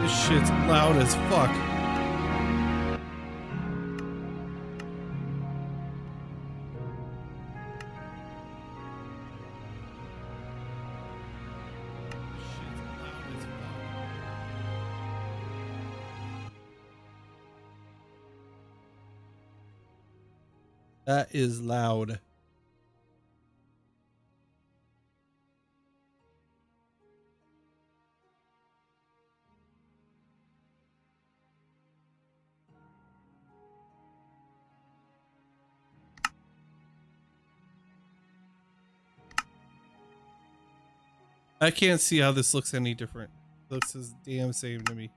This shit's loud as fuck. That is loud. I can't see how this looks any different. Looks as damn same to me.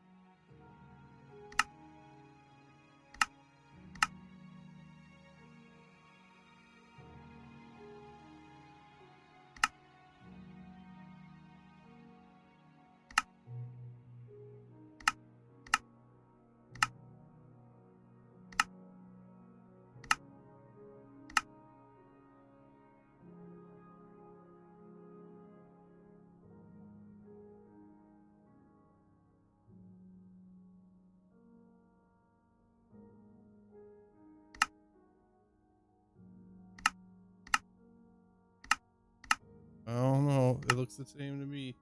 I don't know. It looks the same to me.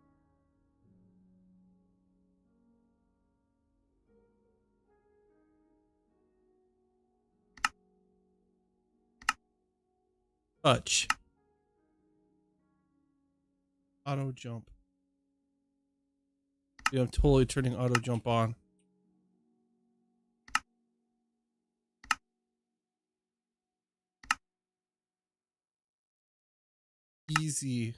Touch. Auto jump. Yeah, I'm totally turning auto jump on. Easy.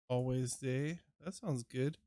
Always day. That sounds good.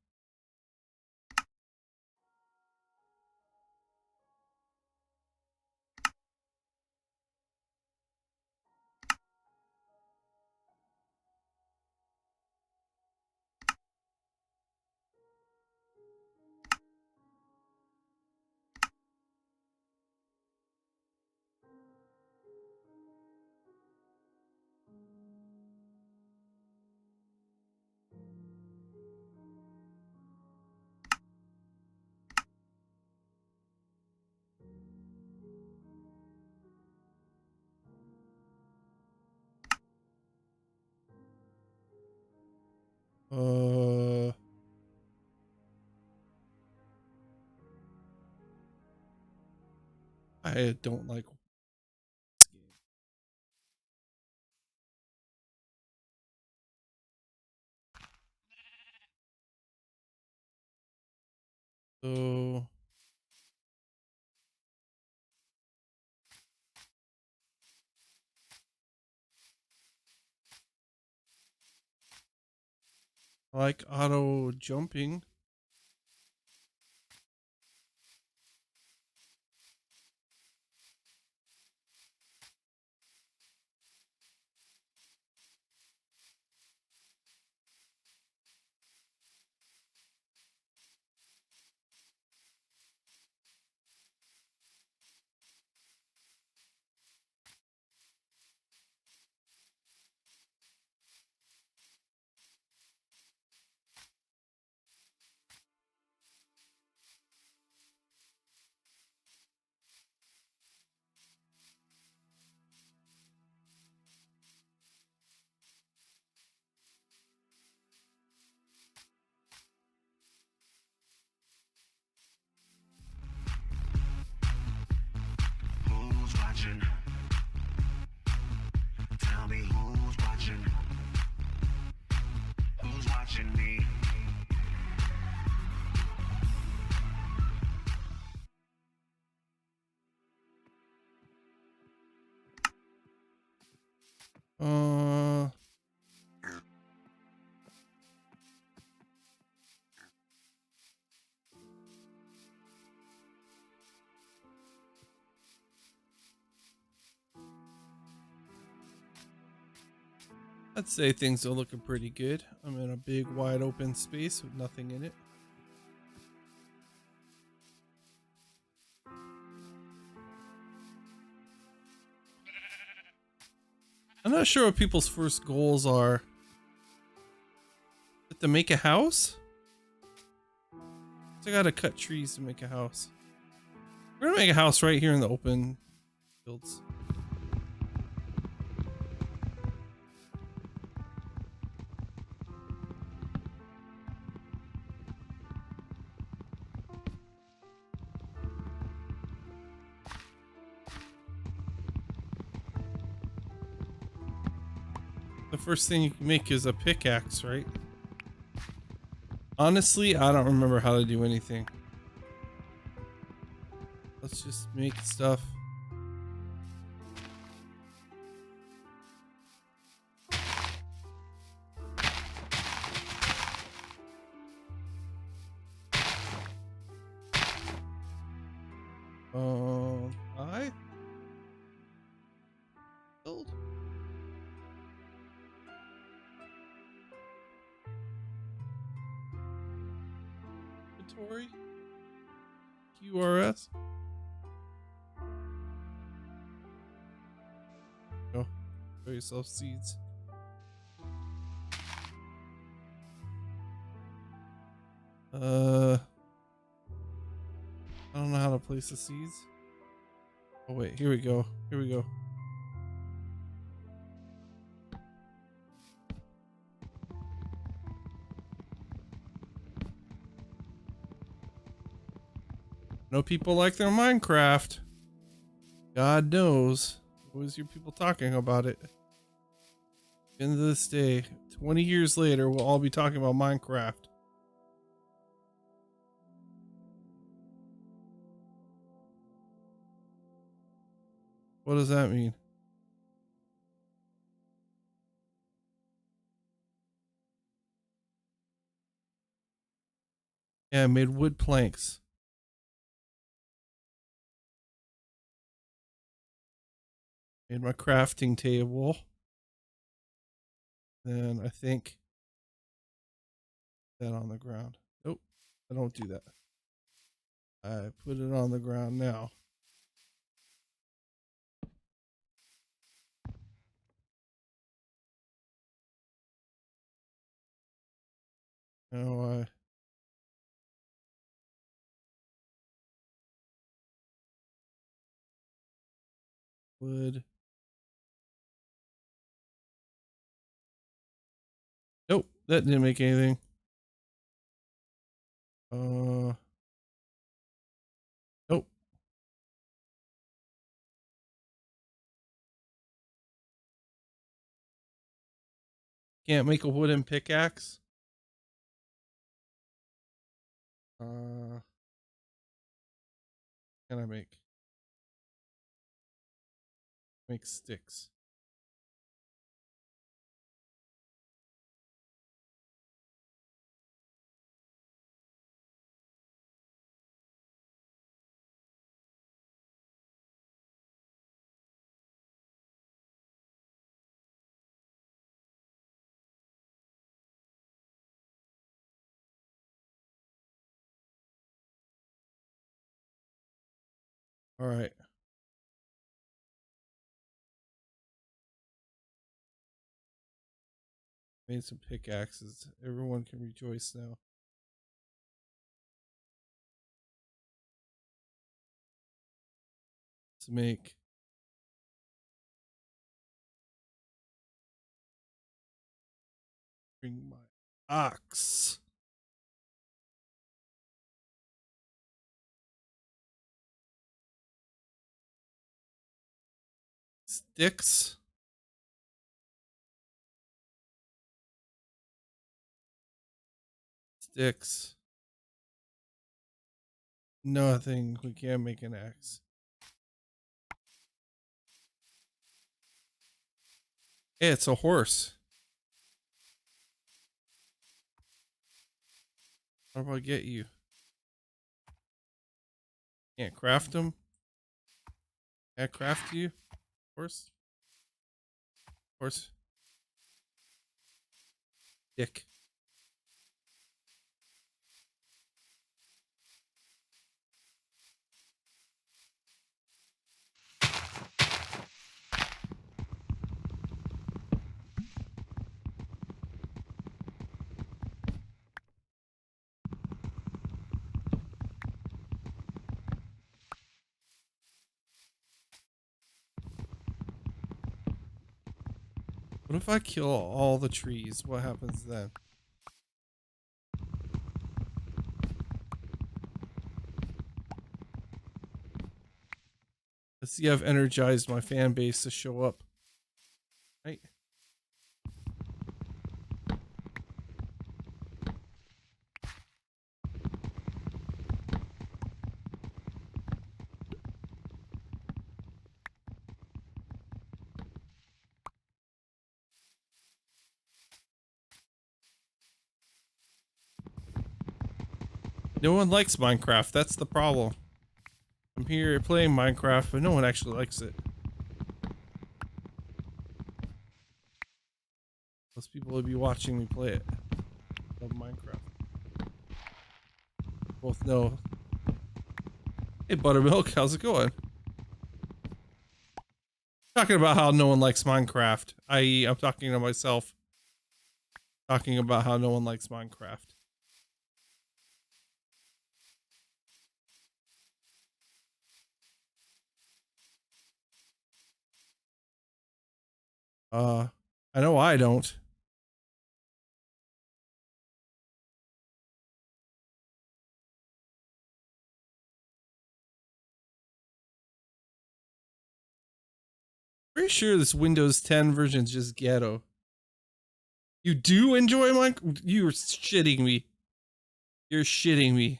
I don't like this game. So I like auto jumping. Who's watching? Tell me who's watching? Who's watching me? I'd say things are looking pretty good. I'm in a big wide open space with nothing in it. I'm not sure what people's first goals are. to make a house? So I gotta cut trees to make a house. We're gonna make a house right here in the open fields. The first thing you can make is a pickaxe, right? Honestly, I don't remember how to do anything. Let's just make stuff. I build. Inventory. QRS. Go. Show yourself seeds. I don't know how to place the seeds. Oh wait, here we go. Here we go. No people like their Minecraft. God knows. Always hear people talking about it. End of this day, 20 years later, we'll all be talking about Minecraft. What does that mean? Yeah, I made wood planks. Made my crafting table. Then I think that on the ground. Nope, I don't do that. I put it on the ground now. Now I wood. Nope, that didn't make anything. Nope. Can't make a wooden pickaxe. Can I make sticks? All right. Made some pickaxes. Everyone can rejoice now. Let's bring my ox. Sticks. Sticks. Nothing. We can't make an axe. Hey, it's a horse. How do I get you? Can't craft them. Can't craft you, horse. Horse. Dick. What if I kill all the trees? What happens then? Let's see, I've energized my fan base to show up. Right? No one likes Minecraft. That's the problem. I'm here playing Minecraft, but no one actually likes it. Most people would be watching me play it. Love Minecraft. Both know. Hey, Buttermilk, how's it going? Talking about how no one likes Minecraft. I.e., I'm talking to myself. Talking about how no one likes Minecraft. I know I don't. Pretty sure this Windows 10 version is just ghetto. You do enjoy Minecraft? You're shitting me. You're shitting me.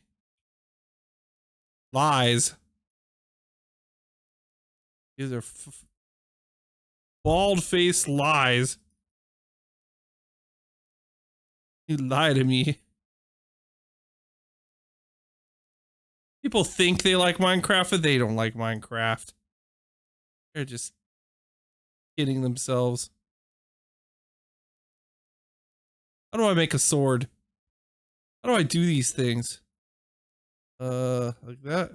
Lies. These are bald-faced lies. You lie to me. People think they like Minecraft, but they don't like Minecraft. They're just kidding themselves. How do I make a sword? How do I do these things? Like that?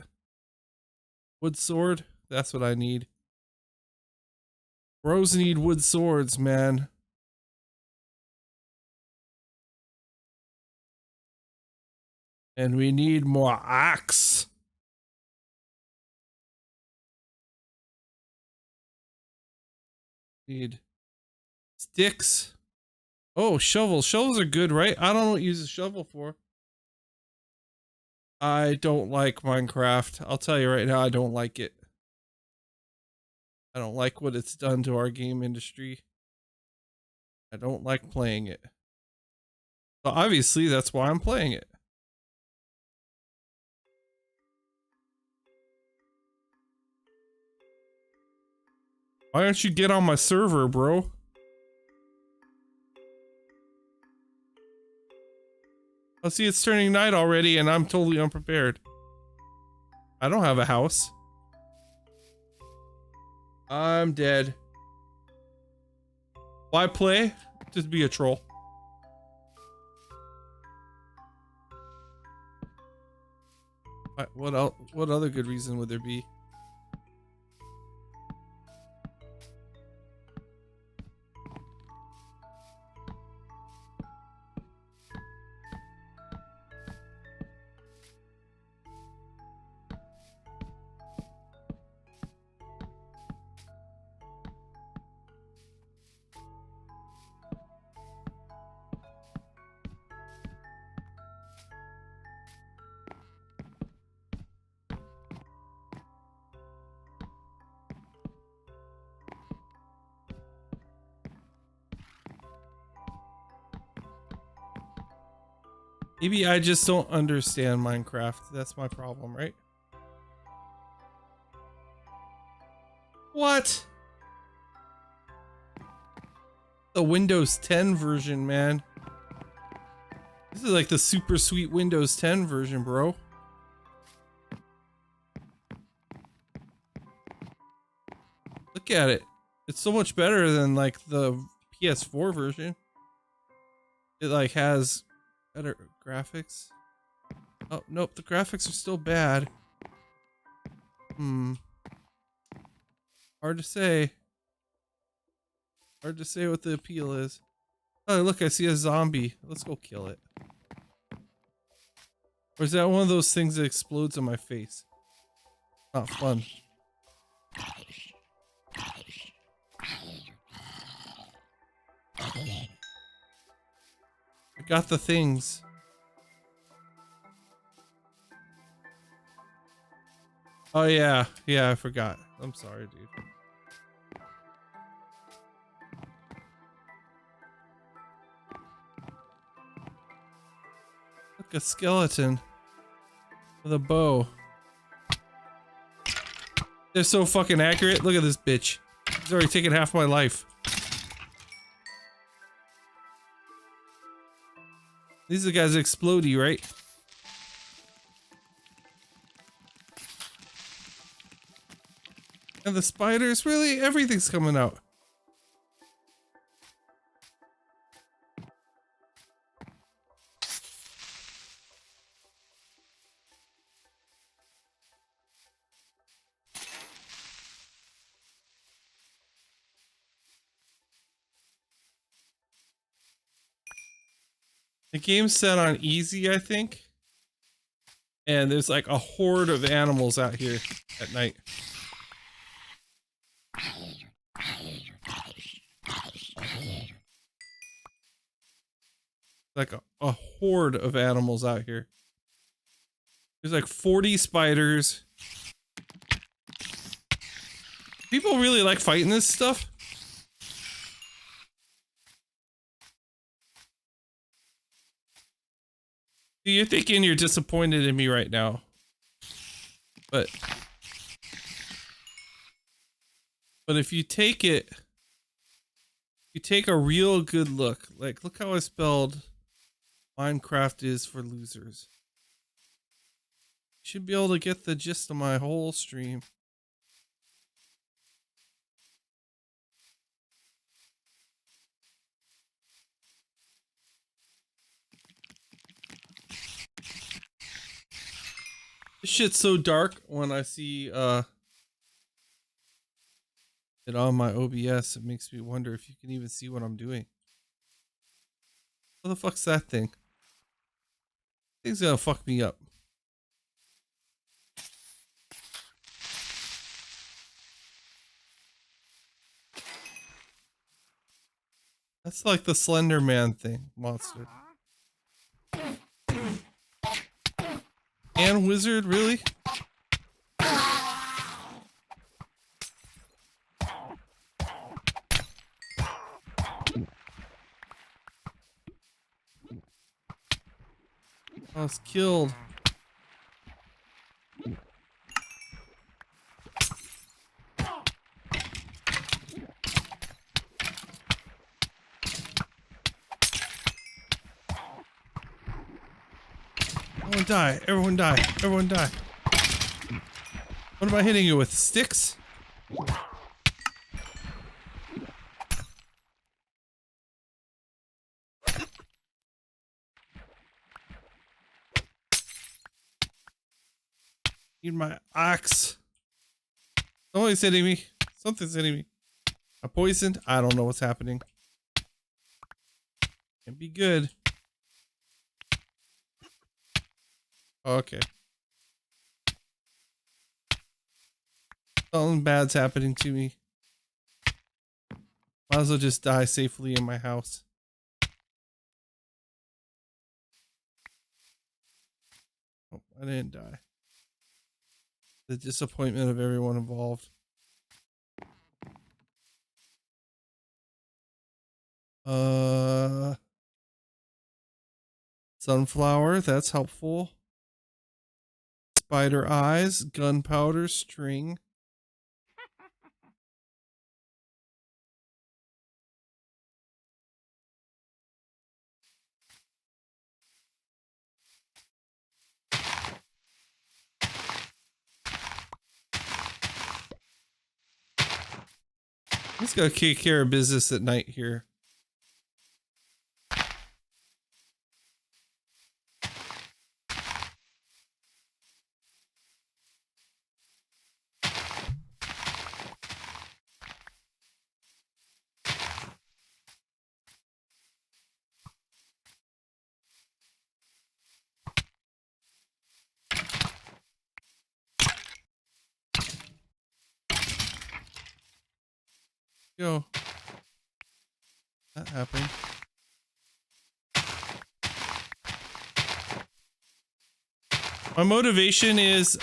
Wood sword? That's what I need. Bros need wood swords, man. And we need more axe. Need sticks. Oh, shovels. Shovels are good, right? I don't know what to use a shovel for. I don't like Minecraft. I'll tell you right now, I don't like it. I don't like what it's done to our game industry. I don't like playing it. But obviously, that's why I'm playing it. Why don't you get on my server, bro? Oh, see, it's turning night already, and I'm totally unprepared. I don't have a house. I'm dead. Why play? Just be a troll. What else? What other good reason would there be? Maybe I just don't understand Minecraft. That's my problem, right? What? The Windows 10 version, man. This is like the super sweet Windows 10 version, bro. Look at it. It's so much better than like the PS4 version. It like has better graphics. Oh, nope, the graphics are still bad. Hard to say. Hard to say what the appeal is. Oh, look, I see a zombie. Let's go kill it. Or is that one of those things that explodes in my face? Not fun. I got the things. Oh yeah, yeah, I forgot. I'm sorry, dude. Look, a skeleton with a bow. They're so fucking accurate. Look at this bitch. He's already taken half my life. These are the guys that explodey, right? And the spiders, really? Everything's coming out. The game's set on easy, I think. And there's like a horde of animals out here at night. Like a horde of animals out here. There's like 40 spiders. People really like fighting this stuff. You're thinking you're disappointed in me right now. But if you take it, you take a real good look. Like, look how I spelled Minecraft is for losers. You should be able to get the gist of my whole stream. This shit's so dark when I see it on my OBS. It makes me wonder if you can even see what I'm doing. What the fuck's that thing? Thing's gonna fuck me up. That's like the Slender Man thing, monster. And wizard, really? I was killed. Everyone die, everyone die, everyone die. What am I hitting you with? Sticks? Need my axe. Somebody's hitting me. Something's hitting me. I'm poisoned. I don't know what's happening. Can't be good. Okay. Something bad's happening to me. Might as well just die safely in my house. Oh, I didn't die. The disappointment of everyone involved. Sunflower, that's helpful. Spider eyes, gunpowder, string. Let's go take care of business at night here. Go. happened. My motivation is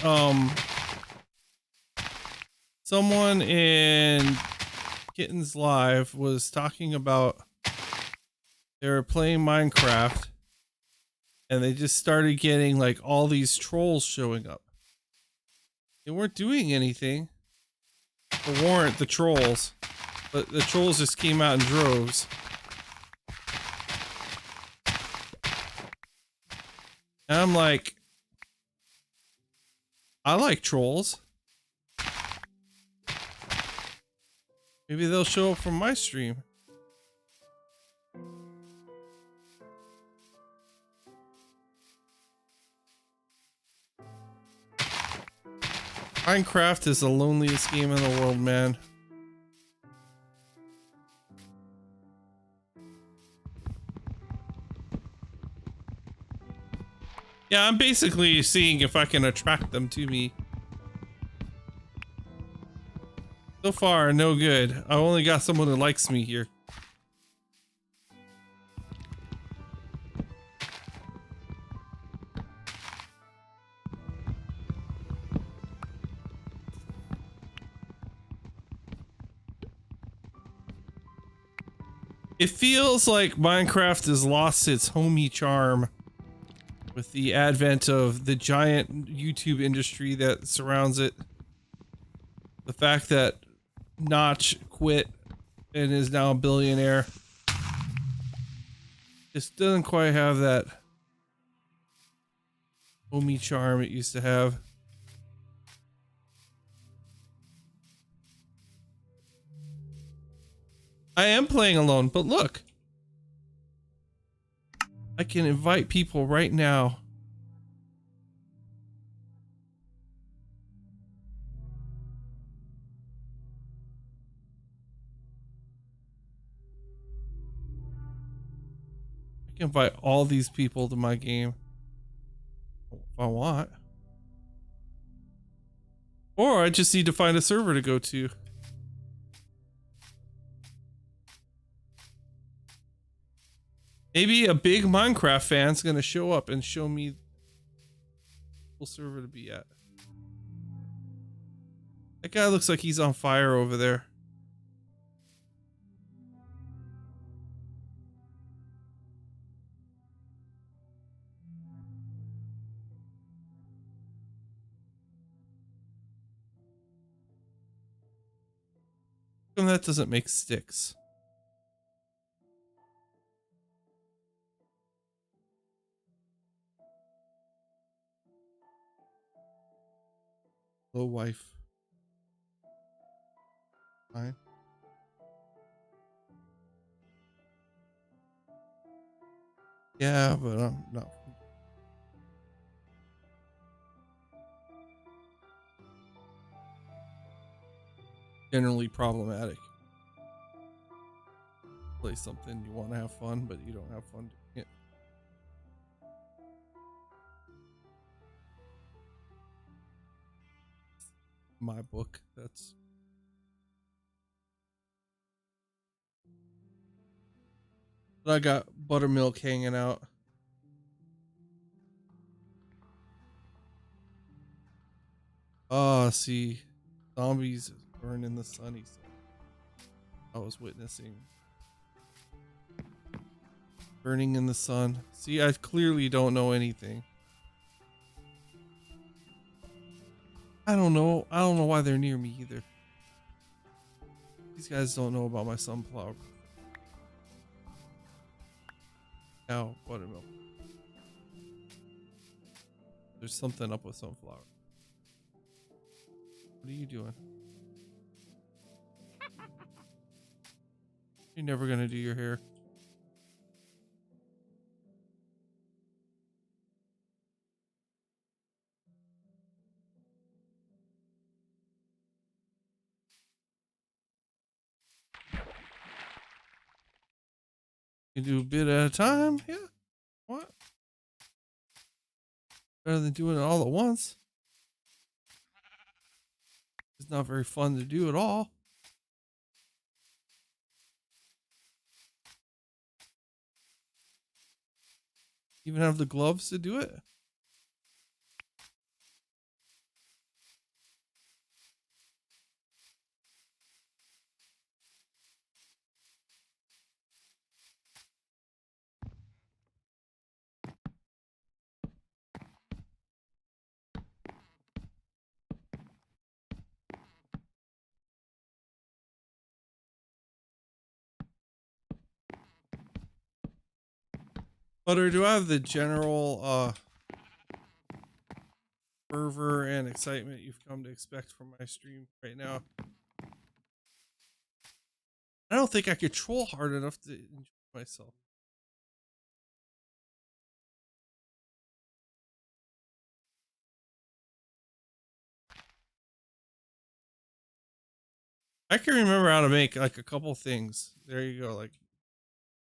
someone in Kitten's Live was talking about they were playing Minecraft and they just started getting like all these trolls showing up. They weren't doing anything to warrant the trolls, but the trolls just came out in droves. And I'm like, I like trolls. Maybe they'll show up from my stream. Minecraft is the loneliest game in the world, man. Yeah, I'm basically seeing if I can attract them to me. So far, no good. I only got someone who likes me here. It feels like Minecraft has lost its homey charm with the advent of the giant YouTube industry that surrounds it. The fact that Notch quit and is now a billionaire just doesn't quite have that homey charm it used to have. I am playing alone, but look. I can invite people right now. I can invite all these people to my game if I want. Or I just need to find a server to go to. Maybe a big Minecraft fan's gonna show up and show me what server to be at. That guy looks like he's on fire over there. How come that doesn't make sticks? Hello, wife. Fine. Yeah, but I'm not. Generally problematic. Play something you want to have fun, but you don't have fun doing it. My book. That's. But I got buttermilk hanging out. Oh, see, zombies burn in the sun. He said. I was witnessing. Burning in the sun. See, I clearly don't know anything. I don't know. I don't know why they're near me either. These guys don't know about my sunflower. Now, buttermilk. There's something up with sunflower. What are you doing? You're never gonna do your hair. You do a bit at a time, yeah. What? Better than doing it all at once. It's not very fun to do at all. Even have the gloves to do it? Butter, do I have the general fervor and excitement you've come to expect from my stream right now? I don't think I could troll hard enough to enjoy myself. I can remember how to make like a couple things. There you go. Like,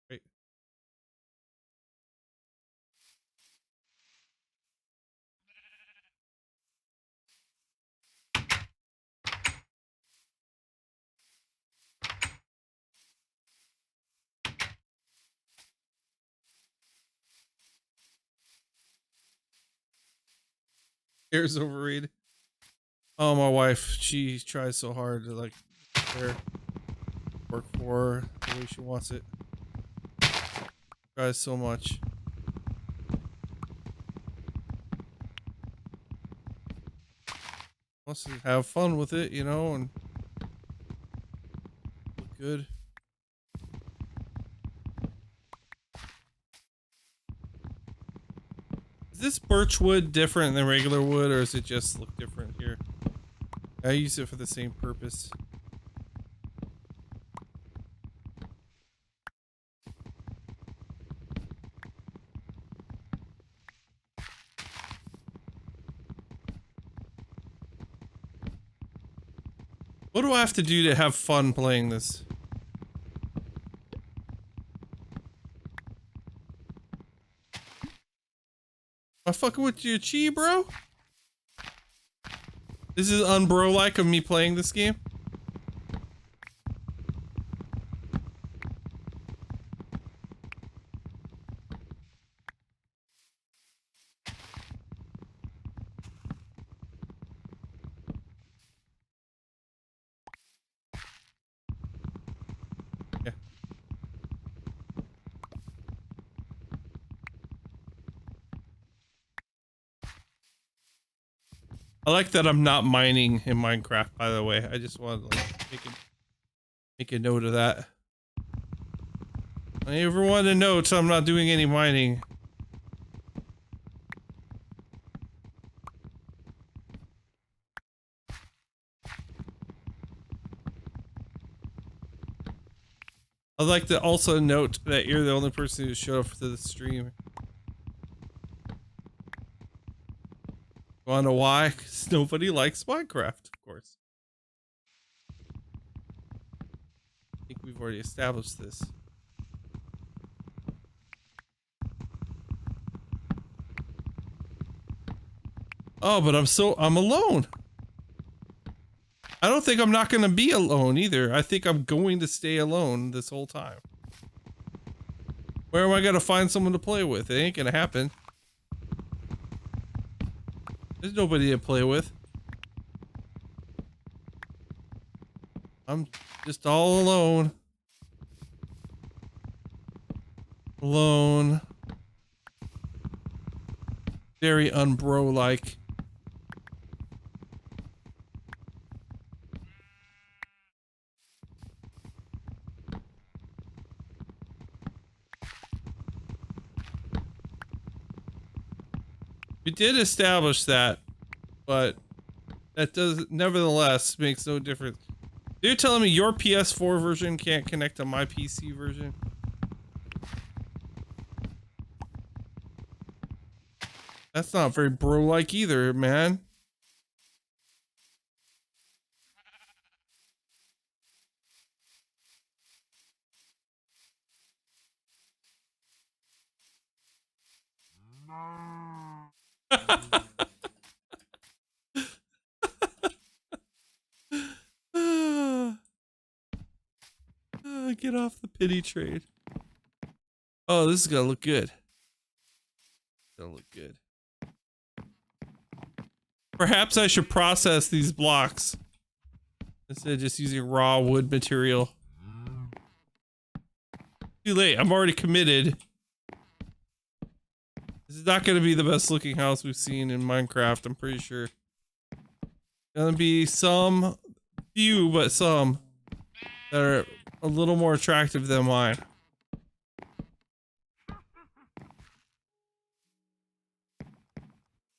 right. Hair's overrated. Oh, my wife, she tries so hard to like hair work for her the way she wants it. Tries so much. Wants to have fun with it, you know, and look good. Is this birch wood different than regular wood, or does it just look different here? I use it for the same purpose. What do I have to do to have fun playing this? Am I fucking with your chi, bro? This is unbro-like of me playing this game. Yeah. I like that I'm not mining in Minecraft, by the way. I just wanted to like make a note of that. Everyone to note I'm not doing any mining. I'd like to also note that you're the only person who showed up to the stream. Wanna know why? Because nobody likes Minecraft, of course. I think we've already established this. Oh, but I'm alone. I don't think I'm not gonna be alone either. I think I'm going to stay alone this whole time. Where am I gonna find someone to play with? It ain't gonna happen. There's nobody to play with. I'm just all alone. Alone. Very unbro-like. We did establish that, but that does nevertheless makes no difference. You're telling me your PS4 version can't connect to my PC version? That's not very bro-like either, man. Get off the pity trade. Oh, this is gonna look good. That'll look good. Perhaps I should process these blocks instead of just using raw wood material. Too late. I'm already committed. This is not going to be the best looking house we've seen in Minecraft, I'm pretty sure. Gonna be some, few, but some that are a little more attractive than mine.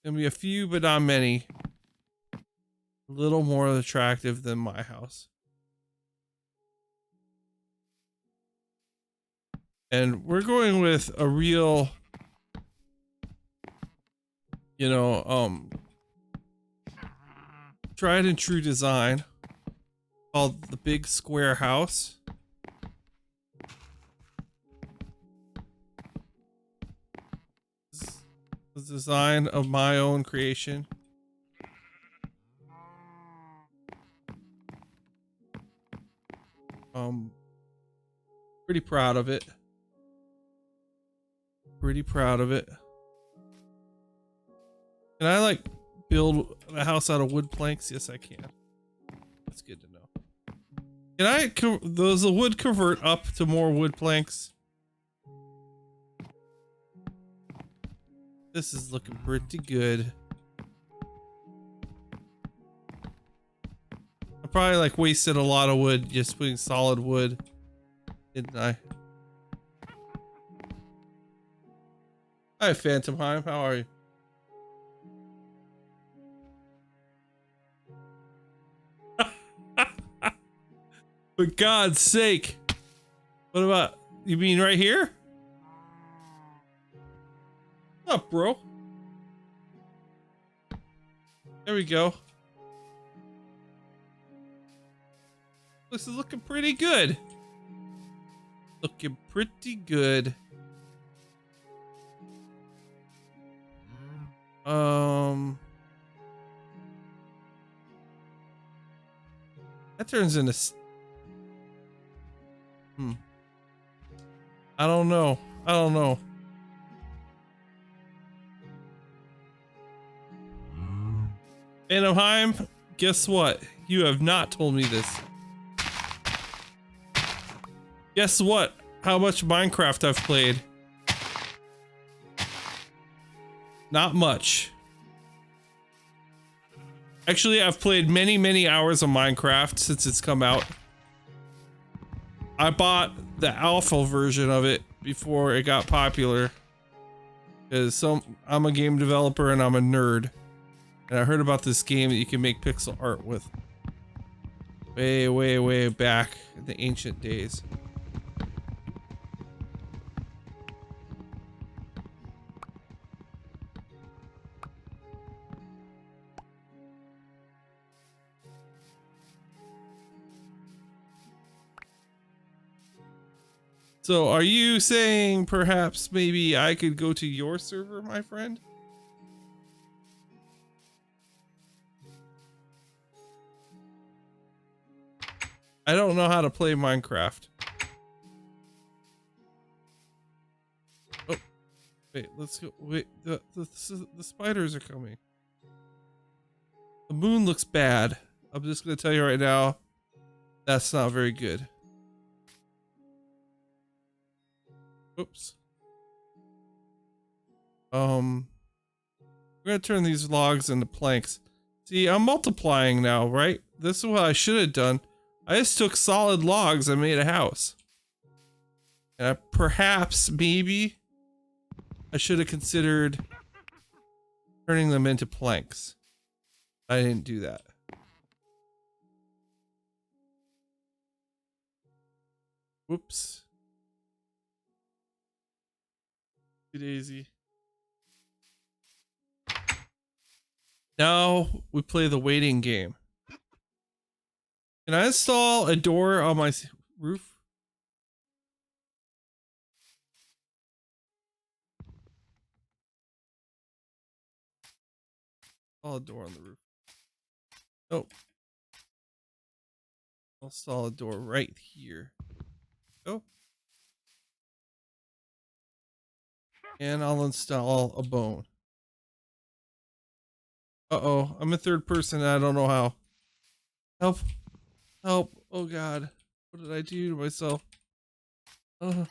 Gonna be a few, but not many. A little more attractive than my house. And we're going with a real, you know, tried and true design called the big square house. This is the design of my own creation. Pretty proud of it. Pretty proud of it. Can I like build a house out of wood planks? Yes, I can. That's good to know. Can I, does the wood convert up to more wood planks? This is looking pretty good. I probably like wasted a lot of wood just putting solid wood, didn't I? Hi, Phantomheim. How are you? For God's sake. What about, you mean right here? What's up, bro? There we go. This is looking pretty good. Looking pretty good. That turns into I don't know. I don't know. Phantomheim, guess what? You have not told me this. Guess what? How much Minecraft I've played? Not much. Actually, I've played many, many hours of Minecraft since it's come out. I bought the alpha version of it before it got popular. Because I'm a game developer and I'm a nerd. And I heard about this game that you can make pixel art with. Way, way, way back in the ancient days. So are you saying perhaps maybe I could go to your server, my friend? I don't know how to play Minecraft. Oh, wait, let's go. Wait, the spiders are coming. The moon looks bad. I'm just gonna tell you right now, that's not very good. Oops. We're gonna turn these logs into planks. See, I'm multiplying now, right? This is what I should have done. I just took solid logs and made a house. And perhaps, maybe, I should have considered turning them into planks. I didn't do that. Whoops. Daisy. Now we play the waiting game. Can I install a door on my roof? Install a door on the roof. Oh. I'll install a door right here. Oh. And I'll install a bone. Uh-oh, I'm a third person and I don't know how. Help. Help. Oh god. What did I do to myself? Uh.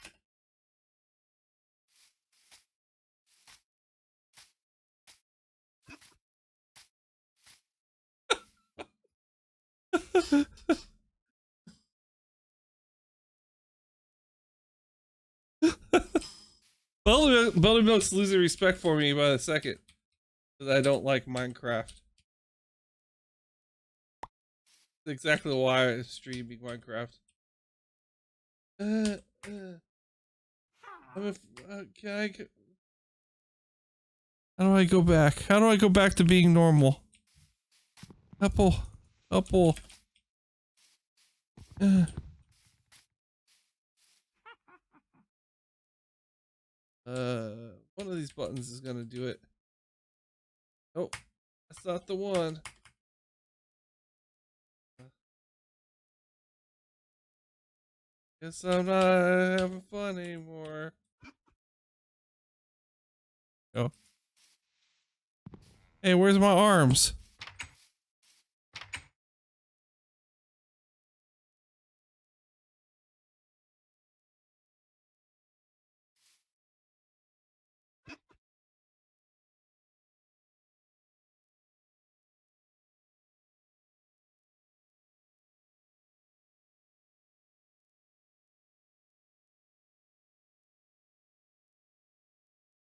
Belly Milk's losing respect for me by the second. Because I don't like Minecraft. That's exactly why I'm streaming Minecraft. I'm can I go? How do I go back? How do I go back to being normal? Apple. Apple. One of these buttons is gonna do it. Oh, that's not the one. Guess I'm not having fun anymore. Oh. Hey, where's my arms?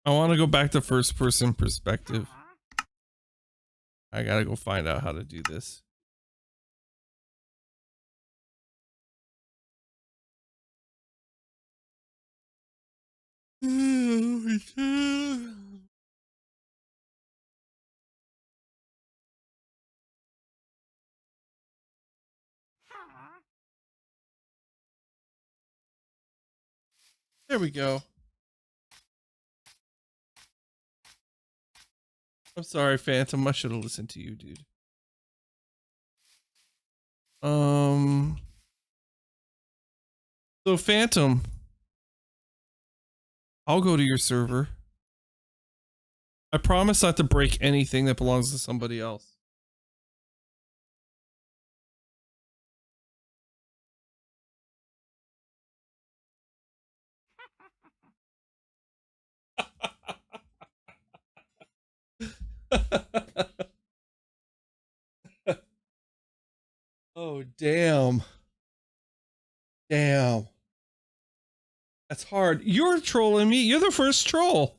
I want to go back to first person perspective. I gotta go find out how to do this. There we go. I'm sorry, Phantom. I should have listened to you, dude. So Phantom, I'll go to your server. I promise not to break anything that belongs to somebody else. Oh, damn. Damn. That's hard. You're trolling me. You're the first troll.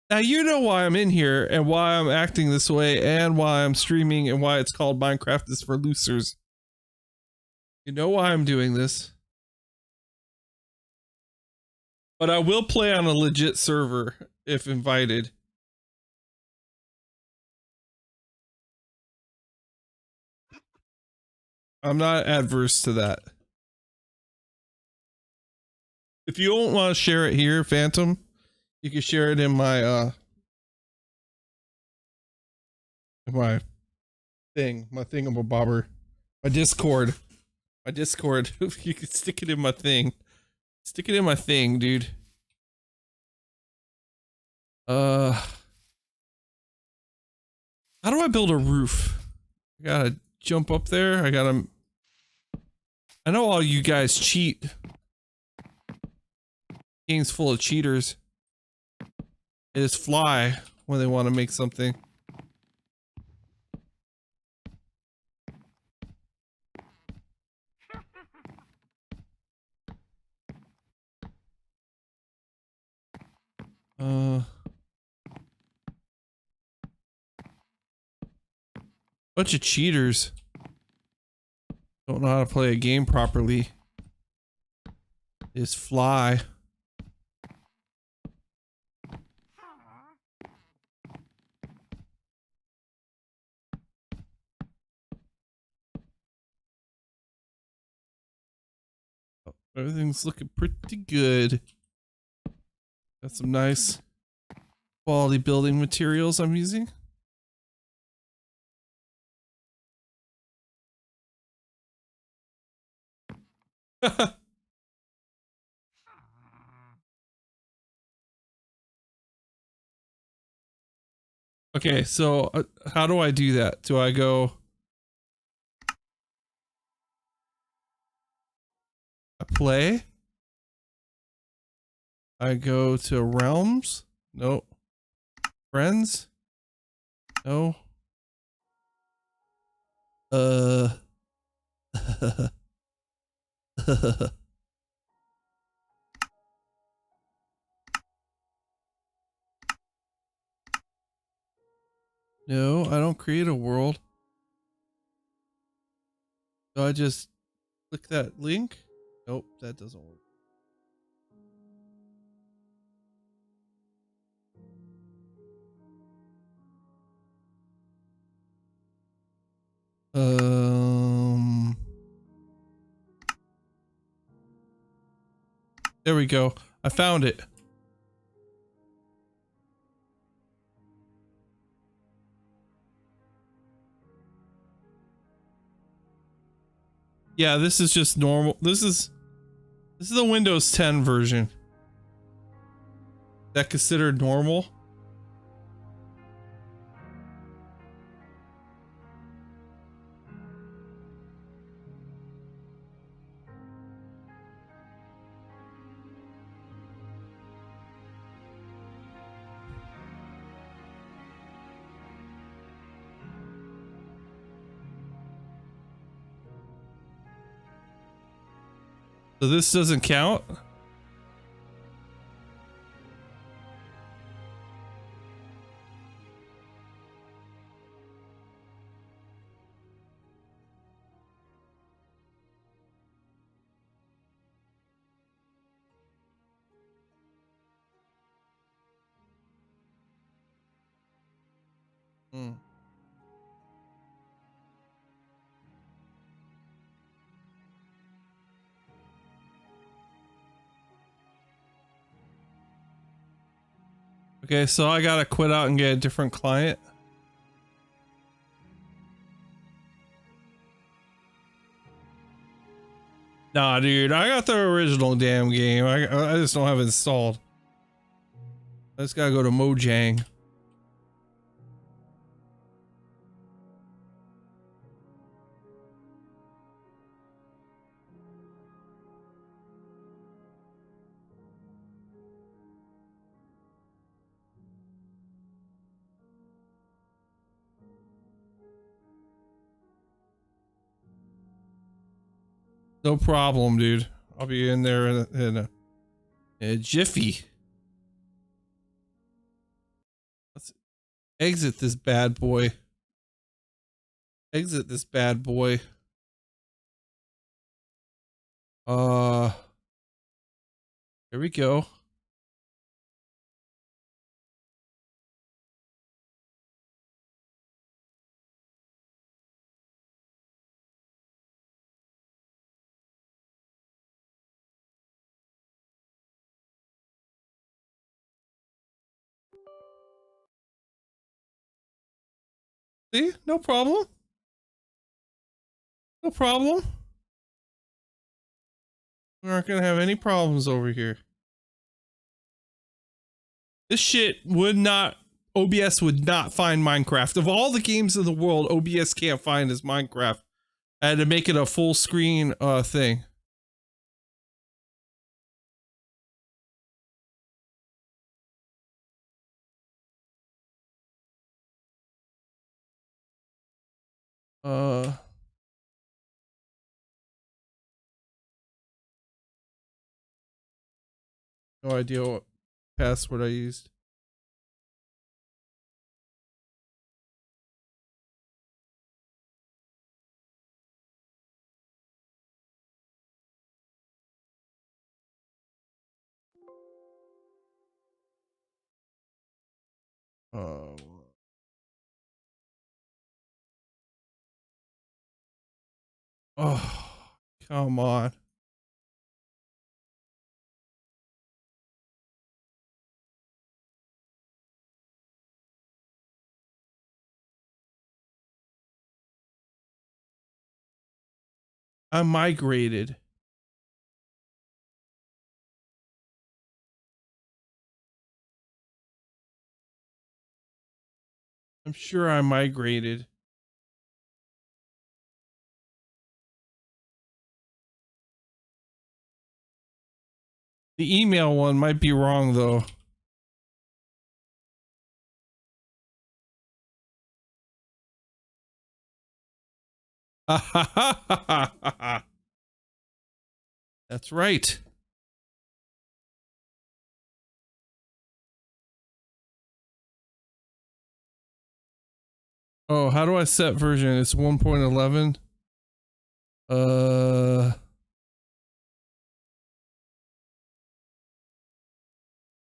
Now you know why I'm in here and why I'm acting this way and why I'm streaming and why it's called Minecraft is for losers. You know why I'm doing this. But I will play on a legit server if invited. I'm not adverse to that. If you don't want to share it here, Phantom, you can share it in my my thingamabobber, my Discord. My Discord. You can stick it in my thing. Stick it in my thing, dude. How do I build a roof? I gotta jump up there. I know all you guys cheat. Game's full of cheaters. They just fly when they want to make something. Bunch of cheaters. Don't know how to play a game properly. They just fly. Oh, everything's looking pretty good. Got some nice quality building materials I'm using. Okay, so how do I do that? Do I go? I play. I go to realms. No. Friends. No. No, I don't create a world. So I just click that link. Nope, that doesn't work. There we go. I found it. Yeah, this is just normal. This is the Windows 10 version. That considered normal? So this doesn't count? Hmm. Okay, so I gotta quit out and get a different client. Nah, dude, I got the original damn game. I just don't have it installed. I just gotta go to Mojang. No problem, dude. I'll be in there in a jiffy. Let's exit this bad boy. Exit this bad boy. Here we go. See? No problem. No problem. We aren't gonna have any problems over here. This shit would not, OBS would not find Minecraft. Of all the games in the world, OBS can't find is Minecraft. I had to make it a full screen thing. Uh, no idea what password I used. Oh, oh, come on. I migrated. I'm sure I migrated. The email one might be wrong though. That's right. Oh, how do I set version? It's 1.11.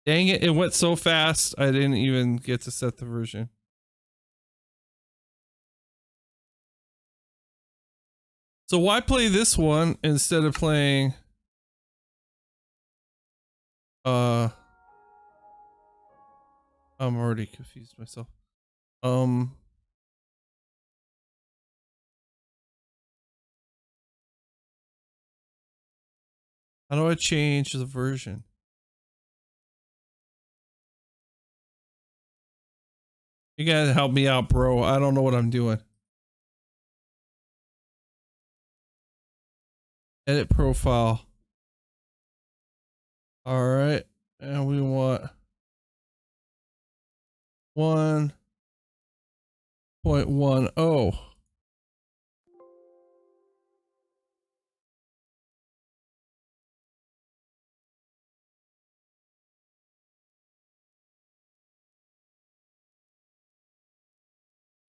Dang it, it went so fast I didn't even get to set the version. So why play this one instead of playing I'm already confused myself. How do I change the version? You gotta help me out, bro. I don't know what I'm doing. Edit profile. All right. And we want 1.10.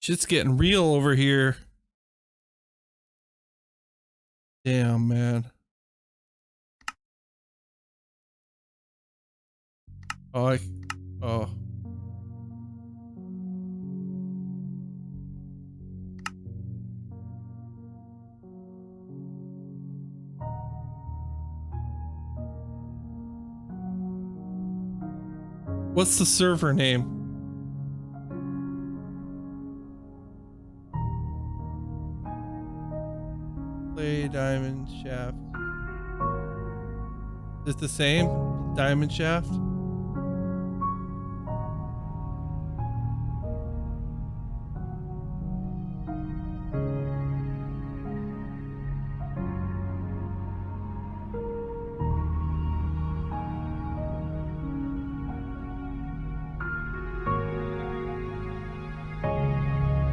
Shit's getting real over here. Damn, man. Oh, oh. What's the server name? Play Diamond Shaft. Is it the same? Diamond Shaft?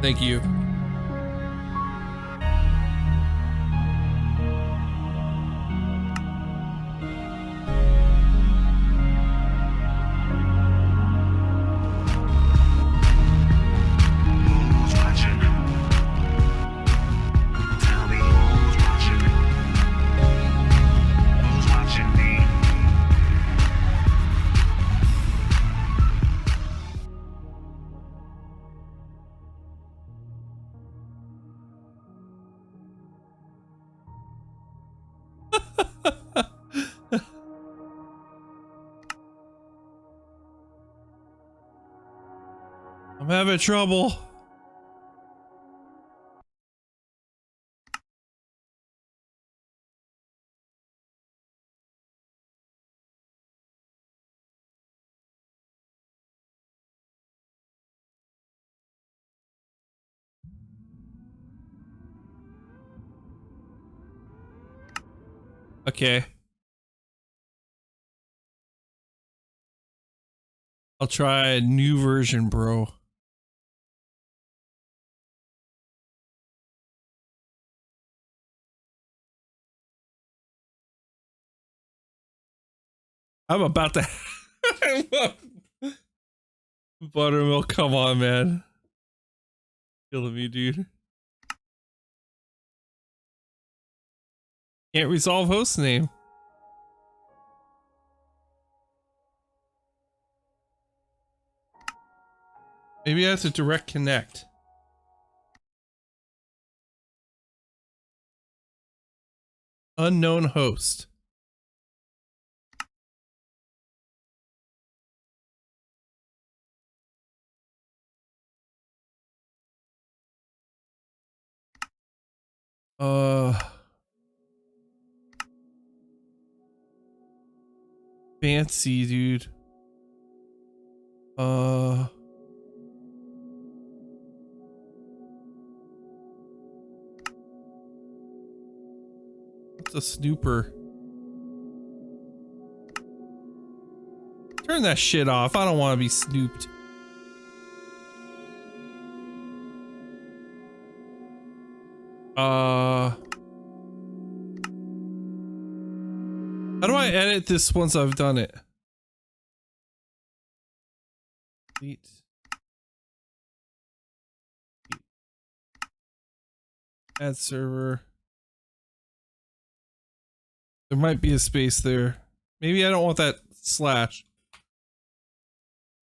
Thank you. Who's watching? Tell me who's watching? Who's watching me? I'm having trouble. Okay. I'll try a new version, bro. I'm about to Buttermilk, come on, man. Killing me, dude. Can't resolve host name. Maybe I have to direct connect. Unknown host. Fancy, dude. What's a snooper? Turn that shit off. I don't want to be snooped. How do I edit this once I've done it? Delete. Add server. There might be a space there. Maybe I don't want that slash.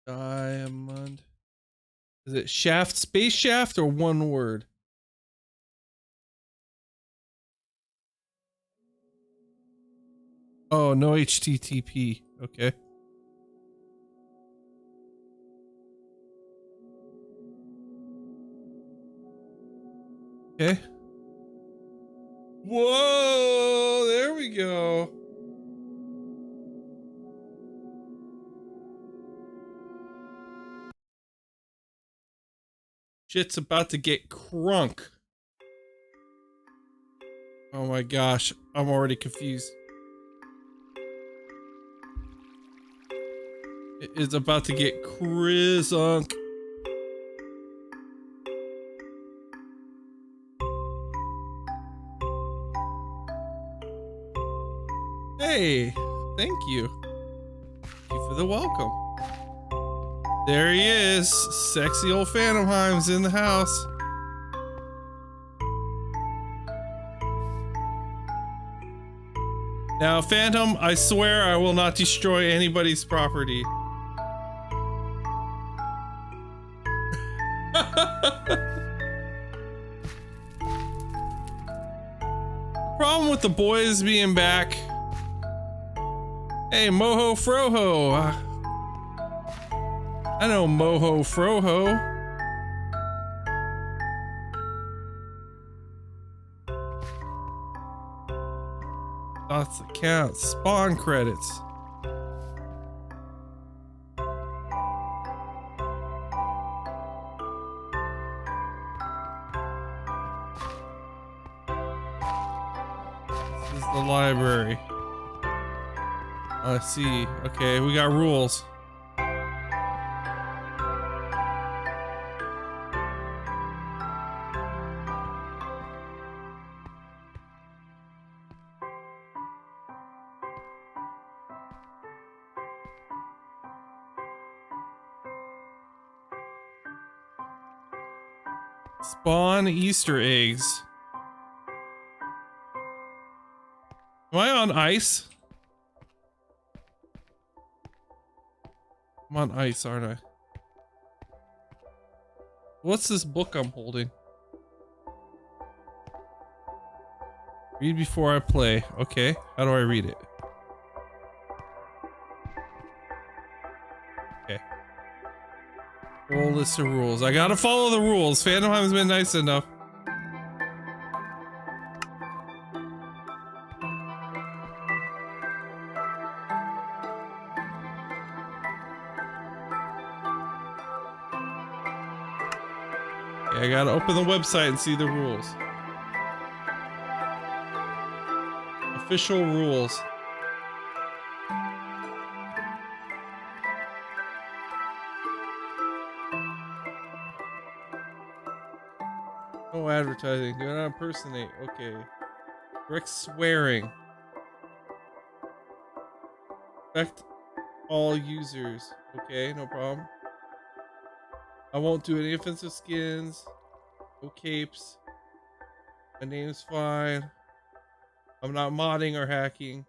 Diamond. Is it shaft, space shaft, or one word? Oh, no HTTP. Okay. Okay. Whoa, there we go. Shit's about to get crunk. Oh my gosh, I'm already confused. It is about to get crunk. Hey, thank you. Thank you for the welcome. There he is. Sexy old Phantomheim's in the house. Now, Phantom, I swear I will not destroy anybody's property. Problem with the boys being back. Hey, Moho Froho. I know Moho Froho. Dots account. Spawn credits. This is the library. I see. Okay, we got rules. Spawn Easter eggs. Am I on ice? I'm on ice, aren't I? What's this book I'm holding? Read before I play. Okay, how do I read it? Okay. Full list of rules. I gotta follow the rules. Phantomheim's been nice enough. Okay, I gotta open the website and see the rules. Official rules. No advertising. Do not impersonate. Okay. Correct swearing. Respect all users. Okay, no problem. I won't do any offensive skins. No capes. My name's fine. I'm not modding or hacking.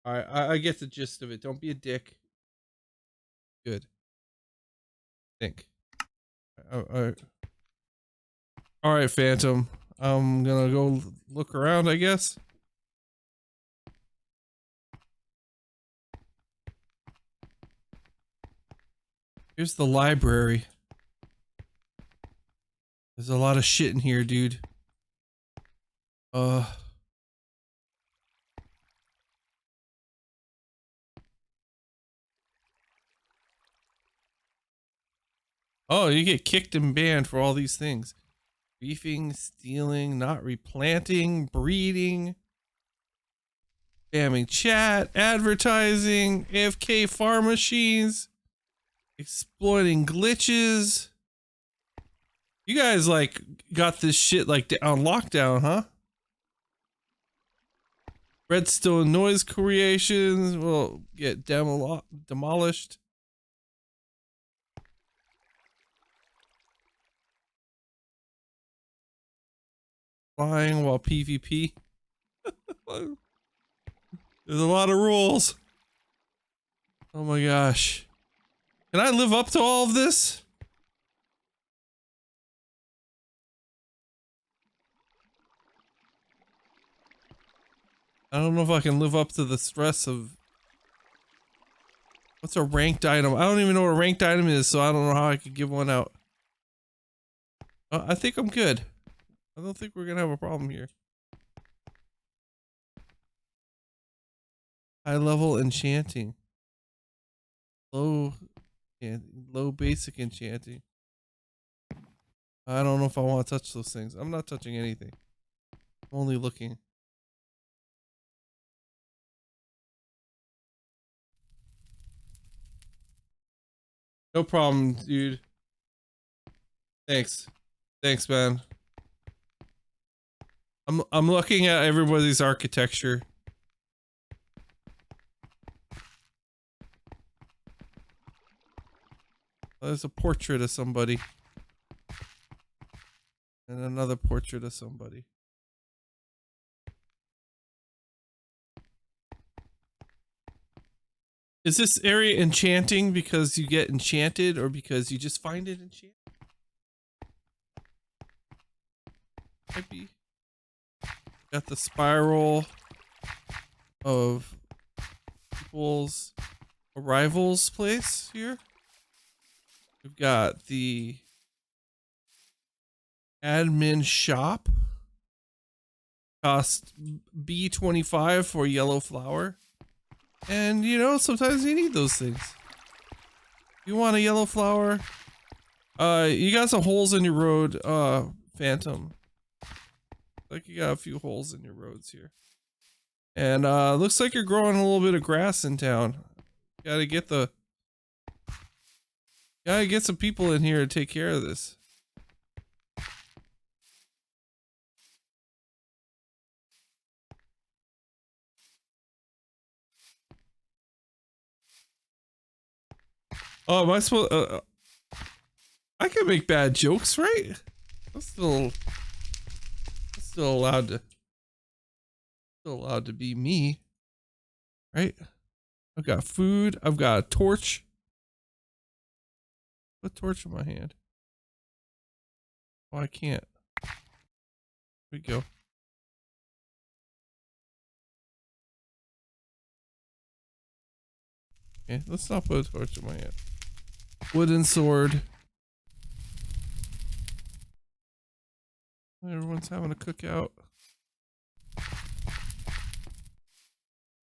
Alright, I get the gist of it. Don't be a dick. Good. Think. Alright, Phantom. I'm gonna go look around, I guess. Here's the library. There's a lot of shit in here, dude. Oh, you get kicked and banned for all these things. Beefing, stealing, not replanting, breeding, spamming chat, advertising, AFK farm machines, exploiting glitches. You guys like got this shit like on lockdown, huh? Redstone noise creations will get demolished. Flying while PvP. There's a lot of rules. Oh my gosh. Can I live up to all of this? I don't know if I can live up to the stress of... What's a ranked item? I don't even know what a ranked item is, so I don't know how I could give one out. I think I'm good. I don't think we're gonna have a problem here. High level enchanting. Low basic enchanting. I don't know if I want to touch those things. I'm not touching anything. I'm only looking. No problem, dude. Thanks. Thanks, man. I'm looking at everybody's architecture. There's a portrait of somebody. And another portrait of somebody. Is this area enchanting because you get enchanted or because you just find it enchanting? Might be. Got the spiral of people's arrivals place here. We've got the admin shop. Cost B25 for yellow flower. And you know, sometimes you need those things. You want a yellow flower? You got some holes in your road, Phantom. Like you got a few holes in your roads here. And looks like you're growing a little bit of grass in town. Gotta get some people in here to take care of this. Oh, am I supposed? I can make bad jokes, right? I'm still allowed to be me, right? I've got food. I've got a torch. Put a torch in my hand. Oh, I can't. Here we go. Okay, let's not put a torch in my hand. Wooden sword. Everyone's having a cookout.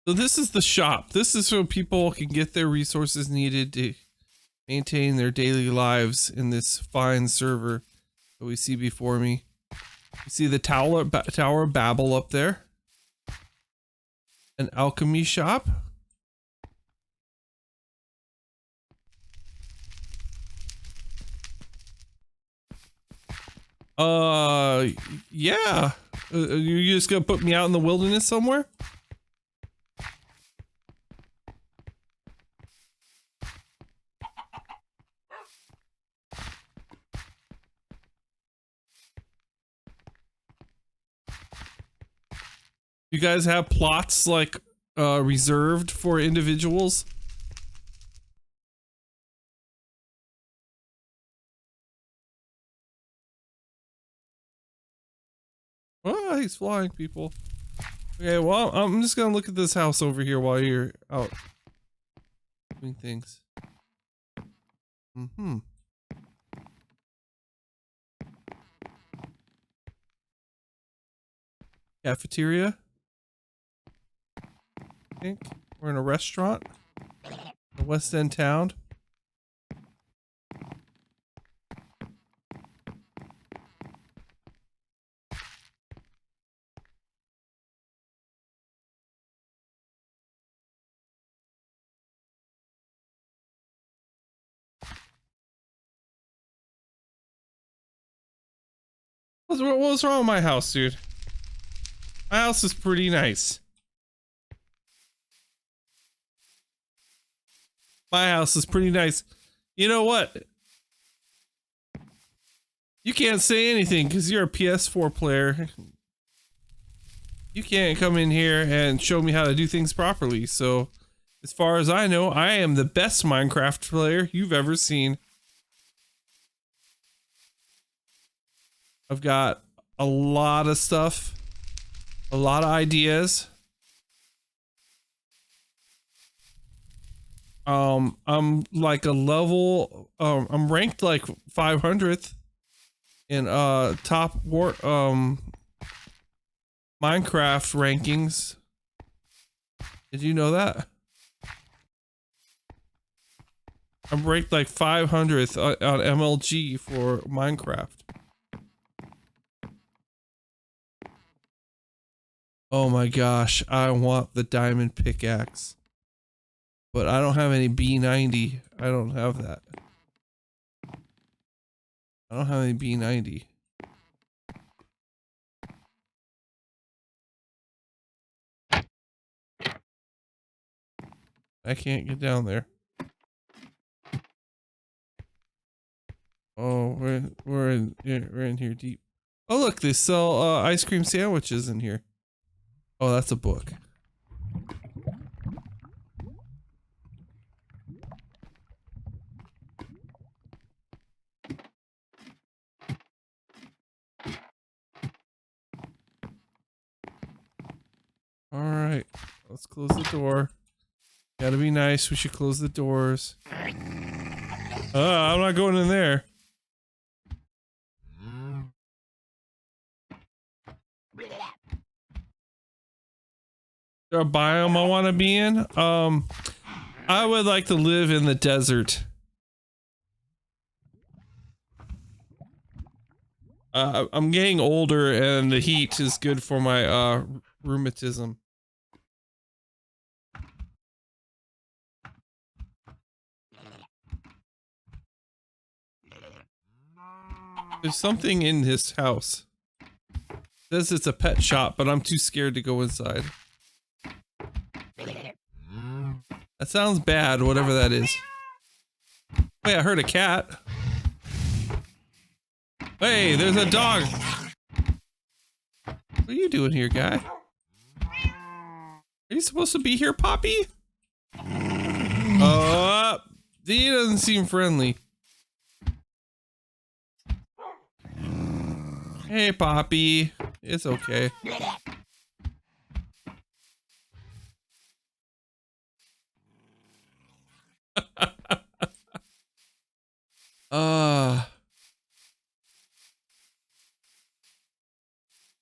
So this is the shop. This is so people can get their resources needed to maintain their daily lives in this fine server that we see before me. You see the Tower of Babel up there. An alchemy shop. Yeah. You just gonna put me out in the wilderness somewhere? You guys have plots like reserved for individuals? Oh, he's flying people. Okay, well, I'm just gonna look at this house over here while you're out doing things. Mm-hmm. Cafeteria. I think we're in a restaurant. The West End town. What's wrong with my house, dude? My house is pretty nice. My house is pretty nice. You know what? You can't say anything because you're a PS4 player. You can't come in here and show me how to do things properly. So, as far as I know, I am the best Minecraft player you've ever seen. I've got a lot of stuff, a lot of ideas. I'm like a level, I'm ranked like 500th in top war Minecraft rankings. Did you know that? I'm ranked like 500th on MLG for Minecraft. Oh my gosh, I want the diamond pickaxe. But I don't have any B90. I don't have that. I don't have any B90. I can't get down there. Oh, we're in here deep. Oh look, they sell ice cream sandwiches in here. Oh, that's a book. All right, let's close the door. Gotta be nice. We should close the doors. I'm not going in there. Is there a biome I want to be in? I would like to live in the desert. I'm getting older and the heat is good for my rheumatism. There's something in this house. It says it's a pet shop, but I'm too scared to go inside. That sounds bad, whatever that is. Wait, I heard a cat. Hey, there's a dog. What are you doing here, guy? Are you supposed to be here, Poppy? He doesn't seem friendly. Hey, Poppy. It's okay.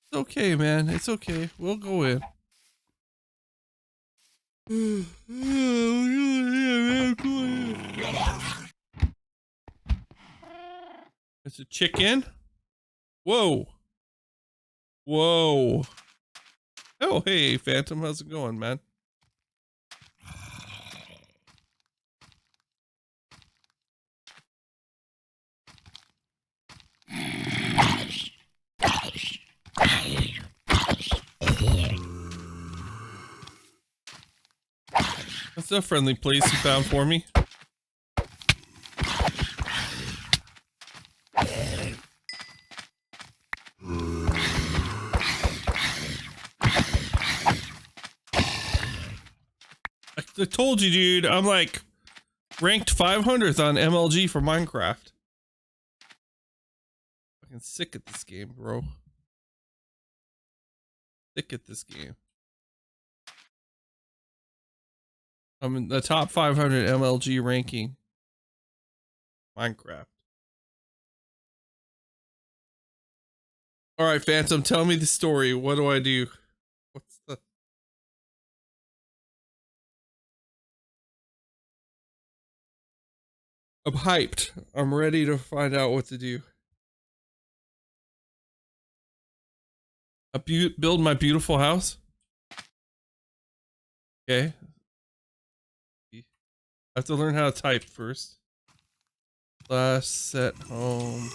It's okay, man. It's okay. We'll go in. It's a chicken. Whoa. Whoa. Oh, hey, Phantom. How's it going, man? That's a friendly place you found for me. I told you, dude, I'm like ranked 500th on MLG for Minecraft. Fucking sick at this game, bro. Sick at this game. I'm in the top 500 MLG ranking. Minecraft. Alright, Phantom, tell me the story. What do I do? What's the... I'm hyped. I'm ready to find out what to do. Build my beautiful house? Okay. I have to learn how to type first. Slash set home.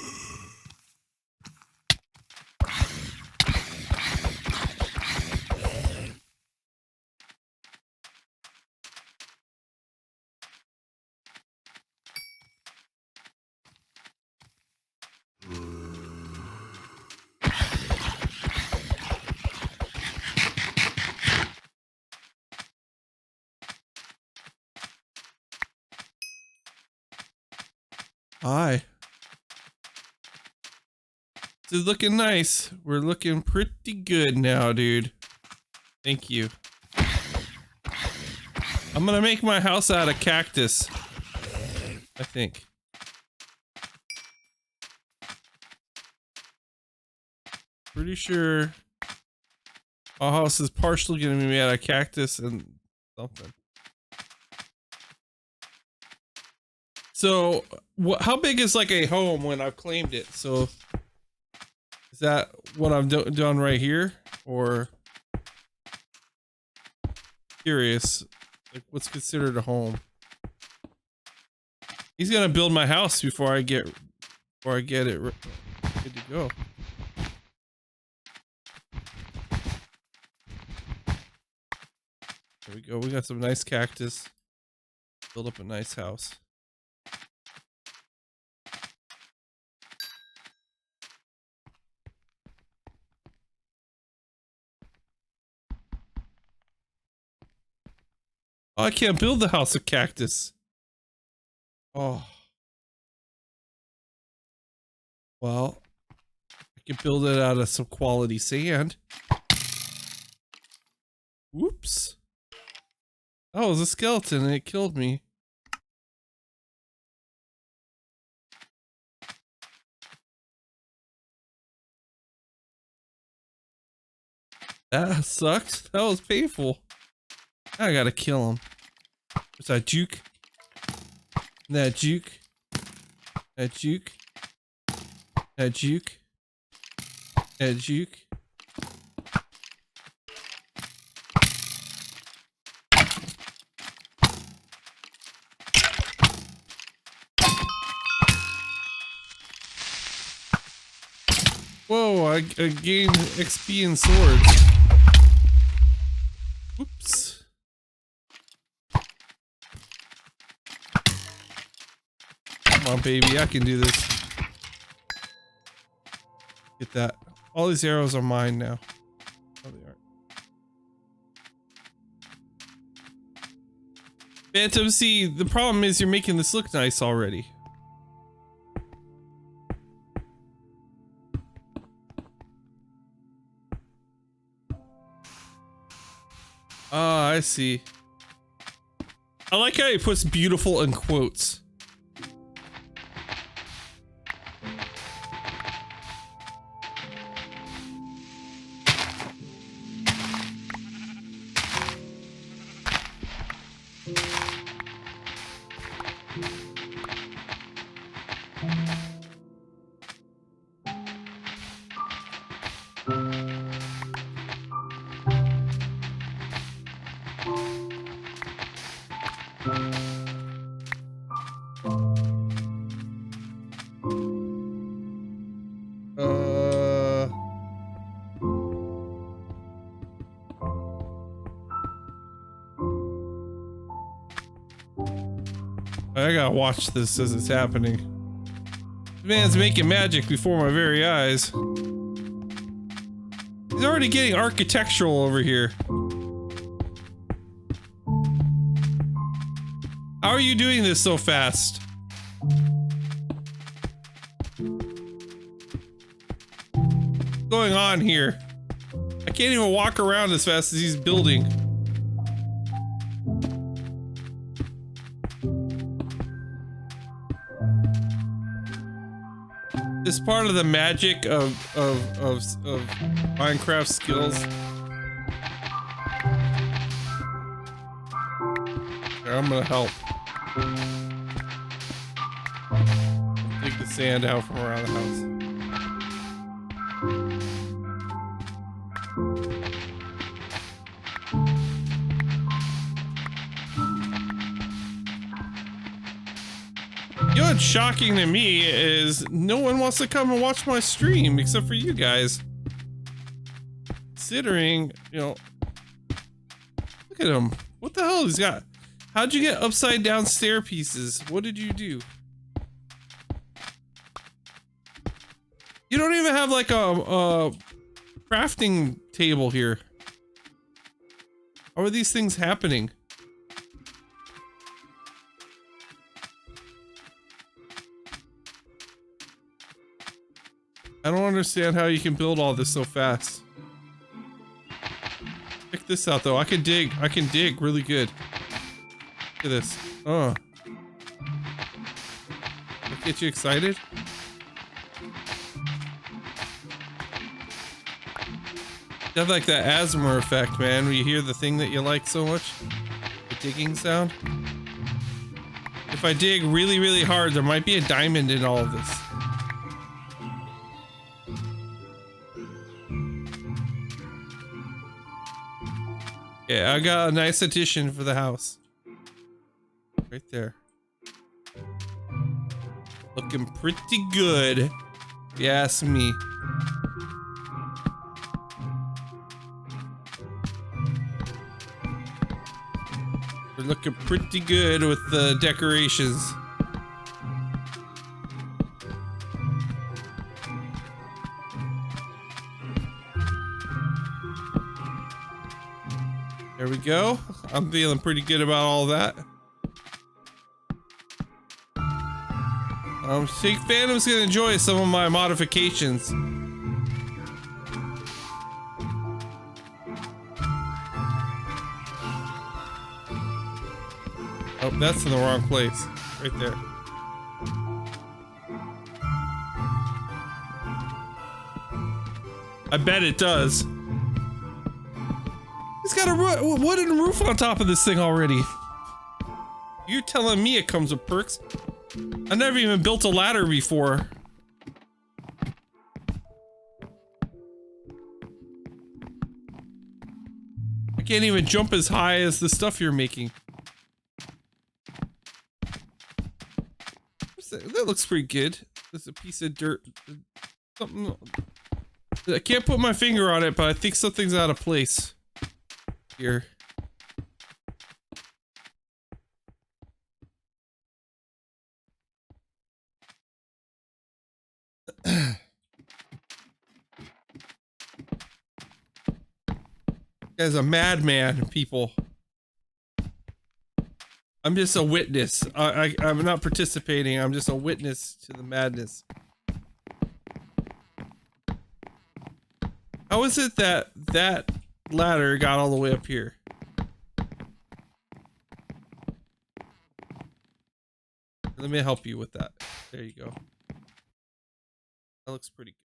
Hi. This is looking nice. We're looking pretty good now, dude. Thank you. I'm gonna make my house out of cactus. I think. Pretty sure our house is partially gonna be made out of cactus and something. So, how big is like a home when I've claimed it? So, is that what I've done right here, or curious, like what's considered a home? He's gonna build my house before I get it good to go. There we go. We got some nice cactus. Build up a nice house. Oh, I can't build the house of cactus. Oh. Well, I can build it out of some quality sand. Whoops. Oh, it was a skeleton and it killed me. That sucked. That was painful. I gotta kill him. What's that, juke? That juke. That juke. That juke. That juke. Whoa, I gained XP and swords. Oops. Come on, baby, I can do this. Get that. All these arrows are mine now. Oh, they aren't. Phantom, see, the problem is you're making this look nice already. Ah, I see. I like how he puts beautiful in quotes. I gotta watch this as it's happening. This man's making magic before my very eyes. He's already getting architectural over here. How are you doing this so fast? What's going on here? I can't even walk around as fast as he's building. This part of the magic of Minecraft skills. Here, I'm gonna help. Dig the sand out from around the house. You know what's shocking to me is no one wants to come and watch my stream except for you guys. Considering, you know, look at him. What the hell he's got? How'd you get upside down stair pieces? What did you do? You don't even have like a crafting table here. How are these things happening? I don't understand how you can build all this so fast. Check this out though. I can dig really good. Look at this. Oh. That get you excited? You have like that asthma effect, man, where you hear the thing that you like so much. The digging sound. If I dig really, really hard, there might be a diamond in all of this. Yeah, I got a nice addition for the house. Right there. Looking pretty good, if you ask me. We're looking pretty good with the decorations. There we go. I'm feeling pretty good about all that. I think Phantom's gonna enjoy some of my modifications. Oh, that's in the wrong place. Right there. I bet it does. It's got a wooden roof on top of this thing already. You're telling me it comes with perks? I never even built a ladder before. I can't even jump as high as the stuff you're making. That looks pretty good. There's a piece of dirt. Something. I can't put my finger on it, but I think something's out of place. Here. Guy's a madman, people. I'm just a witness. I'm not participating. I'm just a witness to the madness. How is it that that ladder got all the way up here? Let me help you with that. There you go. That looks pretty good.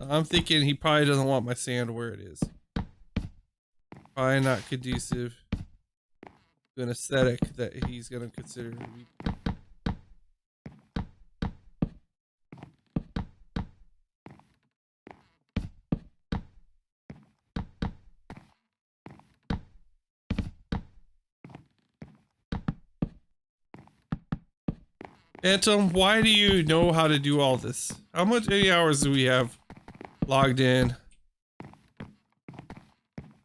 I'm thinking he probably doesn't want my sand where it is. Probably not conducive to an aesthetic that he's gonna consider to be. Phantom, why do you know how to do all this? How many hours do we have logged in?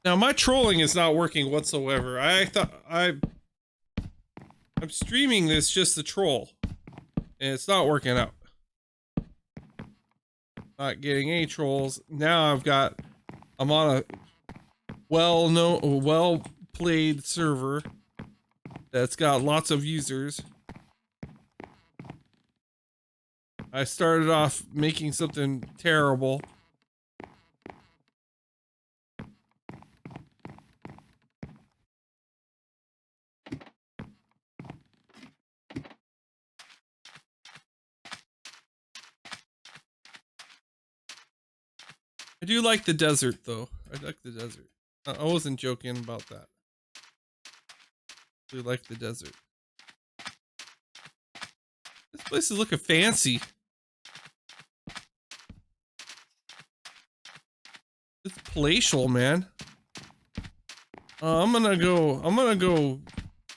Now my trolling is not working whatsoever. I'm streaming this just to troll, and it's not working out. Not getting any trolls. Now I'm on a well-played server that's got lots of users. I started off making something terrible. I do like the desert, though. I like the desert. I wasn't joking about that. I do like the desert. This place is looking fancy. It's palatial, man. I'm gonna go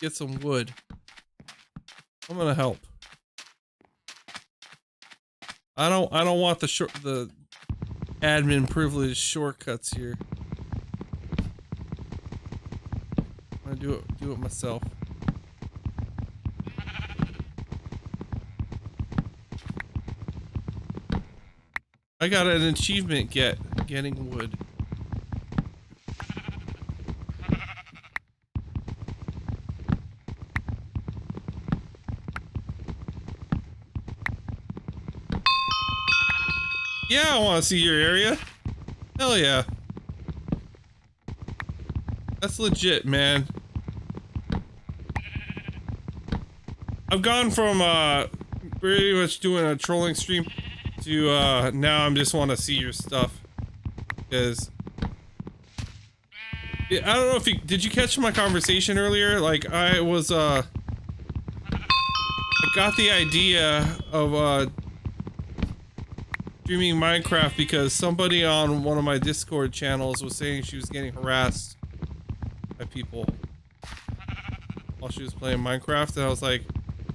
get some wood. I'm gonna help. I don't want the admin privilege shortcuts here. I'm gonna do it myself. I got an achievement getting wood. Yeah, I want to see your area. Hell yeah. That's legit, man. I've gone from pretty much doing a trolling stream to now I'm just want to see your stuff. Because I don't know if you did you catch my conversation earlier? Like I was I got the idea of streaming Minecraft because somebody on one of my Discord channels was saying she was getting harassed by people while she was playing Minecraft, and I was like,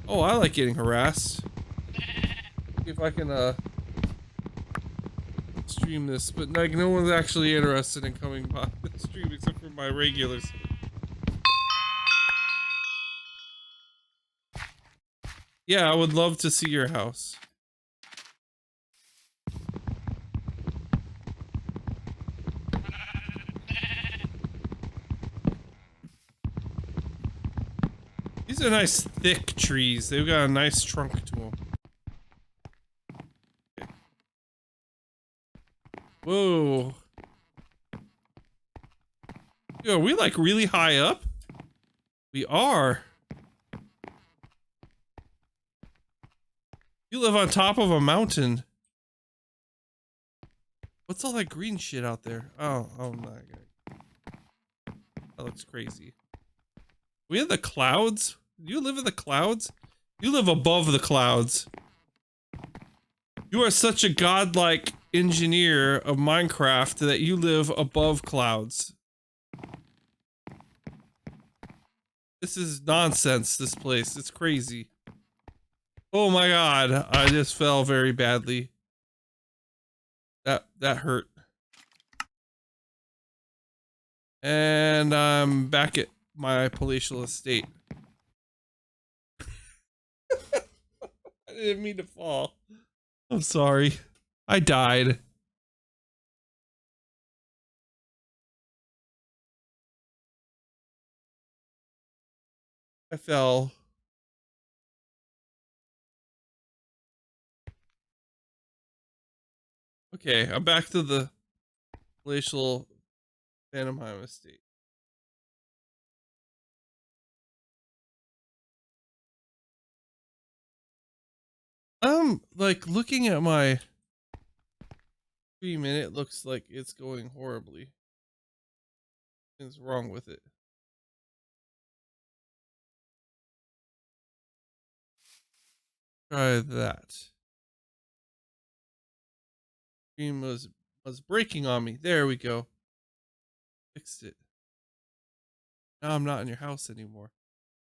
oh, I like getting harassed. See if I can stream this, but like no one's actually interested in coming by the stream except for my regulars. Yeah, I would love to see your house. These are nice thick trees. They've got a nice trunk to them. Whoa. Yo, are we like really high up? We are. You live on top of a mountain. What's all that green shit out there? Oh my god. That looks crazy. We have the clouds? Do you live in the clouds? You live above the clouds. You are such a godlike engineer of Minecraft that you live above clouds. This is nonsense, this place. It's crazy. Oh my god, I just fell very badly. That hurt. And I'm back at my palatial estate. I didn't mean to fall. I'm sorry. I died. I fell. Okay, I'm back to the palatial Phantomheim estate. Like looking at my stream and it looks like it's going horribly. What's wrong with it? Try that. Stream was breaking on me. There we go. Fixed it. Now I'm not in your house anymore.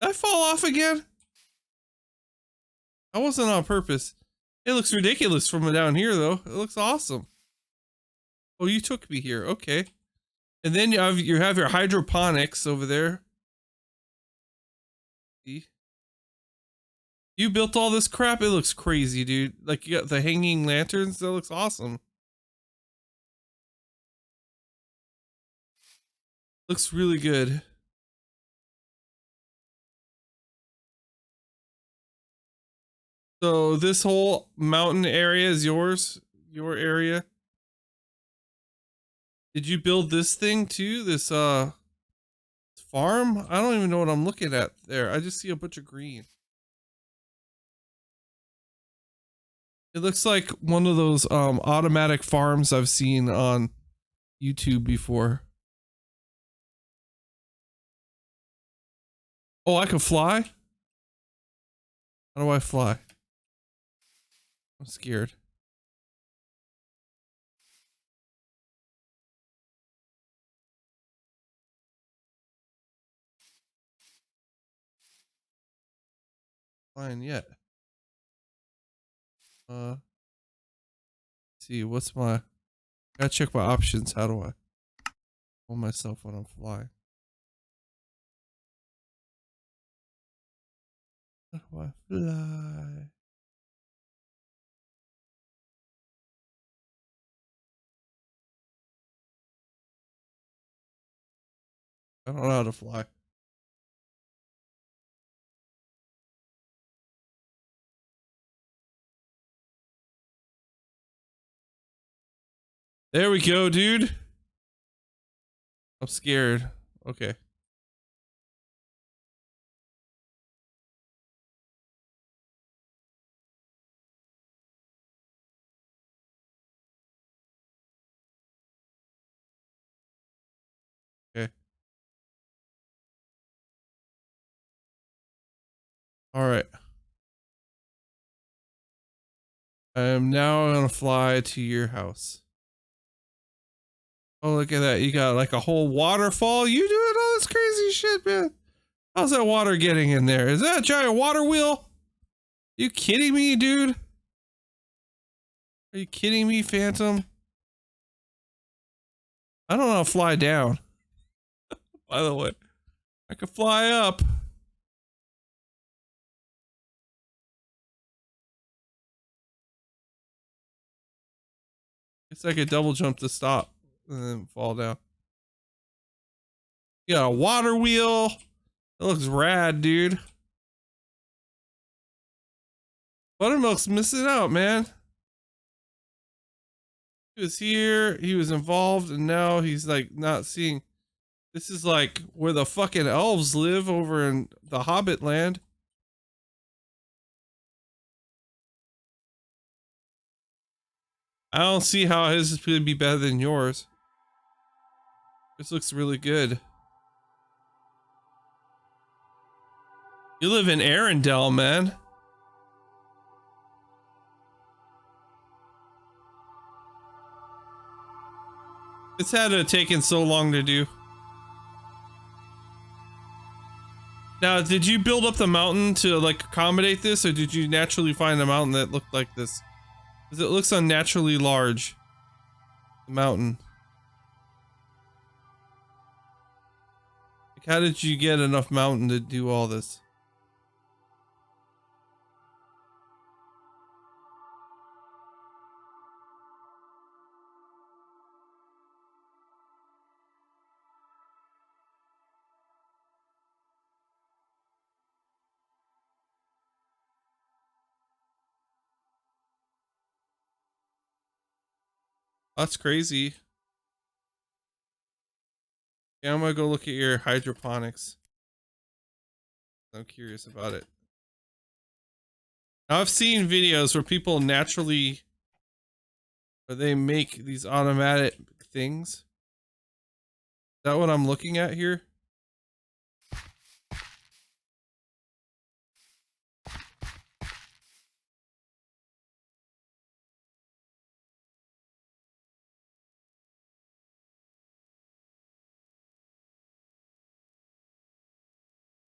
Did I fall off again? I wasn't on purpose. It looks ridiculous from down here though. It looks awesome. Oh, you took me here. Okay. And then you have your hydroponics over there. See? You built all this crap? It looks crazy, dude. Like you got the hanging lanterns. That looks awesome. Looks really good. So this whole mountain area is yours? Your area? Did you build this thing too? This farm? I don't even know what I'm looking at there. I just see a bunch of green. It looks like one of those automatic farms I've seen on YouTube before. Oh, I can fly? How do I fly? I'm scared. Flying yet. Let's see, what's my gotta check my options. How do I hold myself when I'm flying? How do I fly? I don't know how to fly. There we go, dude. I'm scared. Okay. Okay. All right. I am now gonna fly to your house. Oh, look at that. You got like a whole waterfall. You doing all this crazy shit, man. How's that water getting in there? Is that a giant water wheel? You kidding me, dude? Are you kidding me, Phantom? I don't know how to fly down. By the way, I could fly up. Guess I could double jump to stop and then fall down. You got a water wheel. That looks rad, dude. Buttermilk's missing out, man. He was here, he was involved, and now he's like not seeing. This is like where the fucking elves live over in the Hobbit land. I don't see how his is going to be better than yours. This looks really good. You live in Arendelle, man. This had to have taken so long to do. Now, did you build up the mountain to like accommodate this, or did you naturally find a mountain that looked like this? Because it looks unnaturally large. The mountain. Like, how did you get enough mountain to do all this? That's crazy. Yeah, I'm gonna go look at your hydroponics. I'm curious about it. Now, I've seen videos where people naturally, where they make these automatic things. Is that what I'm looking at here?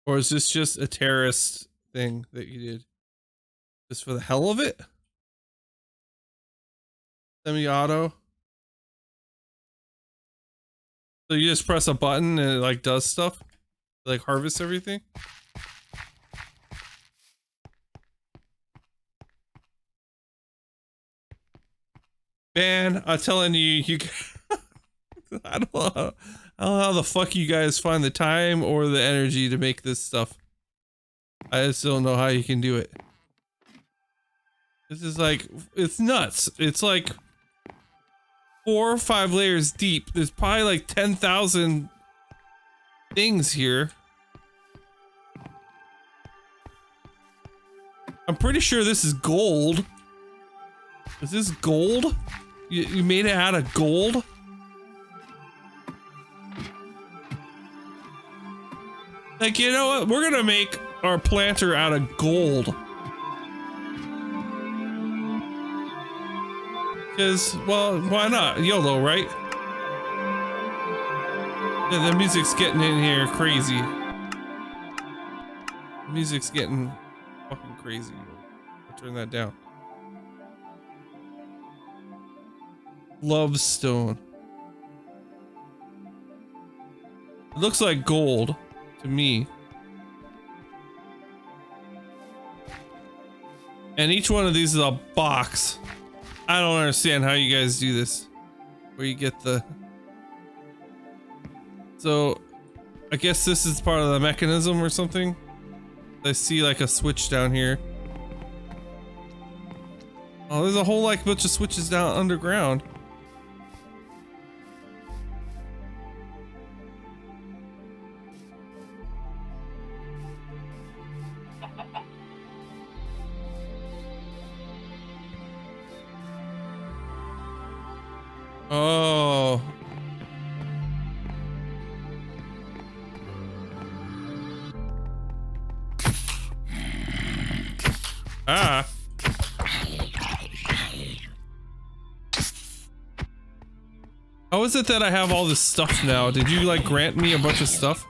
Or is this just a terrorist thing that you did? Just for the hell of it? Semi-auto? So you just press a button and it like does stuff? Like harvests everything? Man, I'm telling you, I don't know how the fuck you guys find the time or the energy to make this stuff. I just don't know how you can do it. This is like, it's nuts. It's like 4 or 5 layers deep. There's probably like 10,000 things here. I'm pretty sure this is gold. Is this gold? You made it out of gold? Like, you know what? We're gonna make our planter out of gold. Because, well, why not? YOLO, right? Yeah, the music's getting in here crazy. The music's getting fucking crazy. I'll turn that down. Love stone. It looks like gold to me. And each one of these is a box. I don't understand how you guys do this. Where you get the... So, I guess this is part of the mechanism or something. I see like a switch down here. Oh, there's a whole like bunch of switches down underground. Oh. Ah. How is it that I have all this stuff now? Did you like grant me a bunch of stuff?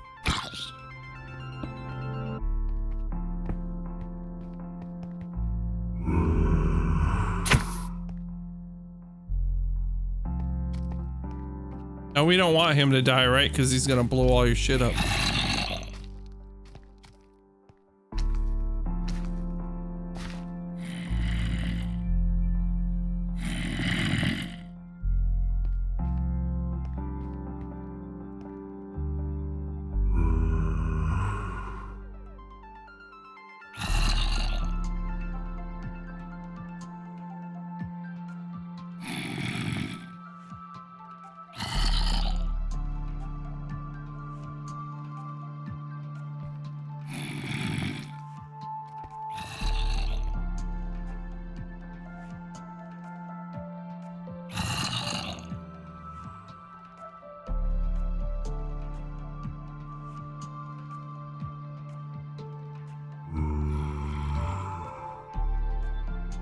Now we don't want him to die, right? Because he's gonna blow all your shit up.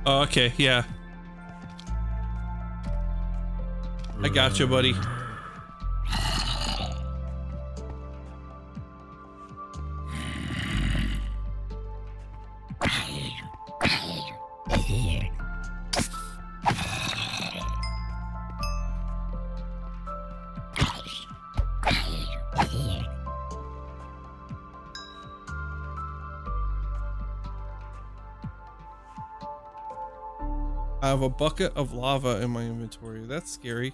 Oh, okay, yeah. I got you, buddy. I have a bucket of lava in my inventory. That's scary.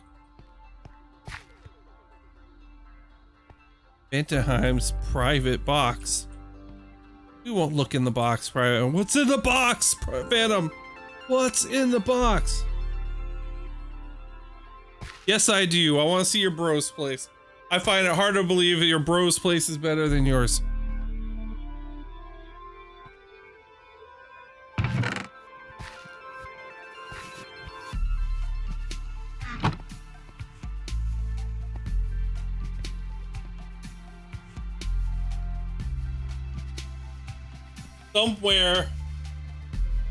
Vantaheim's private box. We won't look in the box, private. What's in the box, Phantom? What's in the box? Yes, I do. I want to see your bro's place. I find it hard to believe that your bro's place is better than yours.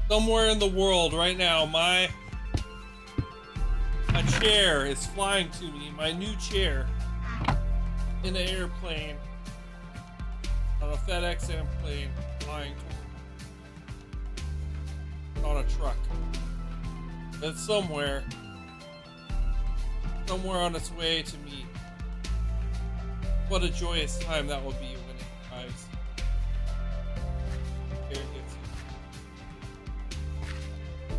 Somewhere in the world right now, my chair is flying to me. My new chair in an airplane, on a FedEx airplane, flying on a truck. It's somewhere on its way to me. What a joyous time that will be when it arrives. Here it gets you.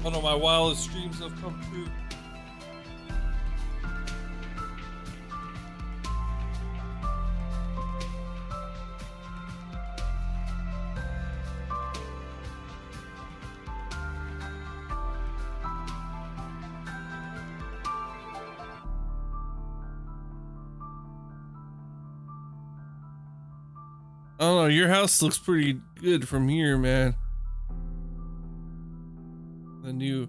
One of my wildest dreams have come true. I don't know, your house looks pretty good from here, man. The new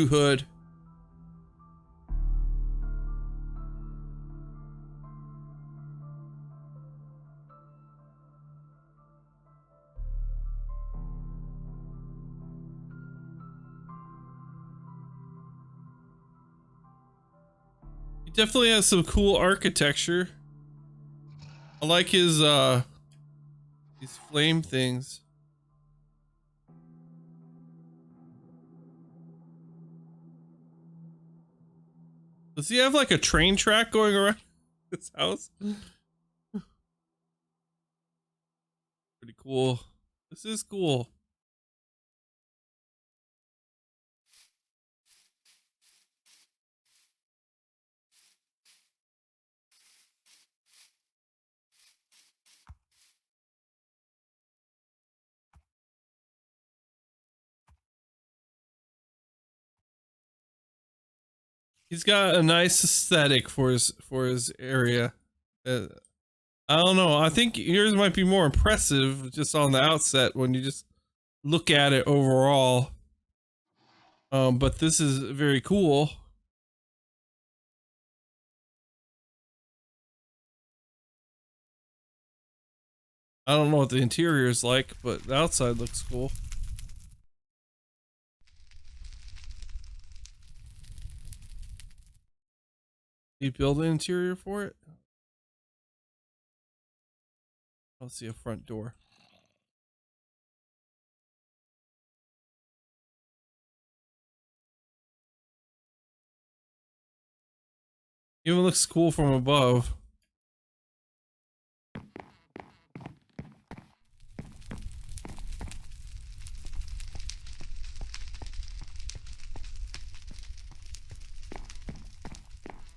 hood. He definitely has some cool architecture. I like his these flame things. Does he have like a train track going around his house? Pretty cool. This is cool. He's got a nice aesthetic for his area. I don't know. I think yours might be more impressive just on the outset when you just look at it overall. But this is very cool. I don't know what the interior is like, but the outside looks cool. You build an interior for it? Let's see a front door. Even looks cool from above.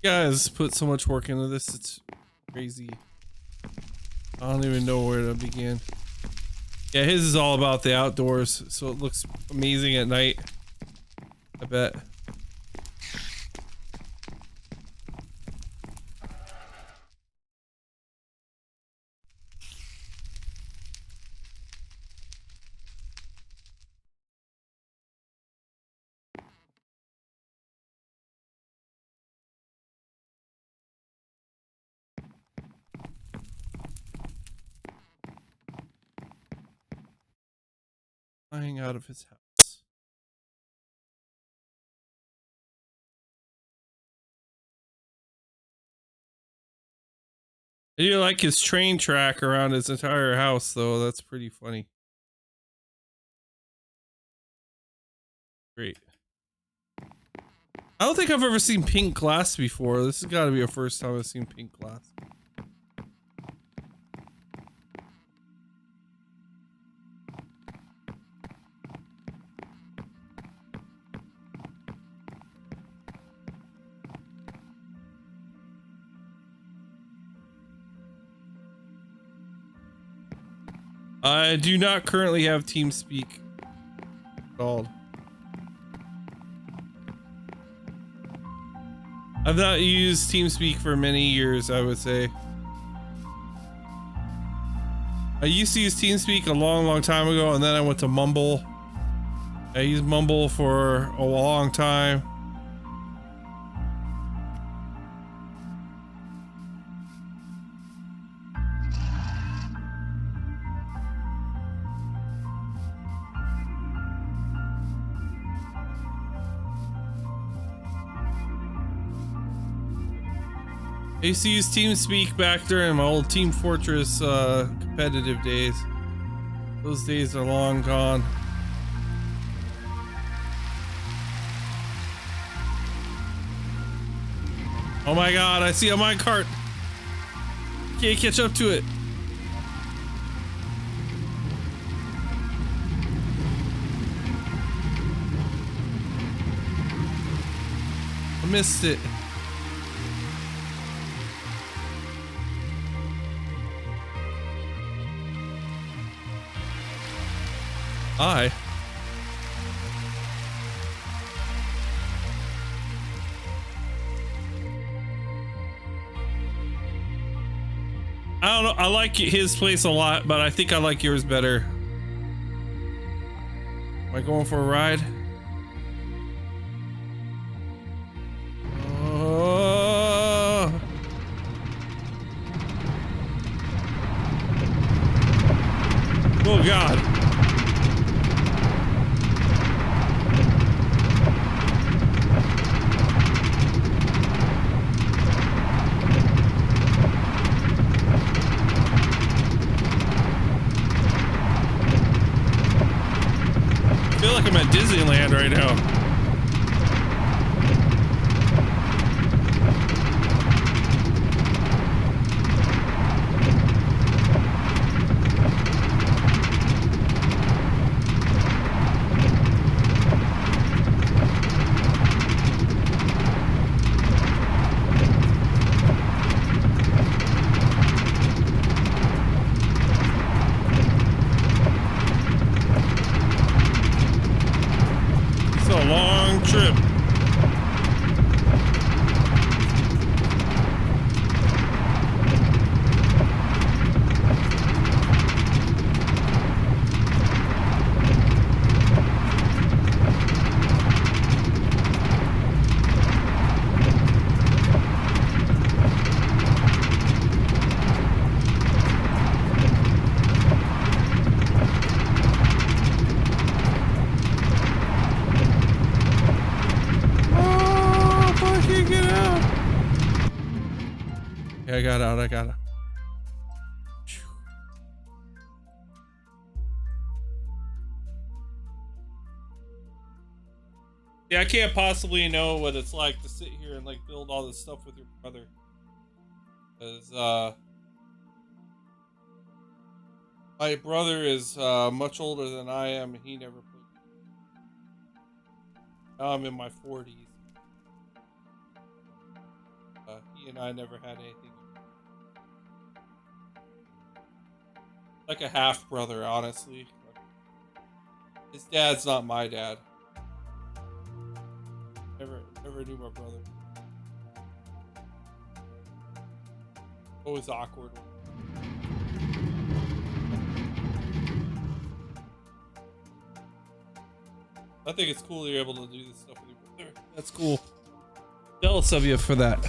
Guys put so much work into this, it's crazy. I don't even know where to begin. Yeah, his is all about the outdoors, so it looks amazing at night. I bet. Flying out of his house. I do like his train track around his entire house, though. That's pretty funny. Great. I don't think I've ever seen pink glass before. This has got to be a first time I've seen pink glass. I do not currently have TeamSpeak installed. I've not used TeamSpeak for many years, I would say. I used to use TeamSpeak a long time ago, and then I went to Mumble. I used Mumble for a long time. I used to use TeamSpeak back during my old Team Fortress competitive days. Those days are long gone. Oh my god, I see a minecart. Can't catch up to it. I missed it. I don't know. I like his place a lot, but I think I like yours better. Am I going for a ride? Oh God. I feel like I'm at Disneyland right now. I got out. I got out. Yeah, I can't possibly know what it's like to sit here and like build all this stuff with your brother. Because my brother is much older than I am, and he never played. Now I'm in my 40s. He and I never had anything. Like a half brother, honestly. His dad's not my dad. Never knew my brother. Always awkward. I think it's cool you're able to do this stuff with your brother. That's cool. Jealous of you for that.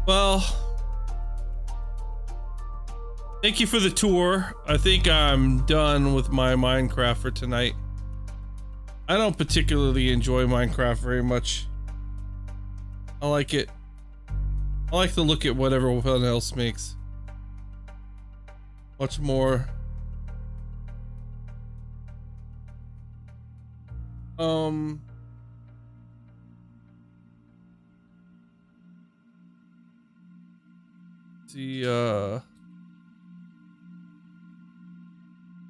Well, thank you for the tour. I think I'm done with my Minecraft for tonight. I don't particularly enjoy Minecraft very much. I like it. I like to look at what everyone else makes. Much more. See,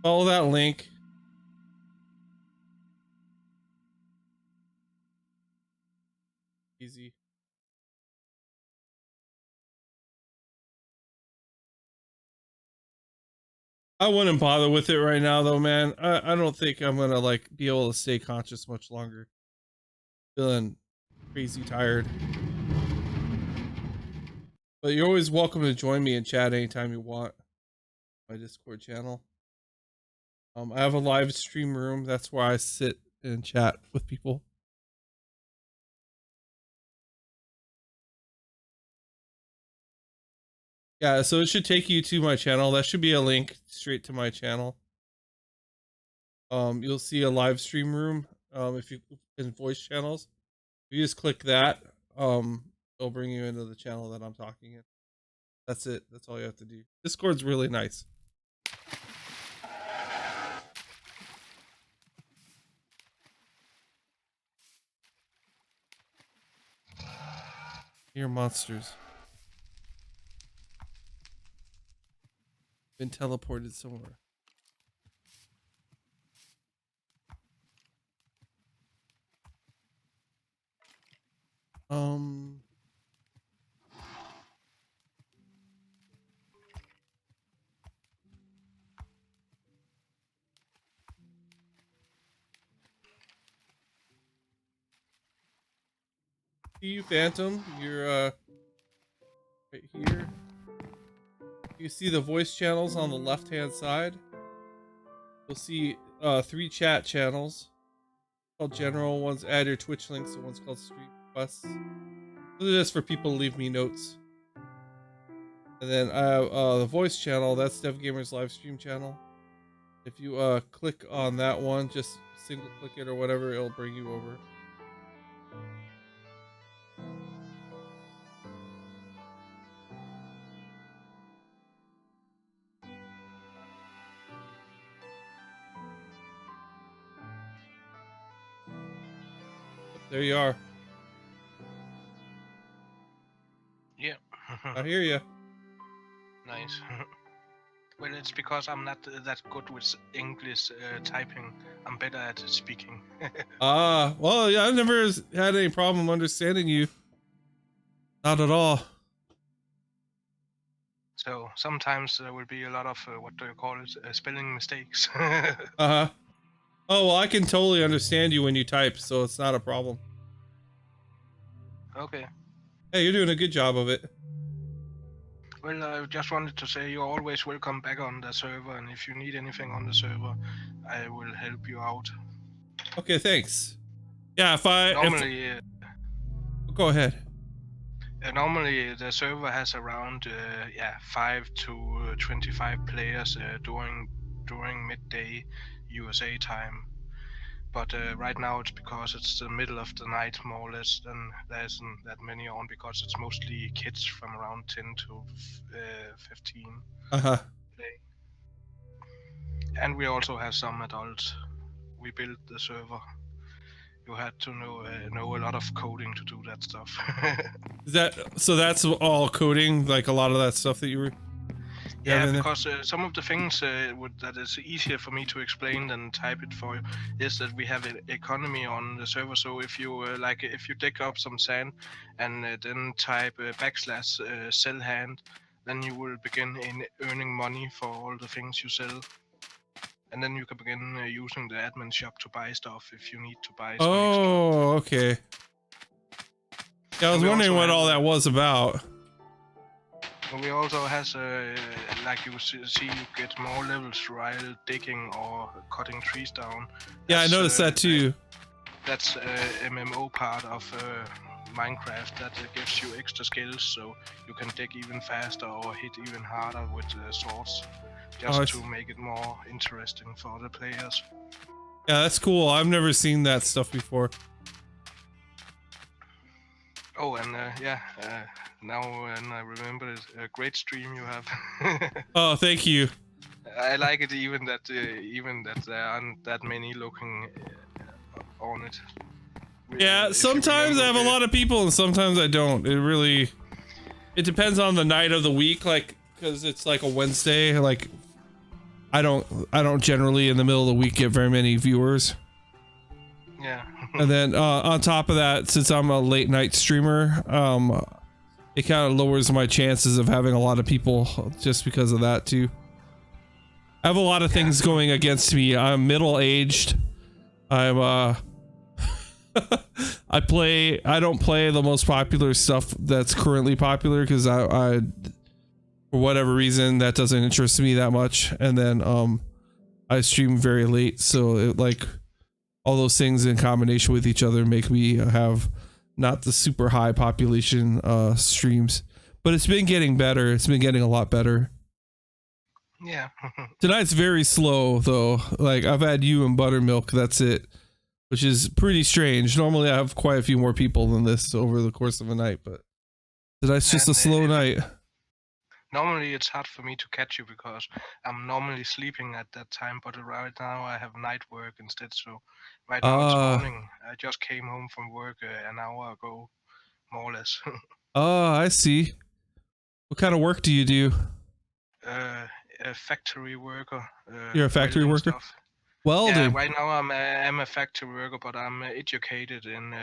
follow that link. Easy. I wouldn't bother with it right now though, man. I don't think I'm gonna like be able to stay conscious much longer. Feeling crazy tired. But you're always welcome to join me in chat anytime you want. My Discord channel. I have a live stream room. That's where I sit and chat with people. Yeah, so it should take you to my channel. That should be a link straight to my channel. You'll see a live stream room. If you in voice channels, if you just click that, it'll bring you into the channel that I'm talking in. That's it. That's all you have to do. Discord's really nice. You're monsters. Been teleported somewhere. See you, Phantom. You're right here. You see the voice channels on the left-hand side. You'll see 3 chat channels called general. One's add your Twitch links, and one's called stream requests. Those are just for people to leave me notes. And then I have the voice channel. That's Devgamer's live stream channel. If you click on that one, just single click it or whatever, it'll bring you over. There you are. Yeah. I hear you. Nice. Well, it's because I'm not that good with English typing. I'm better at speaking. Well, yeah, I've never had any problem understanding you. Not at all. So sometimes there will be a lot of what do you call it? Spelling mistakes. Uh-huh. Oh, well, I can totally understand you when you type, so it's not a problem. Okay. Hey, you're doing a good job of it. Well, I just wanted to say you're always welcome back on the server, and if you need anything on the server, I will help you out. Okay, thanks. Yeah, Normally, go ahead. Normally, the server has around 5 to 25 players during midday USA time. But right now it's because it's the middle of the night, more or less. Then there isn't that many on because it's mostly kids from around 10 to 15 Uh-huh. playing. And we also have some adults. We built the server. You had to know a lot of coding to do that stuff. Is that so? That's all coding, like a lot of that stuff that you have Yeah, in there. because some of the things that is easier for me to explain than type it for you is that we have an economy on the server. So if you if you dig up some sand and then type /sell hand, then you will begin in earning money for all the things you sell, and then you can begin using the admin shop to buy stuff if you need to buy some extra. Oh, okay. Yeah, I And was we wondering also what have all that was about. we also has like you see you get more levels while digging or cutting trees down. Yeah, I noticed that too. That's MMO part of Minecraft that gives you extra skills, so you can dig even faster or hit even harder with swords, just to make it more interesting for the players. Yeah, that's cool. I've never seen that stuff before. Oh, and now when I remember it, a great stream you have. Oh, thank you. I like it even that there aren't that many looking on it. Yeah, sometimes I have a lot of people and sometimes I don't. It depends on the night of the week, like, because it's like a Wednesday, like I don't generally in the middle of the week get very many viewers. Yeah. And then on top of that, since I'm a late night streamer, it kind of lowers my chances of having a lot of people just because of that too. I have a lot of things going against me. I'm middle-aged. I'm I don't play the most popular stuff that's currently popular because I for whatever reason that doesn't interest me that much, and then I stream very late, so it, like, all those things in combination with each other make me have not the super high population streams, but it's been getting better. It's been getting a lot better. Yeah. Tonight's very slow though. Like, I've had you and Buttermilk, that's it, which is pretty strange. Normally I have quite a few more people than this over the course of a night, but tonight's just a slow night. Normally it's hard for me to catch you because I'm normally sleeping at that time, but right now I have night work instead. So right now it's morning. I just came home from work an hour ago, more or less. Oh, I see. What kind of work do you do? A factory worker. You're a factory worker? Stuff. Welding. Yeah, right now I'm a factory worker, but I'm educated in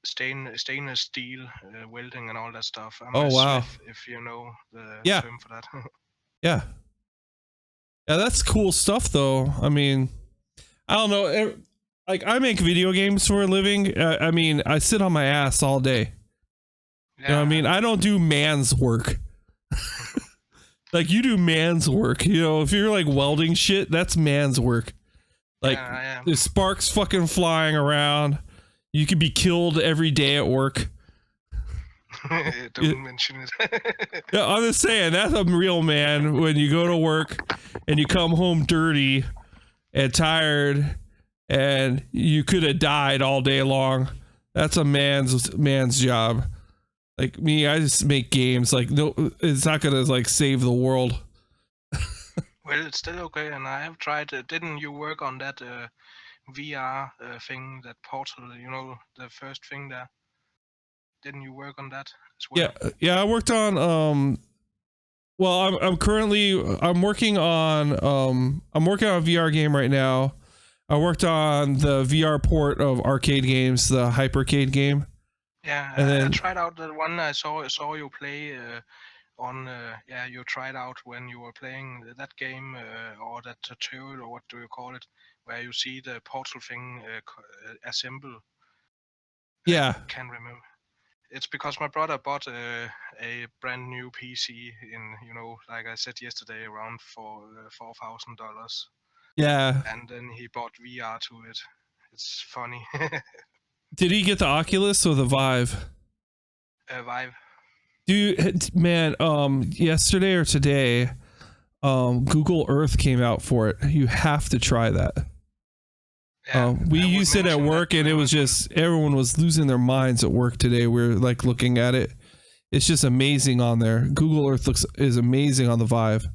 stainless steel welding and all that stuff. I'm a smith, if you know the term for that. Yeah. Yeah, that's cool stuff though. I mean, I don't know. Like, I make video games for a living. I mean, I sit on my ass all day. Yeah. You know what I mean? I don't do man's work. Like, you do man's work. You know, if you're like welding shit, that's man's work. Like, there's sparks fucking flying around. You could be killed every day at work. Don't mention it. Yeah, I'm just saying, that's a real man. When you go to work and you come home dirty and tired and you could have died all day long, that's a man's job. Like me, I just make games. Like, no, it's not gonna like save the world. Well, it's still okay, and I have tried. Didn't you work on that VR thing, that Portal? You know, the first thing there. Didn't you work on that as well? Yeah, I worked on well, I'm working on a VR game right now. I worked on the VR port of arcade games, the Hypercade game. Yeah, and then I tried out the one I saw you play on. Yeah, you tried out when you were playing that game or that tutorial, or what do you call it, where you see the portal thing assemble. Yeah, I can't remember. It's because my brother bought a brand new PC in, you know, like I said yesterday, around $4,000. Yeah. And then he bought VR to it. It's funny. Did he get the Oculus or the Vive? Vive. Dude, man, yesterday or today, Google Earth came out for it. You have to try that. Yeah, We I would used it at mention that work, to and it him was as well. just everyone was losing their minds at work today. We're like looking at it. It's just amazing on there. Google Earth is amazing on the Vive.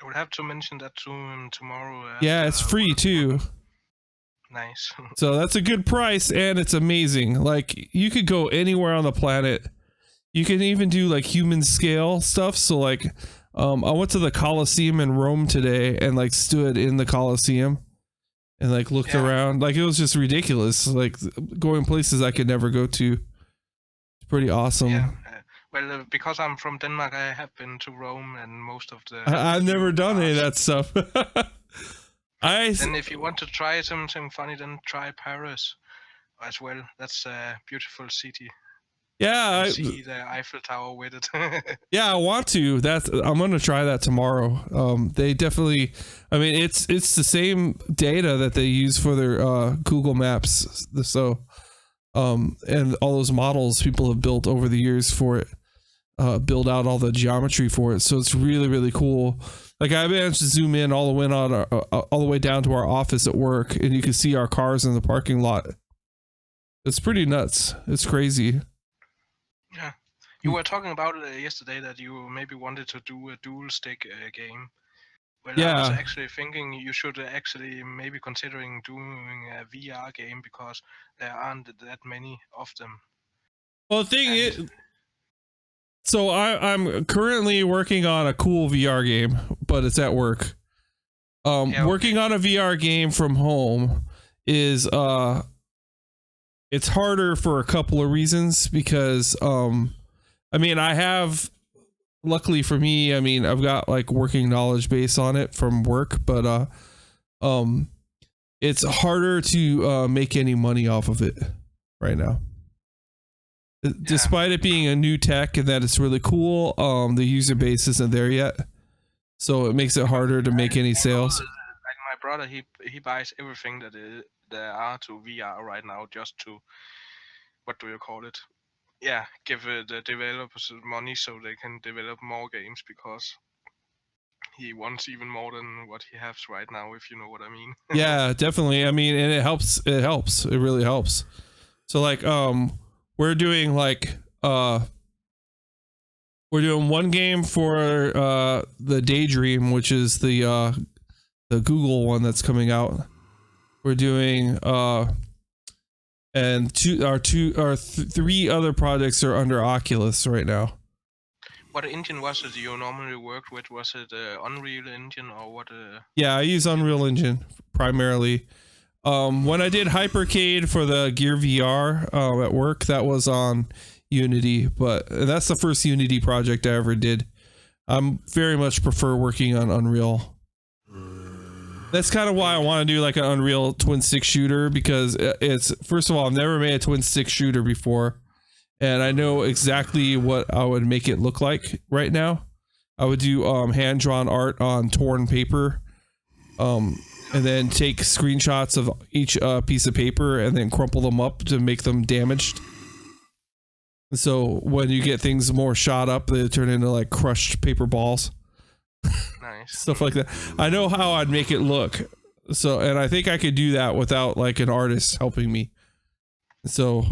I would have to mention that to him tomorrow. Yeah, after it's free too. Nice. So that's a good price, and it's amazing. Like, you could go anywhere on the planet. You can even do like human scale stuff. So like, I went to the Colosseum in Rome today and like stood in the Colosseum and like looked around. Like, it was just ridiculous. Like, going places I could never go to. It's pretty awesome. Yeah. Well, because I'm from Denmark, I have been to Rome and most of the. I've never done any of that stuff. Then if you want to try something funny, then try Paris as well. That's a beautiful city. Yeah, See the Eiffel Tower with it. yeah, I want to. I'm gonna try that tomorrow. They definitely. I mean, it's the same data that they use for their Google Maps. So, and all those models people have built over the years for it, build out all the geometry for it. So it's really, really cool. Like, I managed to zoom in all the way all the way down to our office at work, and you can see our cars in the parking lot. It's pretty nuts. It's crazy. Yeah, you were talking about yesterday that you maybe wanted to do a dual stick game. Well, I was actually thinking you should actually maybe considering doing a VR game because there aren't that many of them. Well, the thing is, so I'm currently working on a cool VR game, but it's at work. Working on a VR game from home is it's harder for a couple of reasons because I mean, I have, luckily for me, I mean, I've got like working knowledge base on it from work, but it's harder to make any money off of it right now. Despite it being a new tech and that it's really cool, the user base isn't there yet, so it makes it harder to make any sales. Like my brother, he buys everything that there are to VR right now just to, what do you call it? Yeah, give the developers money so they can develop more games because he wants even more than what he has right now, if you know what I mean. Yeah, definitely. I mean, and it helps. It helps. It really helps. So like, we're doing like, we're doing one game for the Daydream, which is the Google one that's coming out. We're doing and three other projects are under Oculus right now. What engine was it you normally worked with? Was it Unreal Engine or what? Yeah, I use Unreal Engine primarily. When I did Hypercade for the Gear VR at work, that was on Unity, but that's the first Unity project I ever did. I'm very much prefer working on Unreal. That's kind of why I want to do like an Unreal twin stick shooter, because it's, first of all, I've never made a twin stick shooter before, and I know exactly what I would make it look like right now. I would do hand-drawn art on torn paper, and then take screenshots of each piece of paper and then crumple them up to make them damaged. So when you get things more shot up, they turn into like crushed paper balls. Nice. Stuff like that. I know how I'd make it look. So, and I think I could do that without like an artist helping me. So,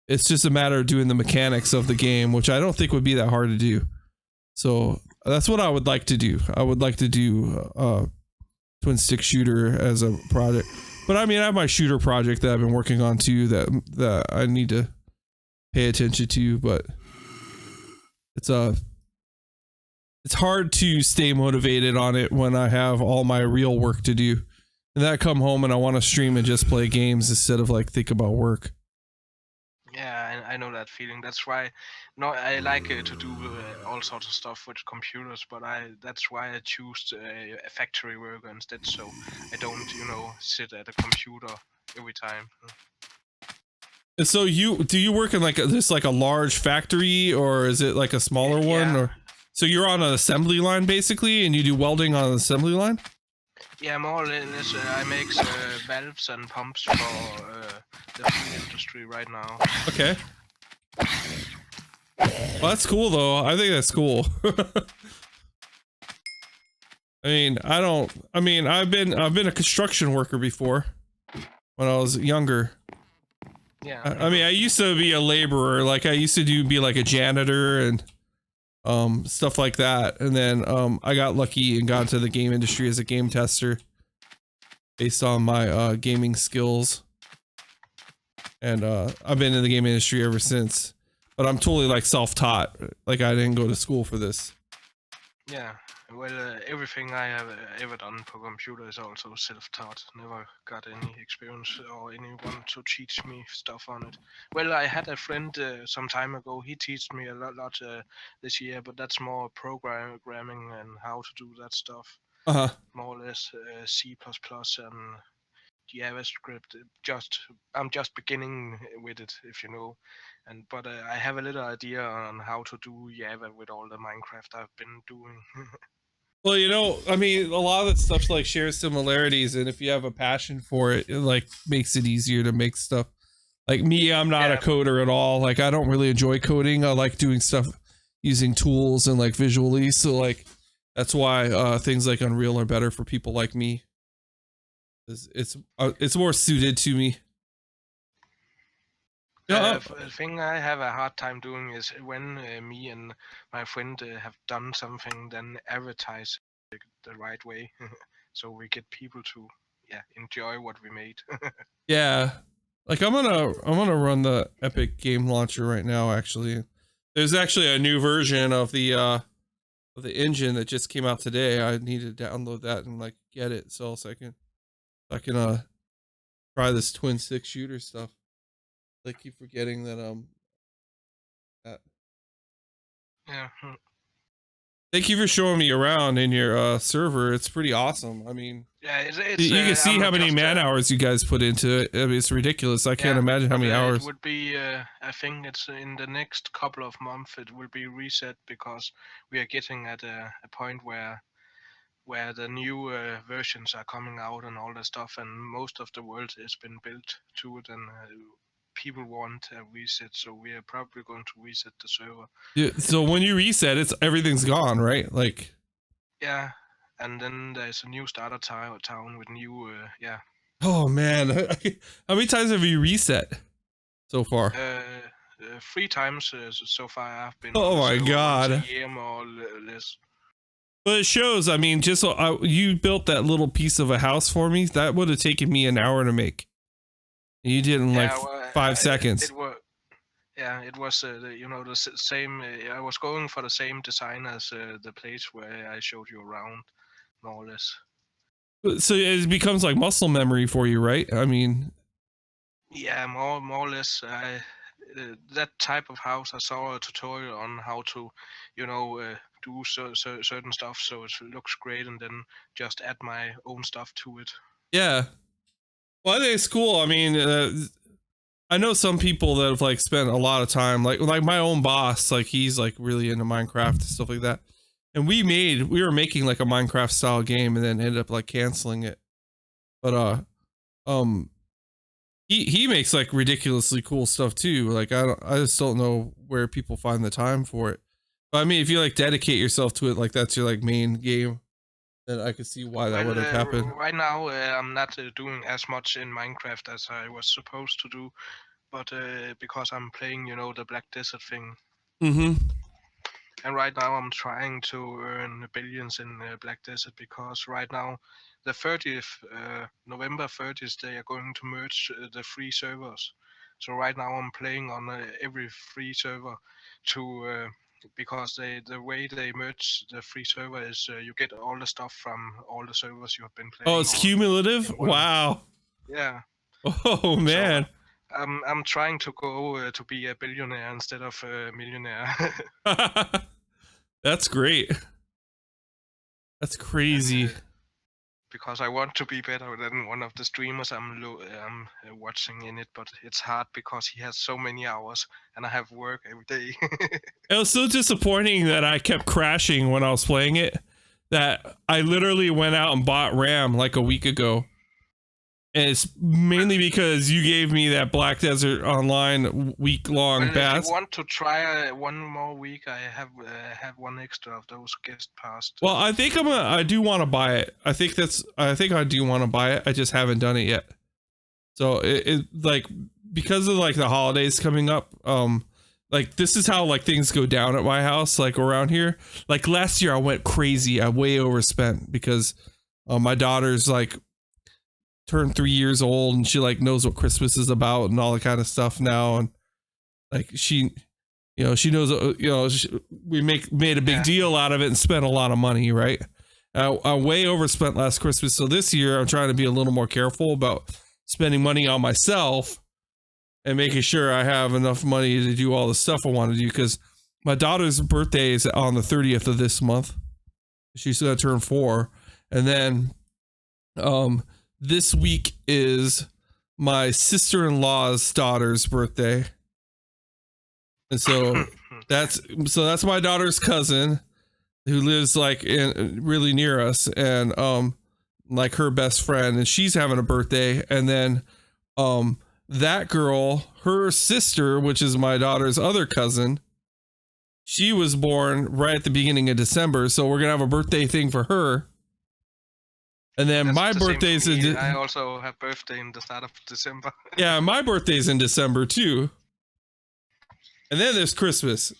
it's just a matter of doing the mechanics of the game, which I don't think would be that hard to do. So that's what I would like to do. I would like to do twin stick shooter as a project. But I mean, I have my shooter project that I've been working on too that I need to pay attention to, but it's hard to stay motivated on it when I have all my real work to do. And then I come home and I want to stream and just play games instead of like think about work. Yeah, I know that feeling. That's why, no, I like to do all sorts of stuff with computers, but that's why I choose a factory worker instead, so I don't, sit at a computer every time. And so do you work in like this like a large factory, or is it like a smaller one? Or so you're on an assembly line basically, and you do welding on an assembly line? Yeah, more or less. I make valves and pumps for the free industry right now. Okay. Well, that's cool though. I think that's cool. I've been a construction worker before when I was younger. Yeah. I used to be a laborer. Like I used to be like a janitor and stuff like that. And then I got lucky and got into the game industry as a game tester based on my gaming skills. And I've been in the game industry ever since. But I'm totally like self-taught. Like I didn't go to school for this. Yeah. Well, everything I have ever done for computer is also self-taught. Never got any experience or anyone to teach me stuff on it. Well, I had a friend some time ago. He taught me a lot this year, but that's more programming and how to do that stuff. Uh-huh. More or less C++ and JavaScript. I'm just beginning with it, if you know. But I have a little idea on how to do Java with all the Minecraft I've been doing. Well, you know, I mean, a lot of that stuff like shares similarities, and if you have a passion for it, it like makes it easier to make stuff. Like me, I'm not a coder at all. Like I don't really enjoy coding. I like doing stuff using tools and like visually. So like that's why things like Unreal are better for people like me. It's more suited to me. The thing I have a hard time doing is when me and my friend have done something, then advertise it the right way, so we get people to enjoy what we made. Yeah, like I'm gonna run the Epic Game Launcher right now. Actually, there's actually a new version of the engine that just came out today. I need to download that and like get it so I can try this twin stick shooter stuff. I keep forgetting that Yeah. Thank you for showing me around in your server. It's pretty awesome. I mean, Yeah, you can see how many man hours you guys put into it. I mean, it's ridiculous. I can't imagine how many hours. It would be. I think it's in the next couple of months. It will be reset because we are getting at a point where the new versions are coming out and all that stuff, and most of the world has been built to it, and people want a reset, so we are probably going to reset the server. Yeah, so when you reset, everything's gone, right? Like. Yeah, and then there's a new starter town with new Oh man, how many times have you reset so far? 3 times so far. I've been. Oh my god. A year more or less. But it shows. I mean, just you built that little piece of a house for me. That would have taken me an hour to make. You did in like 5 seconds. It was the same. I was going for the same design as the place where I showed you around, more or less. So it becomes like muscle memory for you, right? I mean. Yeah, more or less. That type of house, I saw a tutorial on how to, do certain stuff so it looks great, and then just add my own stuff to it. Yeah. Well, I think it's cool. I mean, I know some people that have like spent a lot of time, like my own boss, like he's like really into Minecraft and stuff like that. And we were making like a Minecraft style game and then ended up like canceling it. But he makes like ridiculously cool stuff too. Like I just don't know where people find the time for it. But I mean, if you like dedicate yourself to it, like that's your like main game, then I could see why that would have happened. Right now, I'm not doing as much in Minecraft as I was supposed to do, but because I'm playing, the Black Desert thing. Mm-hmm. And right now I'm trying to earn billions in Black Desert because right now, the 30th, November 30th, they are going to merge the free servers. So right now I'm playing on every free server to because the way they merge the free server is you get all the stuff from all the servers you have been playing. Oh, it's cumulative? Wow. Yeah. Oh man. So, I'm trying to go to be a billionaire instead of a millionaire. That's great. That's crazy. And, because I want to be better than one of the streamers I'm watching in it, but it's hard because he has so many hours and I have work every day. It was so disappointing that I kept crashing when I was playing it that I literally went out and bought RAM like a week ago. And it's mainly because you gave me that Black Desert Online week-long Well, if pass. you want to try one more week, I have one extra of those guest pass. Well, I think I do want to buy it. I think I do want to buy it. I just haven't done it yet. So it like, because of like the holidays coming up, like this is how like things go down at my house, like around here. Like last year I went crazy. I way overspent because my daughter's like turned 3 years old and she like knows what Christmas is about and all that kind of stuff now. And like she knows, we made a big deal out of it and spent a lot of money, right? I way overspent last Christmas. So this year I'm trying to be a little more careful about spending money on myself and making sure I have enough money to do all the stuff I want to do, because my daughter's birthday is on the 30th of this month. She's gonna turn 4. And then this week is my sister-in-law's daughter's birthday. And so that's my daughter's cousin who lives like really near us, and like her best friend, and she's having a birthday. And then that girl, her sister, which is my daughter's other cousin, she was born right at the beginning of December, so we're gonna have a birthday thing for her. And then That's my the same birthday's for me. in I also have birthday in the start of December. yeah, my birthday's in December too. And then there's Christmas.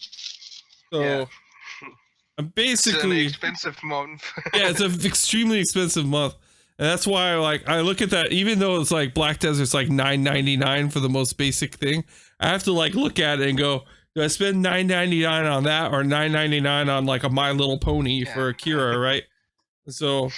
So Yeah. I'm It's an basically expensive month. yeah, it's an extremely expensive month. And that's why like I look at that, even though it's like Black Desert's like $9.99 for the most basic thing, I have to like look at it and go, do I spend $9.99 on that or $9.99 on like a My Little Pony for Akira, right? So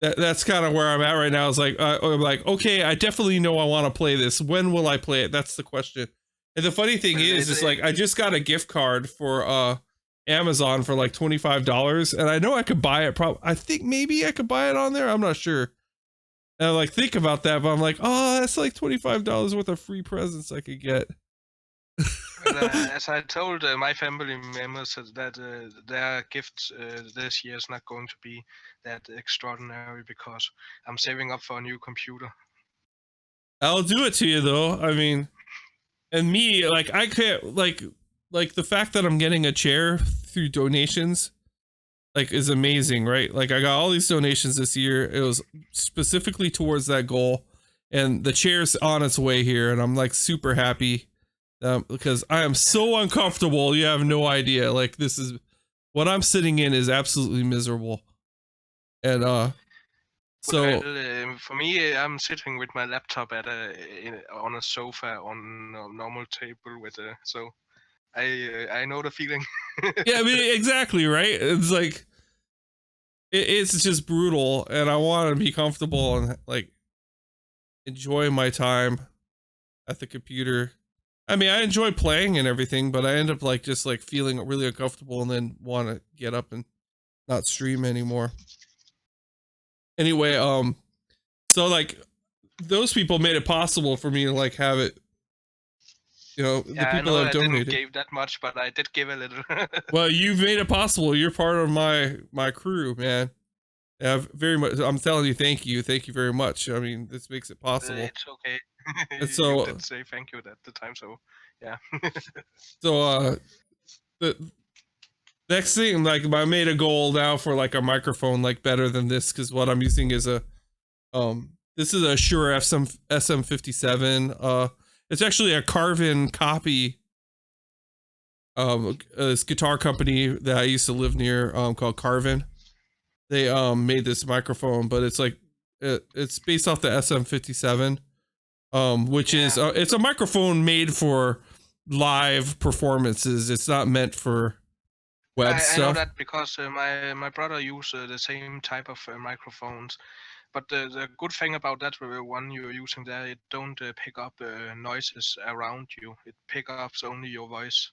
that's kind of where I'm at right now. Is like I'm like, okay, I definitely know I want to play this. When will I play it? That's the question. And the funny thing is like I just got a gift card for Amazon for like $25, and I know I could buy it. I think maybe I could buy it on there. I'm not sure. And I like think about that, but I'm like, oh, that's like $25 worth of free presents I could get. Well, as I told my family members that their gift this year is not going to be that extraordinary because I'm saving up for a new computer. I'll do it to you though. I mean, and me, like I can't like the fact that I'm getting a chair through donations like is amazing, right? Like I got all these donations this year. It was specifically towards that goal, and the chair's on its way here, and I'm like super happy because I am so uncomfortable. You have no idea. Like this is what I'm sitting in is absolutely miserable. And so well, for me, I'm sitting with my laptop on a sofa on a normal table with a so I know the feeling. yeah, I mean exactly, right? It's like it's just brutal, and I want to be comfortable and like enjoy my time at the computer. I mean, I enjoy playing and everything, but I end up like just like feeling really uncomfortable and then want to get up and not stream anymore. Anyway, so like those people made it possible for me to like have it. You know, the people that donated. I didn't give that much, but I did give a little. Well, you've made it possible. You're part of my crew, man. Yeah, very much. I'm telling you, thank you very much. I mean, this makes it possible. It's okay. And so you did say thank you at the time, so yeah. So the next thing, like I made a goal now for like a microphone like better than this, because what I'm using is a this is a Shure SM57. It's actually a Carvin copy. This guitar company that I used to live near, called Carvin. They made this microphone, but it's like it's based off the SM57, which is it's a microphone made for live performances. It's not meant for web stuff. I know that because my brother uses the same type of microphones. But the good thing about that one you're using there, it don't pick up noises around you. It picks up only your voice.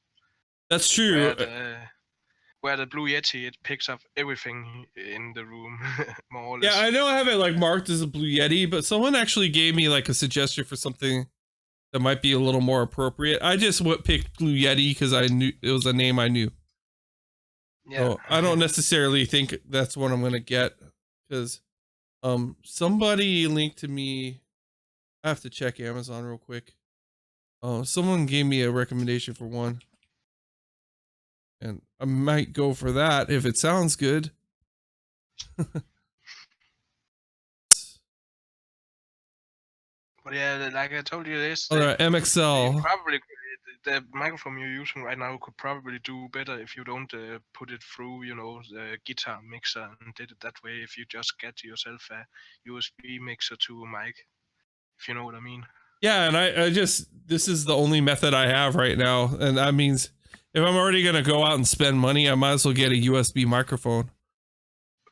That's true. Where the Blue Yeti, it picks up everything in the room, more or Yeah, less. I know I have it like marked as a Blue Yeti, but someone actually gave me like a suggestion for something that might be a little more appropriate. I just picked Blue Yeti because I knew it was a name I knew. Yeah. So I don't necessarily think that's what I'm gonna get, because Somebody linked to me. I have to check Amazon real quick. Someone gave me a recommendation for one, and I might go for that if it sounds good. But yeah, like I told you this, All right, you MXL. probably the microphone you're using right now could probably do better if you don't put it through, the guitar mixer and did it that way. If you just get yourself a USB mixer to a mic, if you know what I mean. Yeah, and I just this is the only method I have right now, and that means if I'm already gonna go out and spend money, I might as well get a USB microphone.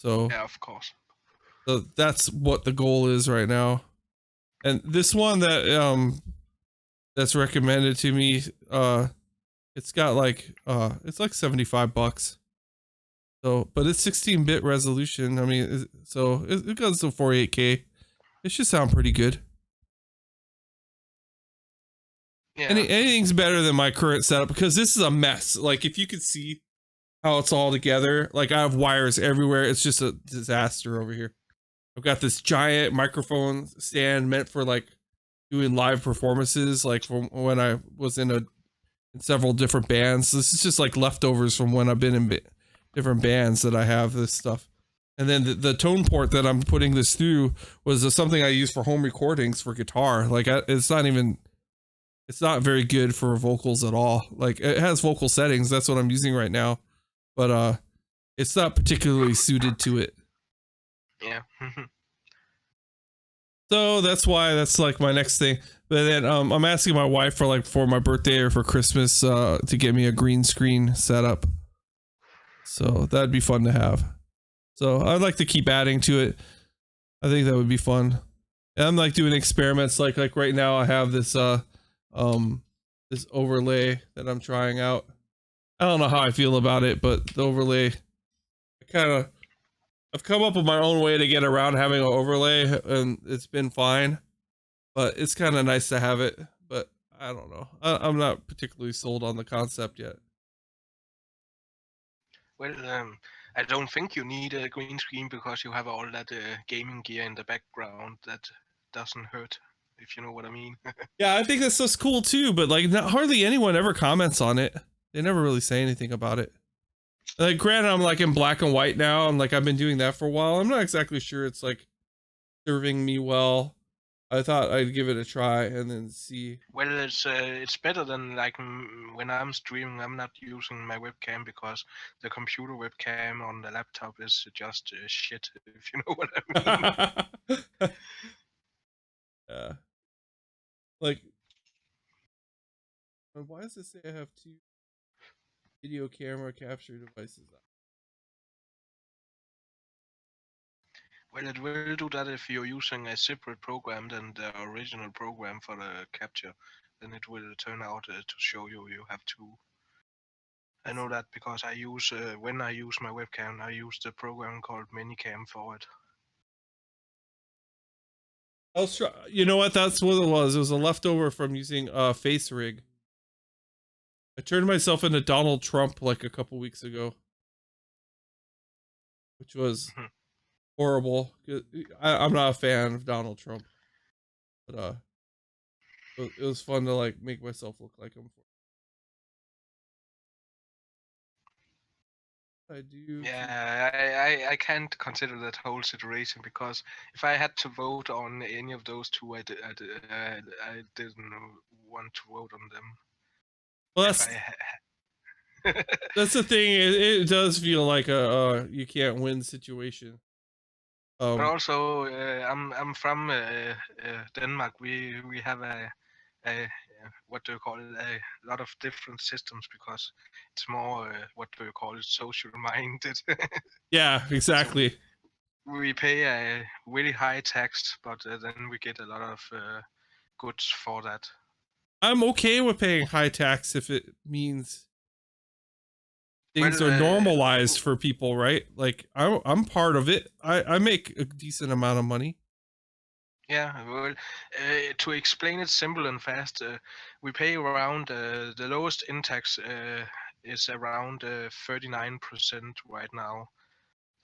So, Yeah, of course. so that's what the goal is right now. And this one that's recommended to me, it's got like it's like $75. So, but it's 16-bit resolution. I mean, it goes to 48K. It should sound pretty good. Yeah. Anything's better than my current setup because this is a mess. Like if you could see how it's all together, like I have wires everywhere. It's just a disaster over here. I've got this giant microphone stand meant for like doing live performances, like from when I was in several different bands. This is just like leftovers from when I've been in different bands that I have this stuff. And then the tone port that I'm putting this through was something I use for home recordings for guitar. Like it's not very good for vocals at all. Like it has vocal settings. That's what I'm using right now, but it's not particularly suited to it. Yeah. So that's why that's like my next thing. But then I'm asking my wife for my birthday or for Christmas to get me a green screen setup. So that'd be fun to have. So I'd like to keep adding to it. I think that would be fun. And I'm like doing experiments like right now I have this this overlay that I'm trying out. I don't know how I feel about it, but the overlay I've come up with my own way to get around having an overlay and it's been fine. But it's kind of nice to have it, but I don't know. I'm not particularly sold on the concept yet. Well, I don't think you need a green screen because you have all that gaming gear in the background that doesn't hurt, if you know what I mean. Yeah, I think that's just cool too, but like hardly anyone ever comments on it. They never really say anything about it. Like granted, I'm like in black and white now, and like I've been doing that for a while. I'm not exactly sure it's like serving me well. I thought I'd give it a try and then see. Well, it's better than like when I'm streaming. I'm not using my webcam because the computer webcam on the laptop is just shit. If you know what I mean. Yeah. Like, why does it say I have two video camera capture devices? Well, it will do that if you're using a separate program than the original program for the capture. Then it will turn out to show you have two. I know that because I use when I use my webcam, I use the program called Minicam for it. You know what? That's what it was. It was a leftover from using Face Rig. I turned myself into Donald Trump like a couple weeks ago, which was horrible. I'm not a fan of Donald Trump, but it was fun to like make myself look like him. I do. Yeah, I can't consider that whole situation because if I had to vote on any of those two, I didn't want to vote on them. Well, If that's the thing. It does feel like a you can't win situation. But also, I'm from Denmark. We have a what do you call it? A lot of different systems because it's more what do you call it? Social minded. Yeah, exactly. So we pay a really high tax, but then we get a lot of goods for that. I'm okay with paying high tax if it means things Well, are normalized for people, right? Like I'm part of it. I make a decent amount of money. Yeah, well, to explain it simple and fast, we pay around the lowest in tax is around 39% right now.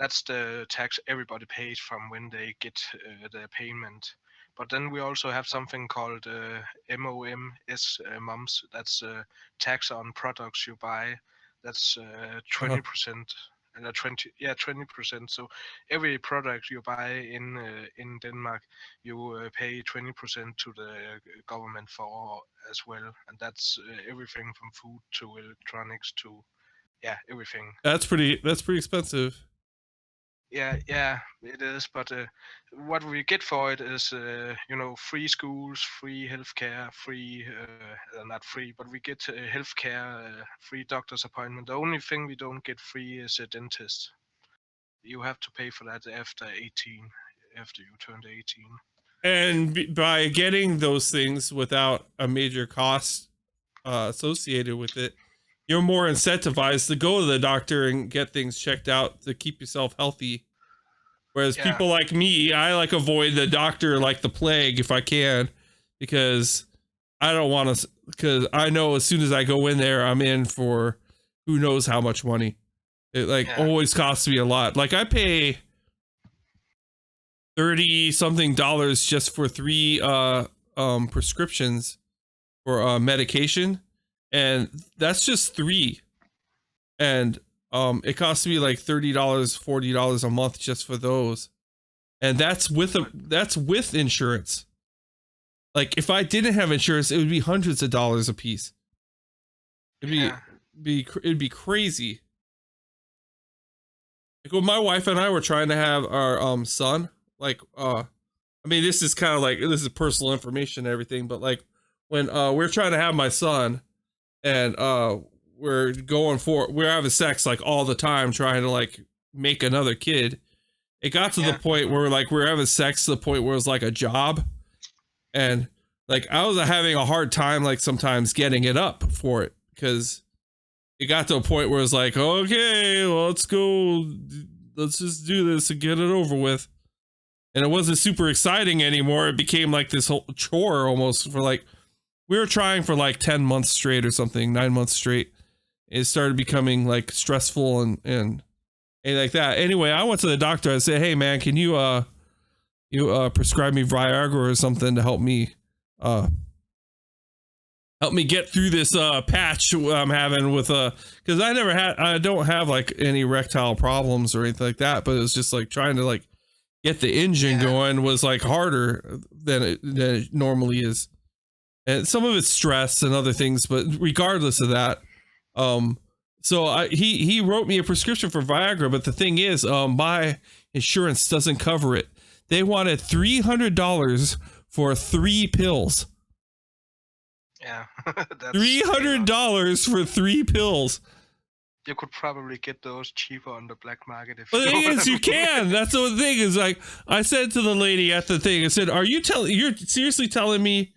That's the tax everybody pays from when they get their payment. But then we also have something called MOMS, MOMS. That's tax on products you buy. That's Uh-huh. 20%. 20%. So every product you buy in Denmark, you pay 20% to the government for as well, and that's everything from food to electronics to everything. That's pretty expensive. Yeah, it is. But what we get for it is, free schools, free healthcare, free, not free, but we get healthcare, free doctor's appointment. The only thing we don't get free is a dentist. You have to pay for that after 18, after you turned 18. And by getting those things without a major cost associated with it, you're more incentivized to go to the doctor and get things checked out to keep yourself healthy. Whereas Yeah, people like me, I like avoid the doctor like the plague if I can, because I don't want to. Because I know as soon as I go in there, I'm in for who knows how much money. It like yeah, always costs me a lot. Like I pay $30 something just for 3 prescriptions for medication, and that's just 3, and it costs me like $30 $40 a month just for those, and that's with insurance. Like if I didn't have insurance, it would be hundreds of dollars a piece. yeah, It'd be crazy. Like when my wife and I were trying to have our son, like I mean this is kind of like, this is personal information and everything, but like when we're trying to have my son, and we're having sex like all the time trying to like make another kid. It got to the point where like we're having sex to the point where it was like a job, and like I was having a hard time like sometimes getting it up for it, because it got to a point where it's like, okay, well, let's just do this and get it over with. And it wasn't super exciting anymore. It became like this whole chore almost. For like, we were trying for like 10 months straight or something, 9 months straight. It started becoming like stressful and like that. Anyway, I went to the doctor. I said, hey man, can you prescribe me Viagra or something to help me get through this patch I'm having with because I don't have like any erectile problems or anything like that, but it was just like trying to like get the engine going was like harder than it normally is. And some of it's stress and other things, but regardless of that, so he wrote me a prescription for Viagra, but the thing is, my insurance doesn't cover it. They wanted $300 for 3 pills. yeah. $300 for 3 pills. You could probably get those cheaper on the black market if The you thing wanna is, you go. can. That's the thing is, like, I said to the lady at the thing, I said, you're seriously telling me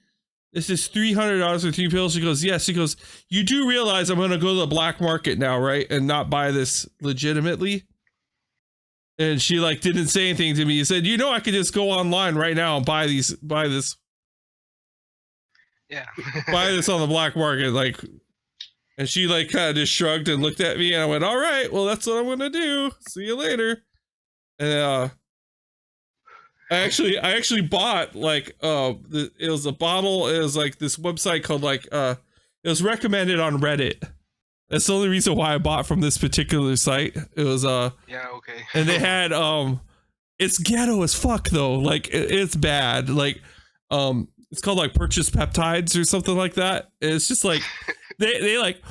this is $300 for 3 pills? She goes, yes. She goes, you do realize I'm going to go to the black market now, right? And not buy this legitimately? And she like didn't say anything to me. She said, I could just go online right now and buy this Yeah. buy this on the black market. Like, and she like kind of just shrugged and looked at me, and I went, all right, well, that's what I'm going to do. See you later. And, I actually bought like it was a bottle. It was like this website called like it was recommended on Reddit. That's the only reason why I bought from this particular site. It was Yeah, okay. and they had it's ghetto as fuck though. Like it's bad. Like it's called like Purchase Peptides or something like that. It's just like they like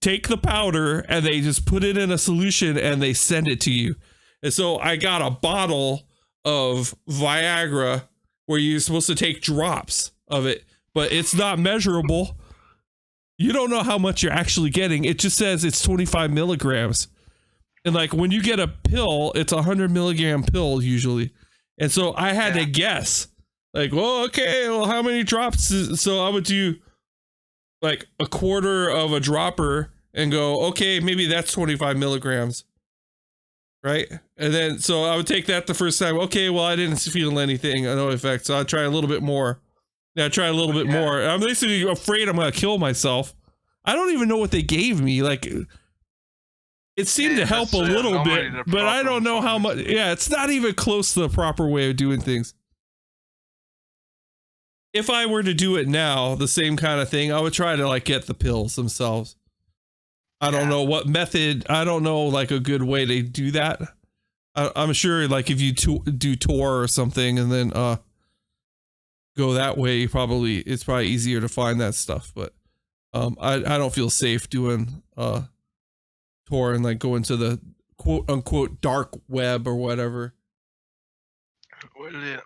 take the powder and they just put it in a solution and they send it to you. And so I got a bottle of Viagra where you're supposed to take drops of it, but it's not measurable. You don't know how much you're actually getting. It just says it's 25 milligrams. And like when you get a pill, it's a 100 milligram pill usually. And so I had to guess like, well, okay, well, how many drops? So I would do like a quarter of a dropper and go, okay, maybe that's 25 milligrams. Right. And then, so I would take that the first time. Okay, well, I didn't feel anything, no effect. So I'll try a little bit more. Yeah, I try a little bit more. I'm basically afraid I'm going to kill myself. I don't even know what they gave me. Like, It seemed to Yeah, help that's a little normally bit, the but I don't problem know for how it. much. Yeah, it's not even close to the proper way of doing things. If I were to do it now, the same kind of thing, I would try to like get the pills themselves. I don't Yeah. know what method. I don't know like a good way to do that. I'm sure like if you do Tor or something and then go that way, it's probably easier to find that stuff. But I don't feel safe doing Tor and like go into the quote unquote dark web or whatever. Well, yeah,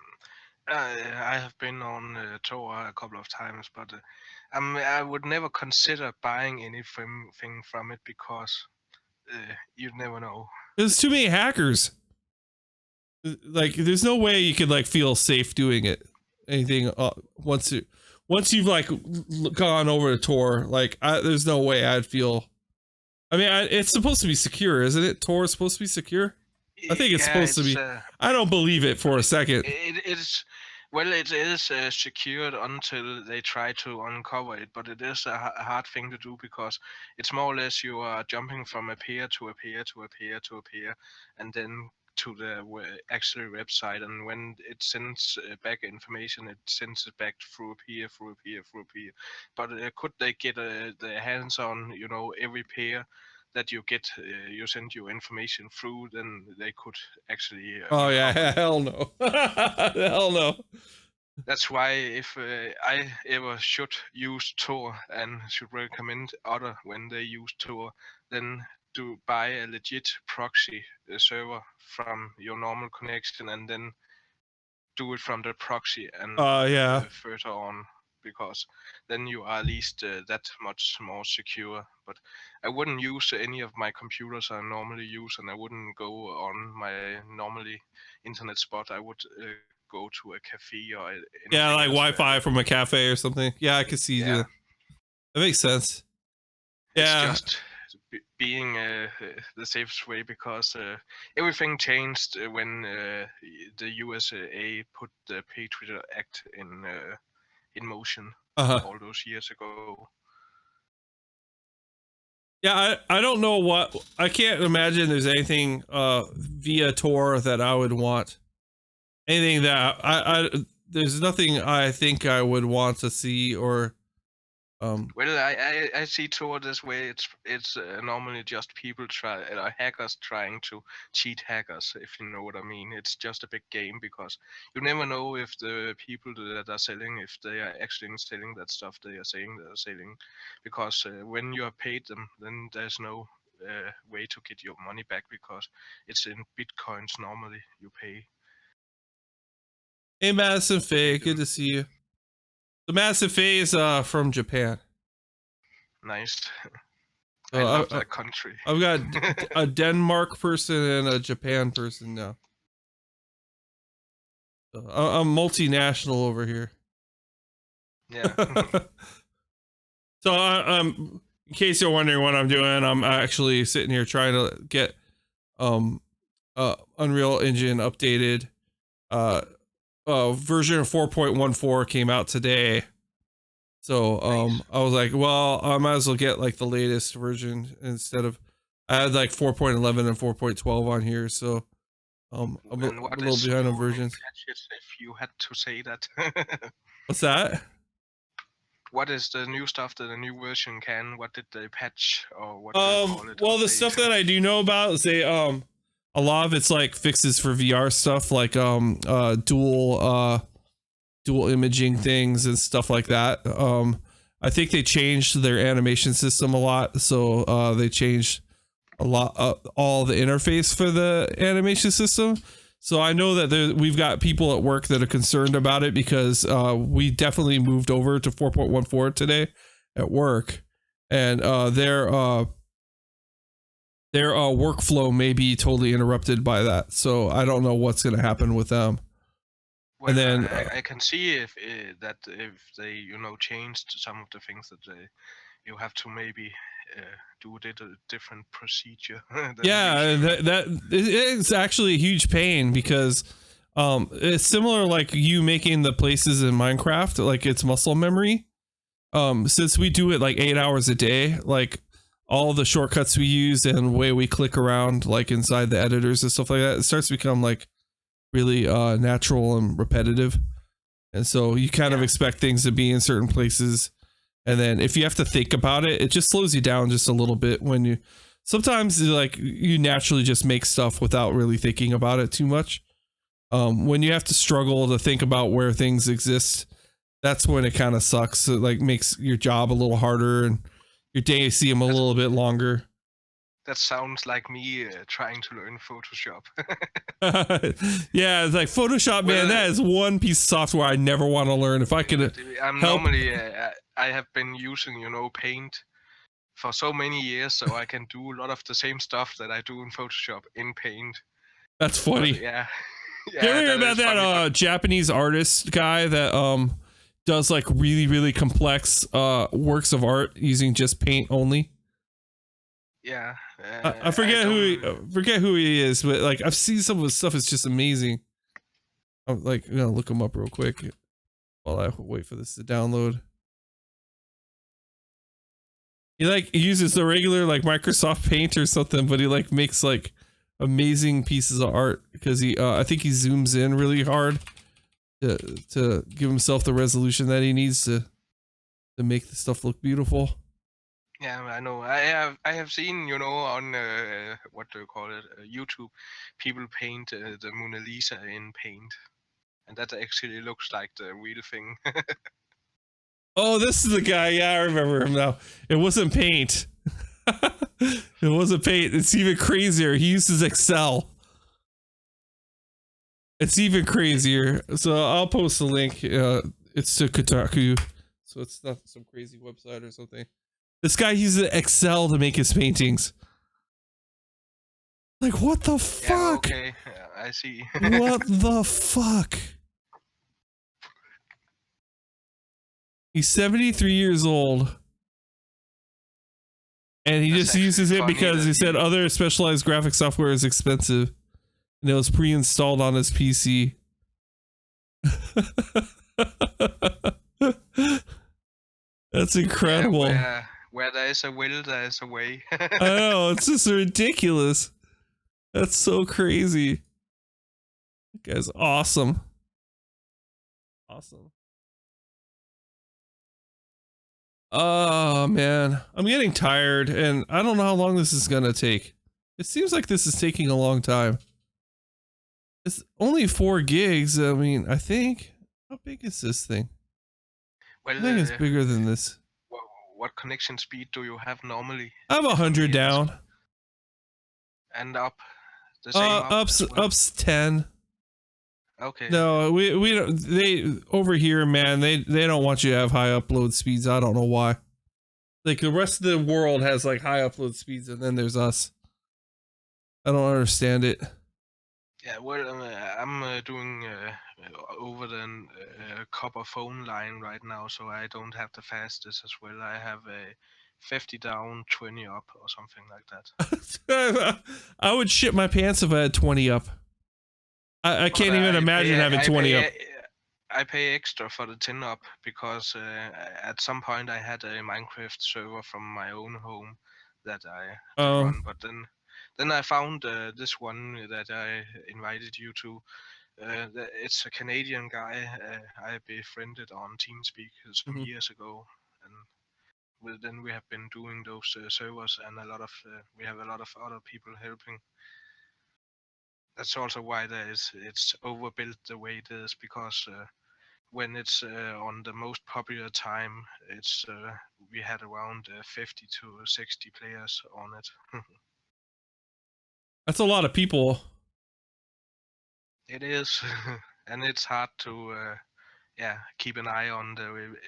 I have been on Tor a couple of times, but I would never consider buying anything from it because you never know. There's too many hackers. Like there's no way you could like feel safe doing it. Anything once you've like gone over to Tor, like there's no way I'd feel. I mean, it's supposed to be secure, isn't it? Tor is supposed to be secure. I think it's Yeah, supposed to be. I don't believe it for a second. It is, well, it is secured until they try to uncover it, but it is a hard thing to do because it's more or less you are jumping from a peer to a peer to a peer to a peer, and then to the actual website. And when it sends back information, it sends it back through a peer, through a peer, through a peer. But could they get their hands on, every peer that you get, you send your information through, then they could actually Oh yeah, uncover it. hell no, hell no. That's why if I ever should use Tor and should recommend other when they use Tor, then to buy a legit proxy server from your normal connection and then do it from the proxy and Yeah. further on, because then you are at least that much more secure. But I wouldn't use any of my computers I normally use, and I wouldn't go on my normally internet spot. I would go to a cafe or anything Yeah, like else Wi-Fi from a cafe or something. Yeah, I can see you do that. That makes sense. It's Yeah. just being the safest way because everything changed when the USA put the Patriot Act in motion all those years ago. Yeah, I don't know what, I can't imagine there's anything via Tor that I would want. Anything that I there's nothing I think I would want to see or Well, I see Tor this way. It's normally just people hackers trying to cheat hackers, if you know what I mean. It's just a big game because you never know if the people that are selling, if they are actually selling that stuff they are saying they're selling, because when you have paid them, then there's no way to get your money back because it's in bitcoins normally you pay. Hey Madison Faye, good to see you. The Madison Faye is from Japan. Nice. So I love that country. I've got a Denmark person and a Japan person now. So I'm multinational over here. Yeah. So in case you're wondering what I'm doing, I'm actually sitting here trying to get Unreal Engine updated. Version 4.14 came out today. So Nice. I was like, well, I might as well get like the latest version instead of, I had like 4.11 and 4.12 on here, so I'm a little behind on versions. If you had to say that. What's that? What is the new stuff that the new version can? What did they patch or what do you call it? Well, the stuff that I do know about is they a lot of it's like fixes for VR stuff, like dual imaging things and stuff like that. I think they changed their animation system a lot, so they changed a lot all the interface for the animation system. So I know that we've got people at work that are concerned about it because we definitely moved over to 4.14 today at work, and their workflow may be totally interrupted by that. So I don't know what's going to happen with them. Well, and then I can see if that if they changed some of the things that you have to maybe do a different procedure. Yeah, that it's actually a huge pain because it's similar like you making the places in Minecraft, like it's muscle memory. Since we do it like 8 hours a day, like all the shortcuts we use and the way we click around, like inside the editors and stuff like that, it starts to become like really natural and repetitive. And so you kind of expect things to be in certain places. And then if you have to think about it, it just slows you down just a little bit when you, sometimes like you naturally just make stuff without really thinking about it too much. When you have to struggle to think about where things exist, that's when it kind of sucks. It like makes your job a little harder and your days seem a little bit longer. That sounds like me trying to learn Photoshop. Yeah, it's like Photoshop, man. That is one piece of software I never want to learn. If I could normally, I have been using, Paint for so many years, so I can do a lot of the same stuff that I do in Photoshop in Paint. That's funny. But, yeah. You ever hear about that Japanese artist guy that does like really, really complex works of art using just paint only? Yeah. I forget who he is, but like I've seen some of his stuff. It's just amazing. I'm like gonna look him up real quick while I wait for this to download. He like uses the regular like Microsoft Paint or something, but he like makes like amazing pieces of art because he I think he zooms in really hard to give himself the resolution that he needs to make the stuff look beautiful. Yeah, I know. I have seen, on what do you call it, YouTube, people paint the Mona Lisa in Paint, and that actually looks like the real thing. Oh, this is the guy. Yeah, I remember him now. It wasn't Paint. It wasn't Paint. It's even crazier. He uses Excel. It's even crazier. So I'll post the link. It's to Kotaku, so it's not some crazy website or something. This guy uses Excel to make his paintings. Like, what the fuck? Yeah, okay, yeah, I see. What the fuck? He's 73 years old. And he just uses it because he said other specialized graphic software is expensive. And it was pre-installed on his PC. That's incredible. Yeah, where there is a will, there is a way. I know, it's just ridiculous. That's so crazy. That guy's awesome. Awesome. Oh man, I'm getting tired and I don't know how long this is gonna take. It seems like this is taking a long time. It's only 4 gigs. I mean, I think. How big is this thing? Well, I think it's bigger than this. What connection speed do you have normally? I have 100 down. And up? The same up's 10. Okay. No, we don't. They over here, man. They don't want you to have high upload speeds. I don't know why. Like the rest of the world has like high upload speeds, and then there's us. I don't understand it. Yeah, well, I'm doing over the copper phone line right now, so I don't have the fastest as well. I have a 50 down, 20 up, or something like that. I would shit my pants if I had 20 up. I can't even imagine having 20 up. I pay extra for the 10 up because at some point I had a Minecraft server from my own home that I run, but then I found this one that I invited you to. It's a Canadian guy I befriended on TeamSpeak some years ago, and then we have been doing those servers, and we have a lot of other people helping. That's also why it's overbuilt the way it is, because when it's on the most popular time, it's we had around 50 to 60 players on it. That's a lot of people. It is, and it's hard to keep an eye on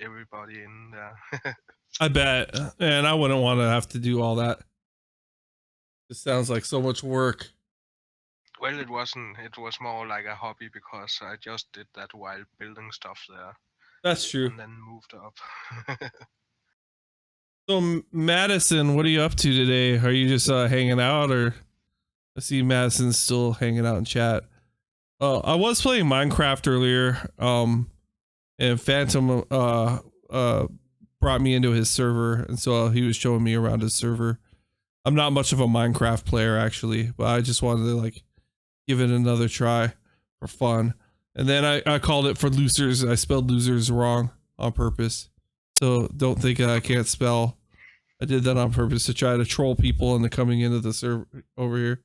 everybody in there. I bet, and I wouldn't want to have to do all that. This sounds like so much work. Well, it wasn't. It was more like a hobby because I just did that while building stuff there. That's true. And then moved up. So, Madison, what are you up to today? Are you just hanging out, or I see Madison's still hanging out in chat? I was playing Minecraft earlier, and Phantom brought me into his server, and so he was showing me around his server. I'm not much of a Minecraft player actually, but I just wanted to like give it another try for fun. And then I called it for losers. I spelled losers wrong on purpose. So don't think I can't spell. I did that on purpose to try to troll people into coming into the server over here.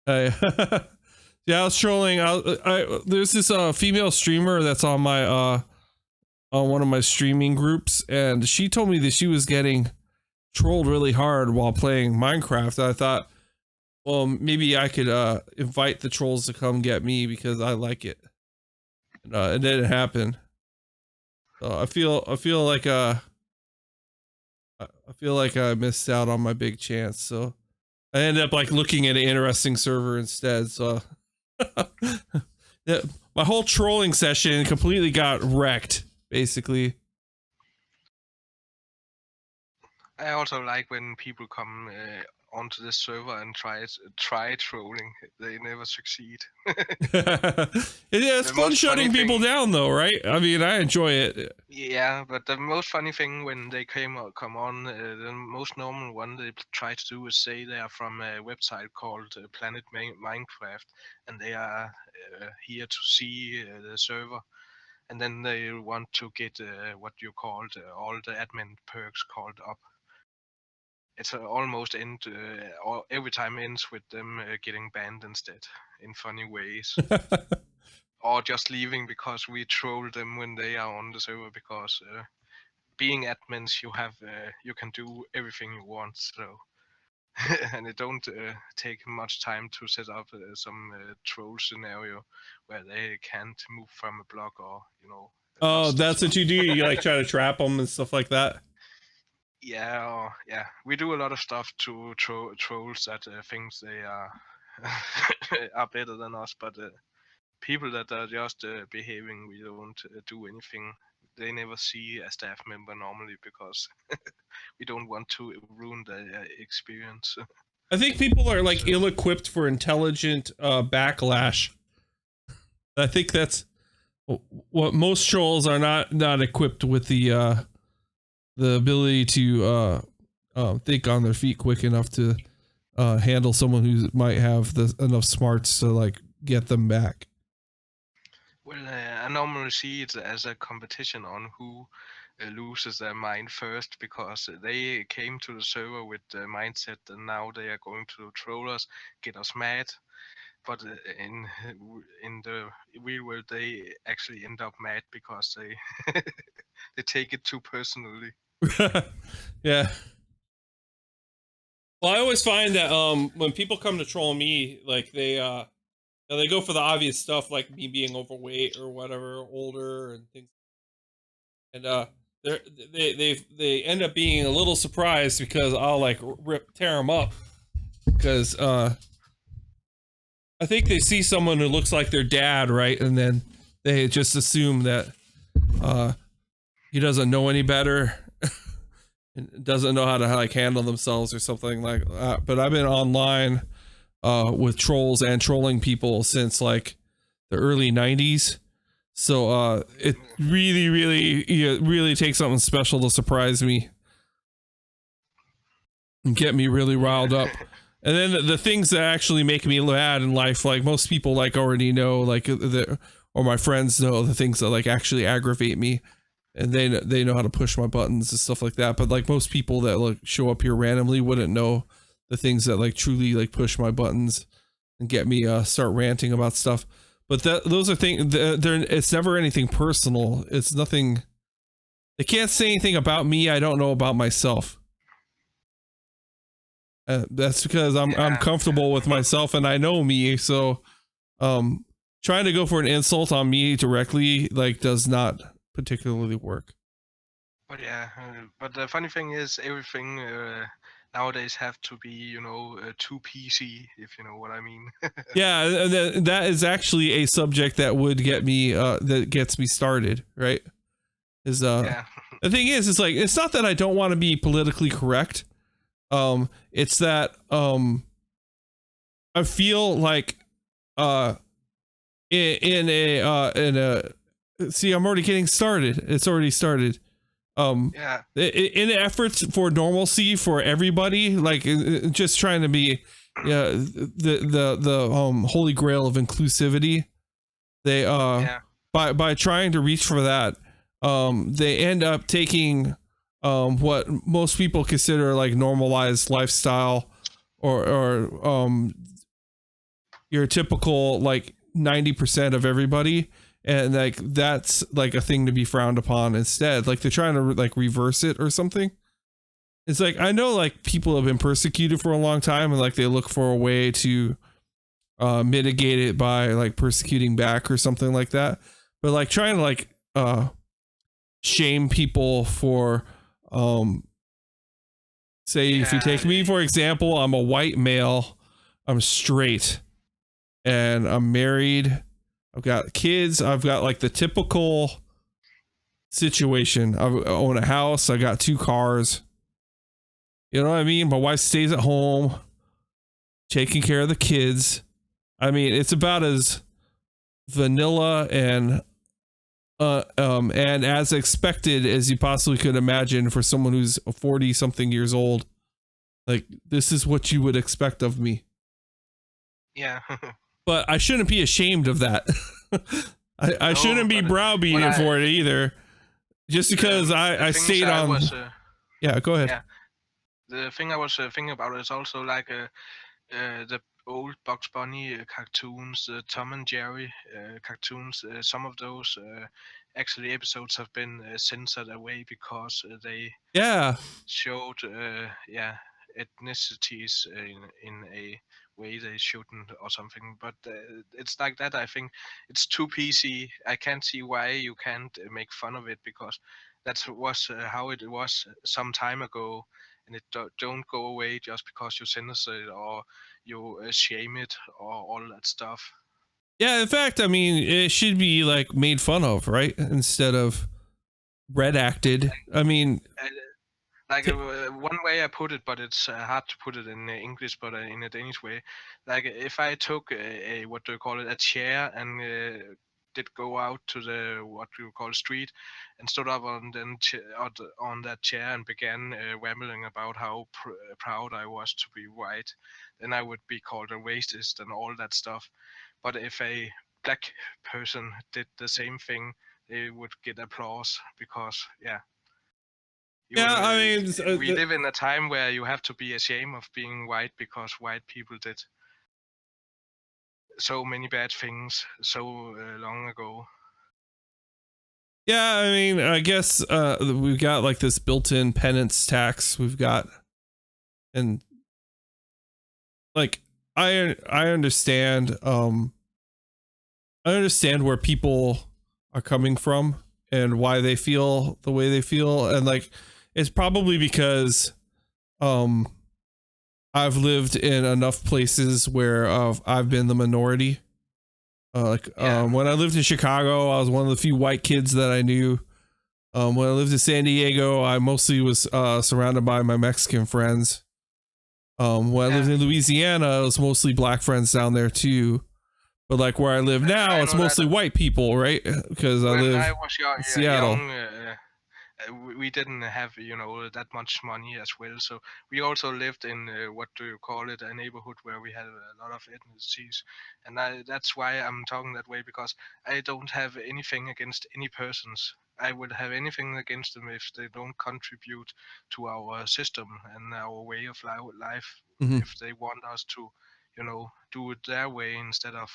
Yeah, I was trolling. There's this female streamer that's on my on one of my streaming groups, and she told me that she was getting trolled really hard while playing Minecraft. I thought, well, maybe I could invite the trolls to come get me because I like it. And it didn't happen. So I feel like I feel like I missed out on my big chance. So I ended up like looking at an interesting server instead. So yeah, my whole trolling session completely got wrecked, basically. I also like when people come onto this server and try trolling. They never succeed. Yeah, it's The fun most shutting funny people thing- down though, right? I mean, I enjoy it. Yeah, but the most funny thing when they come on, the most normal one they try to do is say they are from a website called Planet Minecraft, and they are here to see the server, and then they want to get what you called all the admin perks called up. It's almost or every time ends with them getting banned instead in funny ways. Or just leaving because we troll them when they are on the server because being admins you can do everything you want, so and it don't take much time to set up some troll scenario where they can't move from a block or Oh, lost that's what stuff. you do. You like try to trap them and stuff like that. Yeah, we do a lot of stuff to trolls that thinks they are are better than us, but people that are just behaving, we don't do anything. They never see a staff member normally because we don't want to ruin the experience. I think people are like ill-equipped for intelligent backlash. I think that's what most trolls are not equipped with the ability to think on their feet quick enough to handle someone who might have enough smarts to like get them back. Well, I normally see it as a competition on who loses their mind first because they came to the server with the mindset that now they are going to troll us, get us mad. But in the real world, they actually end up mad because they they take it too personally. Yeah. Well, I always find that when people come to troll me, like they go for the obvious stuff like me being overweight or whatever, older and things. And they end up being a little surprised because I'll like tear them up because I think they see someone who looks like their dad, right? And then they just assume that he doesn't know any better. Doesn't know how to like handle themselves or something like that. But I've been online with trolls and trolling people since like the early 90s. So it really takes something special to surprise me and get me really riled up. And then the things that actually make me mad in life, like most people like already know, like or my friends know the things that like actually aggravate me, and they know how to push my buttons and stuff like that. But like most people that like show up here randomly wouldn't know the things that like truly like push my buttons and get me start ranting about stuff. But those are things. It's never anything personal. It's nothing. They can't say anything about me I don't know about myself. That's because I'm comfortable with myself and I know me. So, trying to go for an insult on me directly like does not particularly work. But yeah, but the funny thing is everything nowadays have to be too PC, if you know what I mean. Yeah, and that is actually a subject that would get me that gets me started, right? Is Yeah. The thing is like it's not that I don't want to be politically correct. It's that I feel like in a see, I'm already getting started. It's already started. Yeah. In efforts for normalcy for everybody, like just trying to be the holy grail of inclusivity. They Yeah. by trying to reach for that, they end up taking what most people consider like normalized lifestyle or your typical like 90% of everybody, and like that's like a thing to be frowned upon instead. Like they're trying to like reverse it or something. It's like, I know like people have been persecuted for a long time and like they look for a way to mitigate it by like persecuting back or something like that, but like trying to like shame people for say, if you take me for example, I'm a white male, I'm straight, and I'm married, I've got kids, I've got like the typical situation. I own a house, I got 2 cars, you know what I mean? My wife stays at home taking care of the kids. I mean, it's about as vanilla and as expected as you possibly could imagine for someone who's 40 something years old. Like, this is what you would expect of me. Yeah. But I shouldn't be ashamed of that. I shouldn't be browbeaten for it either. Just because I stayed on. Yeah, go ahead. Yeah. The thing I was thinking about is also like the old Bugs Bunny cartoons, the Tom and Jerry cartoons. Some of those actually episodes have been censored away because they showed ethnicities in a way they shouldn't or something. But it's like that. I think it's too PC. I can't see why you can't make fun of it, because that was how it was some time ago, and it don't go away just because you censor it or you shame it or all that stuff. Yeah, in fact, I mean, it should be like made fun of, right? Instead of redacted. I mean, one way I put it, but it's hard to put it in English, but in a Danish way. Like if I took a what do you call it, a chair, and did go out to the what you call street and stood up on on that chair and began rambling about how proud I was to be white, then I would be called a racist and all that stuff. But if a black person did the same thing, they would get applause because I mean, we live in a time where you have to be ashamed of being white because white people did so many bad things so long ago. Yeah, I mean, I guess we've got like this built-in penance tax we've got, and like I understand where people are coming from and why they feel the way they feel, and like it's probably because I've lived in enough places where I've been the minority. When I lived in Chicago, I was one of the few white kids that I knew. When I lived in San Diego, I mostly was surrounded by my Mexican friends. When I lived in Louisiana, it was mostly black friends down there too. But like where I live now, it's mostly white people, right? Because I live in Seattle. We didn't have that much money as well, so we also lived in what do you call it, a neighborhood where we had a lot of ethnicities, and that's why I'm talking that way, because I don't have anything against any persons. I would have anything against them if they don't contribute to our system and our way of life. Mm-hmm. If they want us to do it their way instead of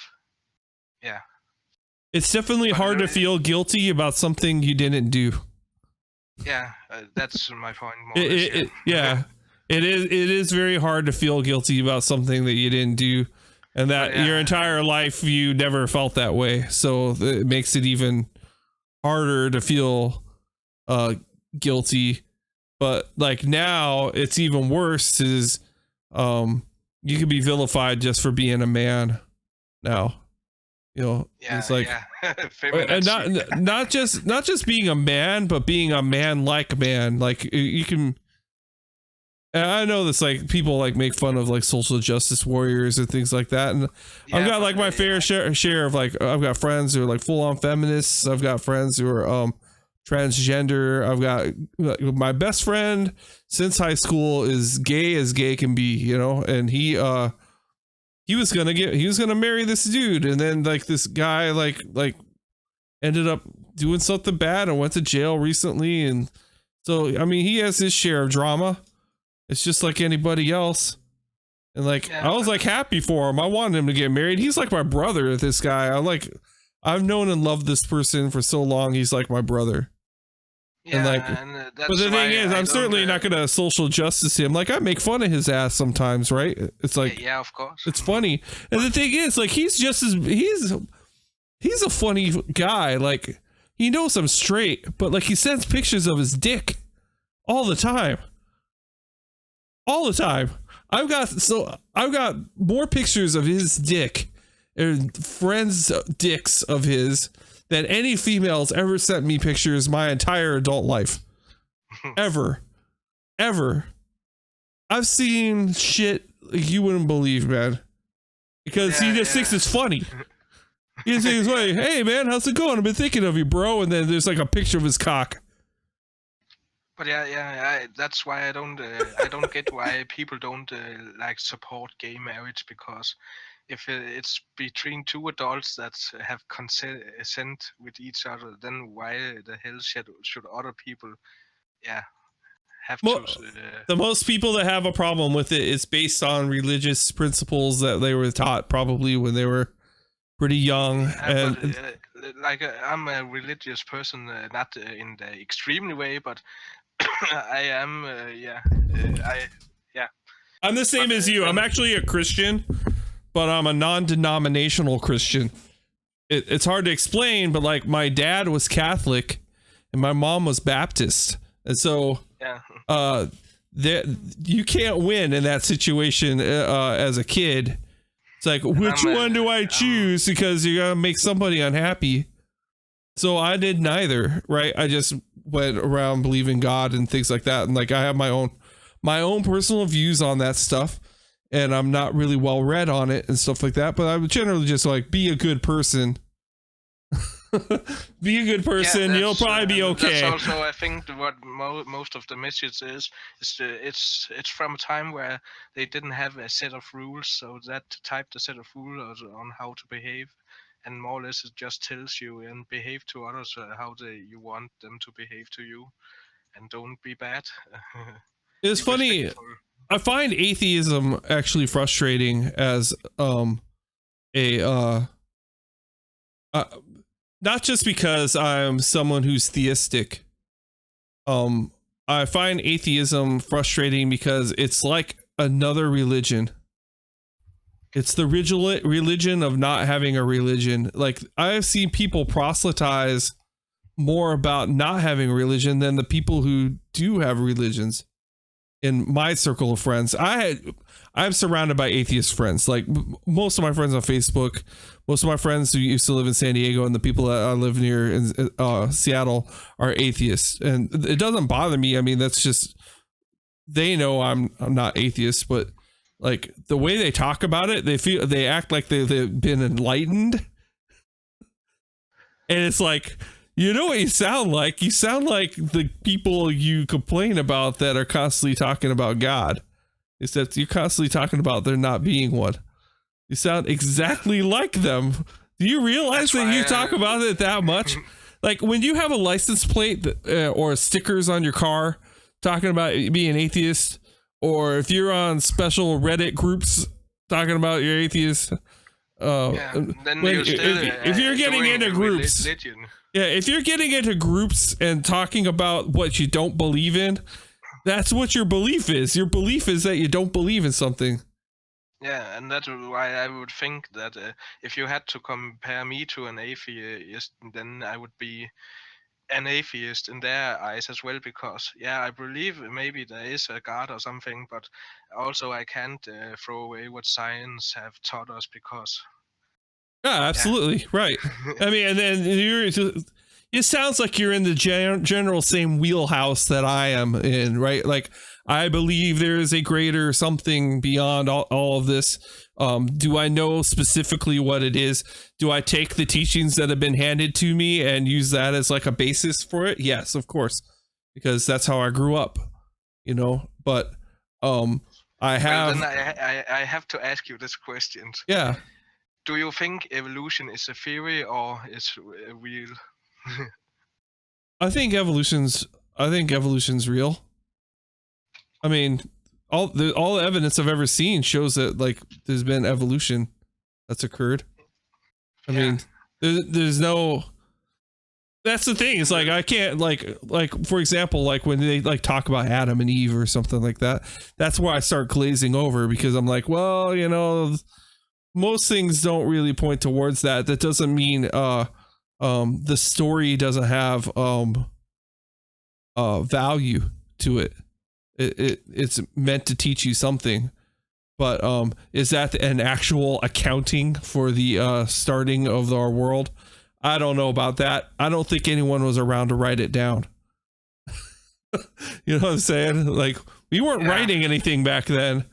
It's definitely hard to feel guilty about something you didn't do. Yeah, that's my point. It is very hard to feel guilty about something that you didn't do, and that your entire life you never felt that way. So it makes it even harder to feel guilty. But like now, it's even worse. Is you could be vilified just for being a man now. It's like, and not just being a man, but being a man like man. Like you can, and I know this, like people like make fun of like social justice warriors and things like that. And I've got like my fair share of like, I've got friends who are like full on feminists. I've got friends who are transgender. I've got my best friend since high school is gay as gay can be, you know, and he was gonna marry this dude, and then like this guy like ended up doing something bad and went to jail recently, and so I mean he has his share of drama. It's just like anybody else. And like I was like happy for him. I wanted him to get married. He's like my brother, this guy. I've known and loved this person for so long. He's like my brother. Yeah, and like that's but the thing is, I'm certainly not gonna social justice him. Like I make fun of his ass sometimes, right? It's like yeah, of course. it's funny. And the thing is, like he's a funny guy. Like he knows I'm straight, but like he sends pictures of his dick all the time. All the time. I've got more pictures of his dick and friends' dicks of his than any females ever sent me pictures my entire adult life. Ever. I've seen shit like you wouldn't believe, man. Because he just thinks it's funny. He just thinks, like, hey man, how's it going? I've been thinking of you, bro. And then there's like a picture of his cock. But that's why I don't get why people don't like support gay marriage, because if it's between two adults that have consent with each other, then why the hell should other people have to? The most people that have a problem with it is based on religious principles that they were taught probably when they were pretty young. And like I'm a religious person, not in the extremely way, but I am, I'm the same as you. I'm actually a Christian, but I'm a non-denominational Christian. It's hard to explain, but like my dad was Catholic and my mom was Baptist. And so, you can't win in that situation as a kid. It's like, which one do I choose? Because you're gonna make somebody unhappy. So I did neither, right? I just went around believing God and things like that, and like I have my own personal views on that stuff, and I'm not really well read on it and stuff like that, but I would generally just like be a good person. Be a good person, you'll probably be okay. That's also, I think, what most of the message is it's from a time where they didn't have a set of rules, so that type the set of rules on how to behave, and more or less it just tells you and behave to others how you want them to behave to you, and don't be bad. It's funny. I find atheism actually frustrating as not just because I'm someone who's theistic. I find atheism frustrating because it's like another religion. It's the religion of not having a religion. Like I've seen people proselytize more about not having a religion than the people who do have religions. In my circle of friends, I'm surrounded by atheist friends. Like most of my friends on Facebook, most of my friends who used to live in San Diego, and the people that I live near in Seattle are atheists, and it doesn't bother me. I mean, that's just, they know I'm not atheist, but like the way they talk about it, they act like they've been enlightened, and it's like, you know what you sound like? You sound like the people you complain about that are constantly talking about God. Except you're constantly talking about there not being one. You sound exactly like them. Do you realize that you talk about it that much? Like when you have a license plate or stickers on your car talking about being atheist, or if you're on special Reddit groups talking about your atheist, if you're getting into groups, if you're getting into groups and talking about what you don't believe in, that's what your belief is. Your belief is that you don't believe in something. Yeah, and that's why I would think that if you had to compare me to an atheist, then I would be an atheist in their eyes as well, because I believe maybe there is a God or something, but also I can't throw away what science have taught us, because absolutely right. I mean, and then it sounds like you're in the general same wheelhouse that I am in, right? Like I believe there is a greater something beyond all of this. Do I know specifically what it is? Do I take the teachings that have been handed to me and use that as like a basis for it? Yes, of course, because that's how I grew up, you know. But I have. Well, then I have to ask you this question. Yeah, Do you think evolution is a theory or is real? I think evolution's real. I mean, all the evidence I've ever seen shows that like there's been evolution that's occurred. I mean, there's no. That's the thing. It's like I can't like for example, like when they like talk about Adam and Eve or something like that. That's where I start glazing over because I'm like, well, you know, most things don't really point towards that. That doesn't mean the story doesn't have value to it. It's meant to teach you something, but is that an actual accounting for the starting of our world? I don't know about that. I don't think anyone was around to write it down. You know what I'm saying? Like we weren't writing anything back then,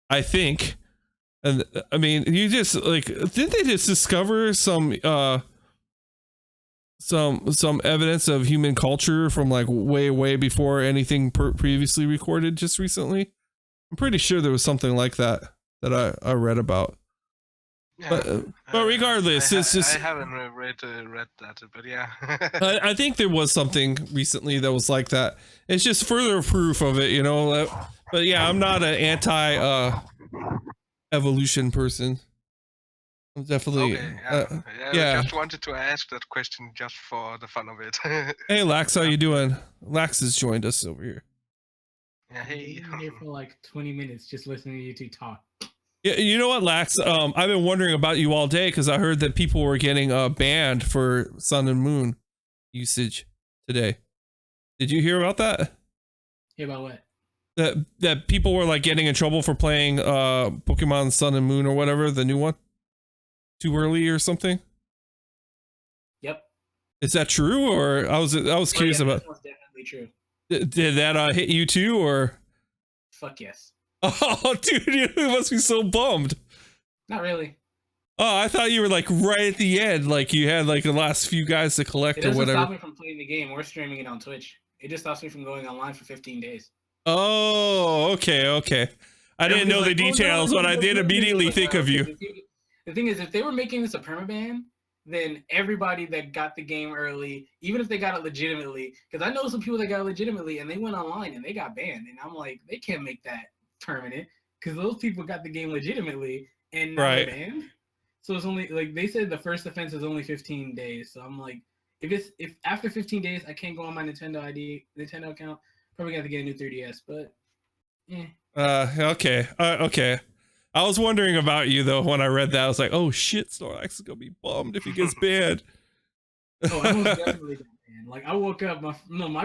I think. And I mean, you just like, didn't they just discover some evidence of human culture from like way before anything previously recorded just recently? I'm pretty sure there was something like that I read about. Yeah, but regardless, it's just I haven't read that, but yeah. I think there was something recently that was like that. It's just further proof of it, you know. But yeah, I'm not an anti evolution person. I'm definitely okay, yeah. I just wanted to ask that question just for the fun of it. Hey Lax, how you doing? Lax has joined us over here. Yeah, hey. I've been here for like 20 minutes just listening to you two talk. Yeah, you know what, Lax? I've been wondering about you all day because I heard that people were getting banned for Sun and Moon usage today. Did you hear about that? Hear about what? That people were like getting in trouble for playing Pokemon Sun and Moon or whatever, the new one, too early or something. Yep. Is that true, or I was curious about? That's definitely true. Did that hit you too, or? Fuck yes. Oh, dude, you must be so bummed. Not really. Oh, I thought you were like right at the end, like you had like the last few guys to collect or whatever. It doesn't stop me from playing the game or streaming it on Twitch. It just stops me from going online for 15 days. Oh, okay. I didn't know the details, but I did immediately think of you. The thing is, if they were making this a permaban, then everybody that got the game early, even if they got it legitimately, because I know some people that got it legitimately and they went online and they got banned, and I'm like, they can't make that permanent because those people got the game legitimately and now they're banned. So it's only like they said the first offense is only 15 days. So I'm like, if after 15 days I can't go on my Nintendo account, probably got to get a new 3DS. But okay. I was wondering about you though when I read that. I was like, oh shit, Snorlax is gonna be bummed if he gets banned. Oh, I most definitely got banned. Like I woke up, I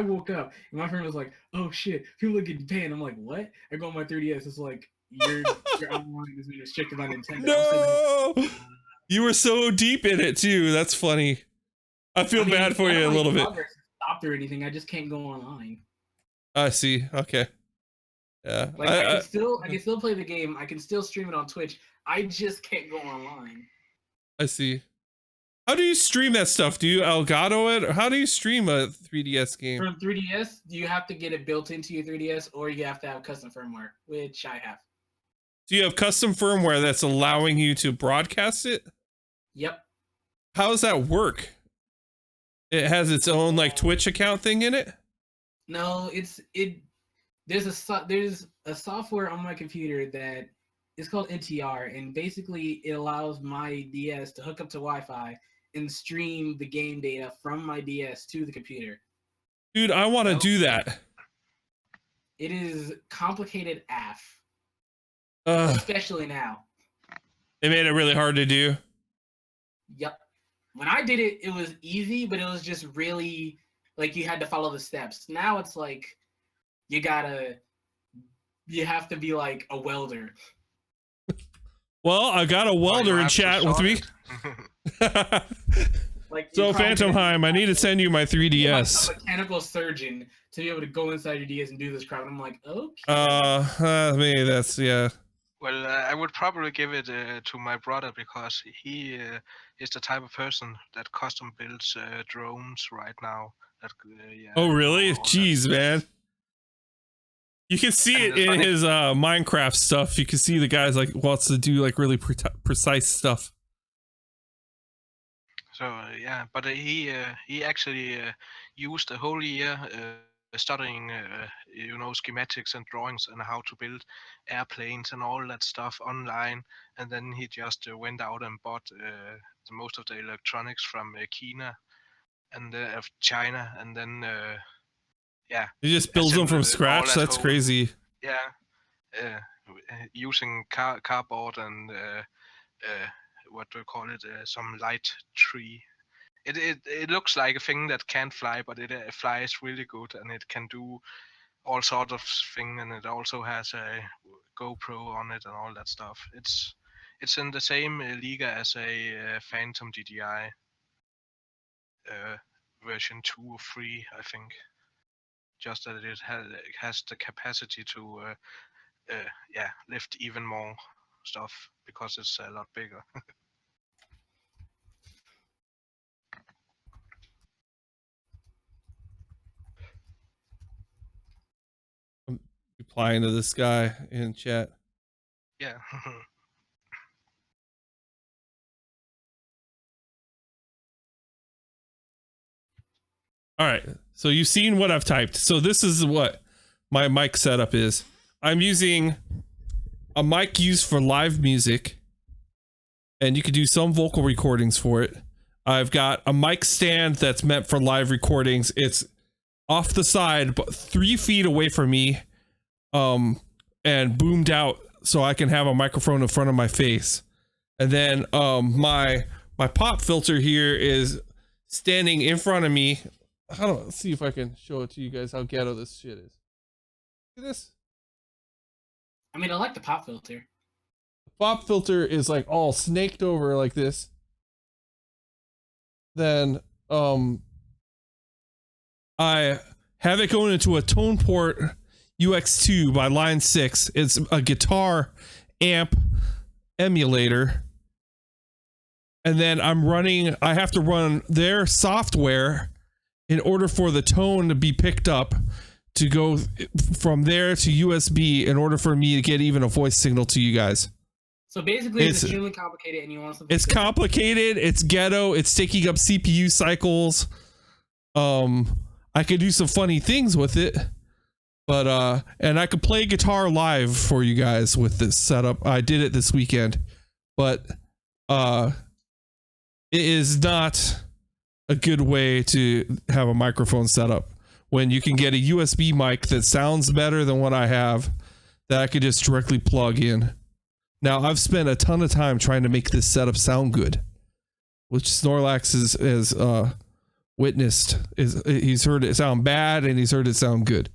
woke up and my friend was like, "Oh shit, people are getting banned." I'm like, "What?" I go on my 3DS. It's like your online has been restricted on Nintendo. No, you were so deep in it too. That's funny. I feel bad for you a little bit. Stopped or anything. I just can't go online. I see. Okay. Yeah. Like I can still play the game. I can still stream it on Twitch. I just can't go online. I see. How do you stream that stuff? Do you Elgato it? Or how do you stream a 3DS game? From 3DS, you have to get it built into your 3DS, or you have to have custom firmware, which I have. Do you have custom firmware that's allowing you to broadcast it? Yep. How does that work? It has its own like Twitch account thing in it? No, there's a software on my computer that is called NTR, and basically it allows my DS to hook up to Wi-Fi and stream the game data from my DS to the computer. Dude, I want to do that. It is complicated AF. Especially now. It made it really hard to do. Yep. When I did it, it was easy, but it was just really like you had to follow the steps. Now it's like you have to be like a welder. Well, I got a welder in chat with me. Like So you're probably gonna Phantomheim, I need to send you my be a 3DS. mechanical surgeon to be able to go inside your DS and do this crap. And I'm like, okay. Maybe that's yeah. Well, I would probably give it to my brother because he is the type of person that custom builds drones right now. That yeah. Oh really? all that Jeez, stuff. man. You can see And it the in funny- his Minecraft stuff. You can see the guys like wants to do like really precise stuff. So yeah, but he actually used a whole year studying schematics and drawings and how to build airplanes and all that stuff online, and then he just went out and bought the most of the electronics from China and of China, and then yeah, He just builds them from assembled it all scratch. at That's home. crazy. Yeah, using cardboard and what do you call it? Some light tree. It looks like a thing that can't fly, but it flies really good, and it can do all sorts of things, and it also has a GoPro on it and all that stuff. It's in the same league as a Phantom DDI version 2 or 3, I think. Just that it has the capacity to lift even more stuff because it's a lot bigger. I'm replying to this guy in chat. Yeah. All right. So you've seen what I've typed. So this is what my mic setup is. I'm using a mic used for live music, and you could do some vocal recordings for it. I've got a mic stand that's meant for live recordings. It's off the side, but 3 feet away from me, and boomed out so I can have a microphone in front of my face. And then my pop filter here is standing in front of me. Let's see if I can show it to you guys how ghetto this shit is. Look at this. I mean, I like the pop filter. The pop filter is like all snaked over like this. Then I have it going into a tone port UX2 by Line 6. It's a guitar amp emulator. And then I have to run their software in order for the tone to be picked up to go from there to USB in order for me to get even a voice signal to you guys. So basically, it's extremely complicated, and you want something. It's complicated. It's ghetto. It's taking up CPU cycles. I could do some funny things with it, but and I could play guitar live for you guys with this setup. I did it this weekend, but it is not a good way to have a microphone setup when you can get a USB mic that sounds better than what I have that I could just directly plug in. Now, I've spent a ton of time trying to make this setup sound good, which Snorlax has witnessed. He's heard it sound bad and he's heard it sound good.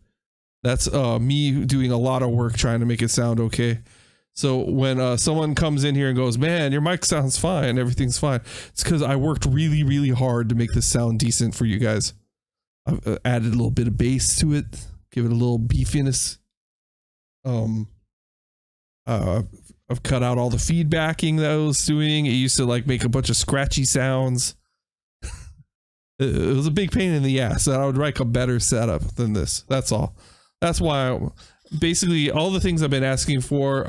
That's me doing a lot of work trying to make it sound okay. So when someone comes in here and goes, man, your mic sounds fine, everything's fine, it's because I worked really, really hard to make this sound decent for you guys. I've added a little bit of bass to it, give it a little beefiness. I've cut out all the feedbacking that I was doing. It used to like make a bunch of scratchy sounds. It was a big pain in the ass, and I would like a better setup than this. That's all. That's why basically all the things I've been asking for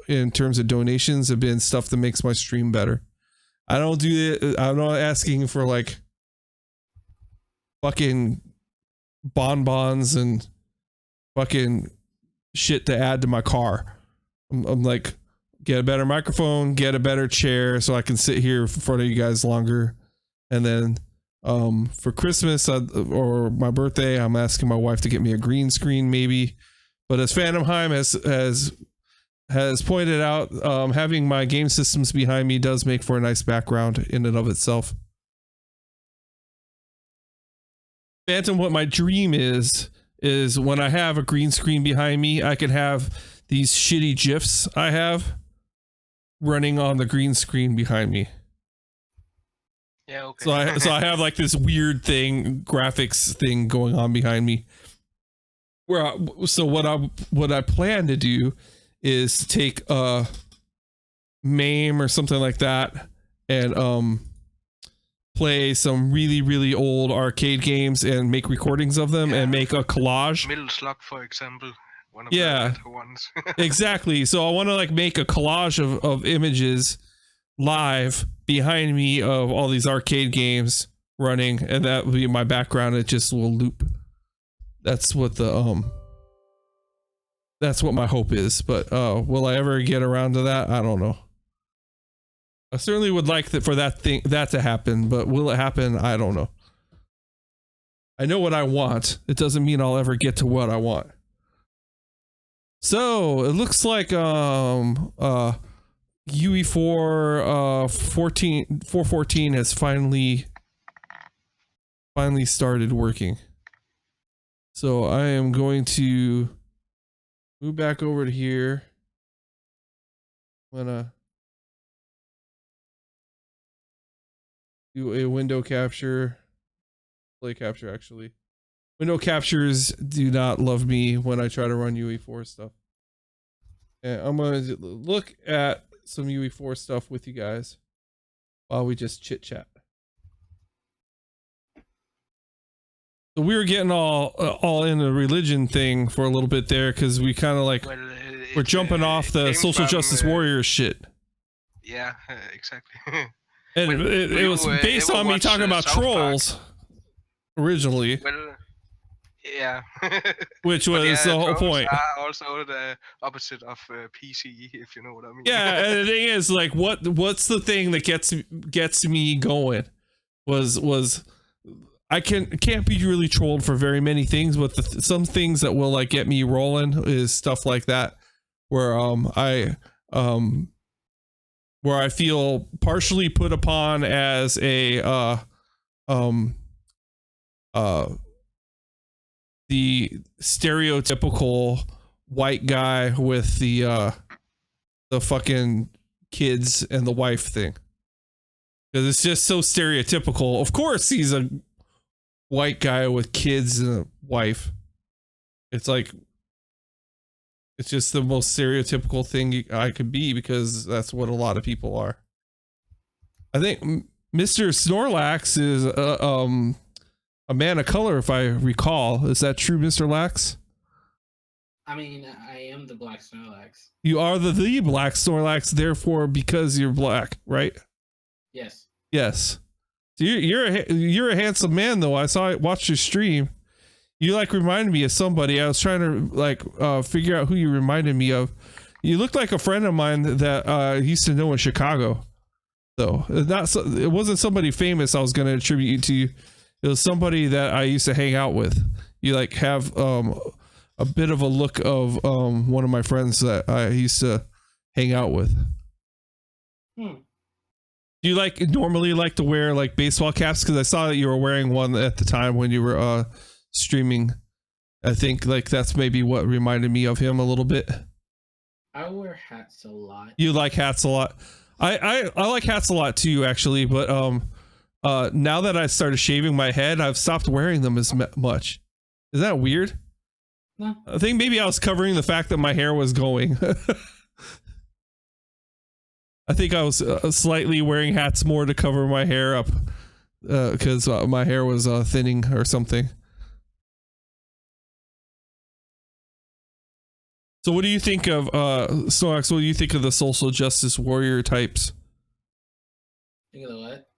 in terms of donations have been stuff that makes my stream better. I don't do it. I'm not asking for like fucking bonbons and fucking shit to add to my car. I'm like, get a better microphone, get a better chair so I can sit here in front of you guys longer. And then for Christmas or my birthday, I'm asking my wife to get me a green screen maybe. But as Phantomheim has pointed out, having my game systems behind me does make for a nice background in and of itself. Phantom, what my dream is when I have a green screen behind me, I can have these shitty GIFs I have running on the green screen behind me. Yeah, okay. So I have like this weird thing, graphics thing going on behind me. So what I plan to do is take a MAME or something like that and play some really old arcade games and make recordings of them and make a collage. Middle Slug, for example. One of Yeah. the better ones. Exactly. So I want to like make a collage of images live behind me of all these arcade games running, and that will be my background. It just will loop. That's what that's what my hope is. But will I ever get around to that? I don't know. I certainly would like for that to happen, but will it happen? I don't know. I know what I want. It doesn't mean I'll ever get to what I want. So it looks like UE4 414 has finally started working. So I am going to move back over to here. I'm gonna do a window capture, play capture actually. Window captures do not love me when I try to run UE4 stuff. And I'm going to look at some UE4 stuff with you guys while we just chit chat. So we were getting all in the religion thing for a little bit there because we kind of like we're jumping off the social justice warrior shit. Yeah, exactly. And it was based on me talking about trolls originally. Well, yeah. Which was the whole point. Are also the opposite of PC, if you know what I mean. Yeah, and the thing is, like, what's the thing that gets me going? Was I can't be really trolled for very many things, but some things that will like get me rolling is stuff like that, where I feel partially put upon as a the stereotypical white guy with the fucking kids and the wife thing, because it's just so stereotypical. Of course he's a white guy with kids and a wife. It's like, it's just the most stereotypical thing I could be, because that's what a lot of people are. I think Mr. Snorlax is a man of color, if I recall. Is that true, Mr. Lax? I mean, I am the Black Snorlax. You are the Black Snorlax, therefore, because you're black, right? Yes. Yes. So you're a handsome man, though. Watched your stream. You like reminded me of somebody. I was trying to like figure out who you reminded me of. You looked like a friend of mine that I used to know in Chicago. Though it wasn't somebody famous I was going to attribute you to. It was somebody that I used to hang out with. You like have a bit of a look of one of my friends that I used to hang out with. Do you normally like to wear like baseball caps? Because I saw that you were wearing one at the time when you were streaming. I think like that's maybe what reminded me of him a little bit. I wear hats a lot. You like hats a lot. I like hats a lot too, actually, but now that I started shaving my head, I've stopped wearing them as much. Is that weird? No. I think maybe I was covering the fact that my hair was going. I think I was slightly wearing hats more to cover my hair up because my hair was thinning or something. So what do you think of Snorlax? What do you think of the social justice warrior types? Think of the what?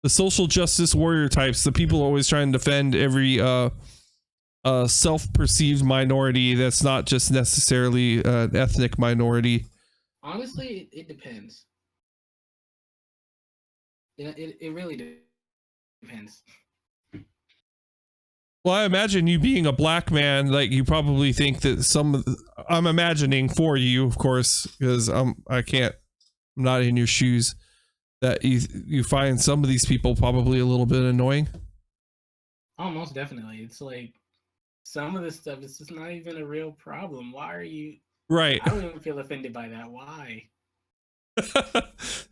The social justice warrior types, the people always trying to defend every self-perceived minority that's not just necessarily an ethnic minority. Honestly, it depends. It really depends. Well, I imagine you being a black man, like you probably think that I'm imagining for you, of course, because I'm not in your shoes, that you find some of these people probably a little bit annoying. Oh, most definitely. It's like some of this stuff is just not even a real problem. Why are you? Right. I don't even feel offended by that. Why?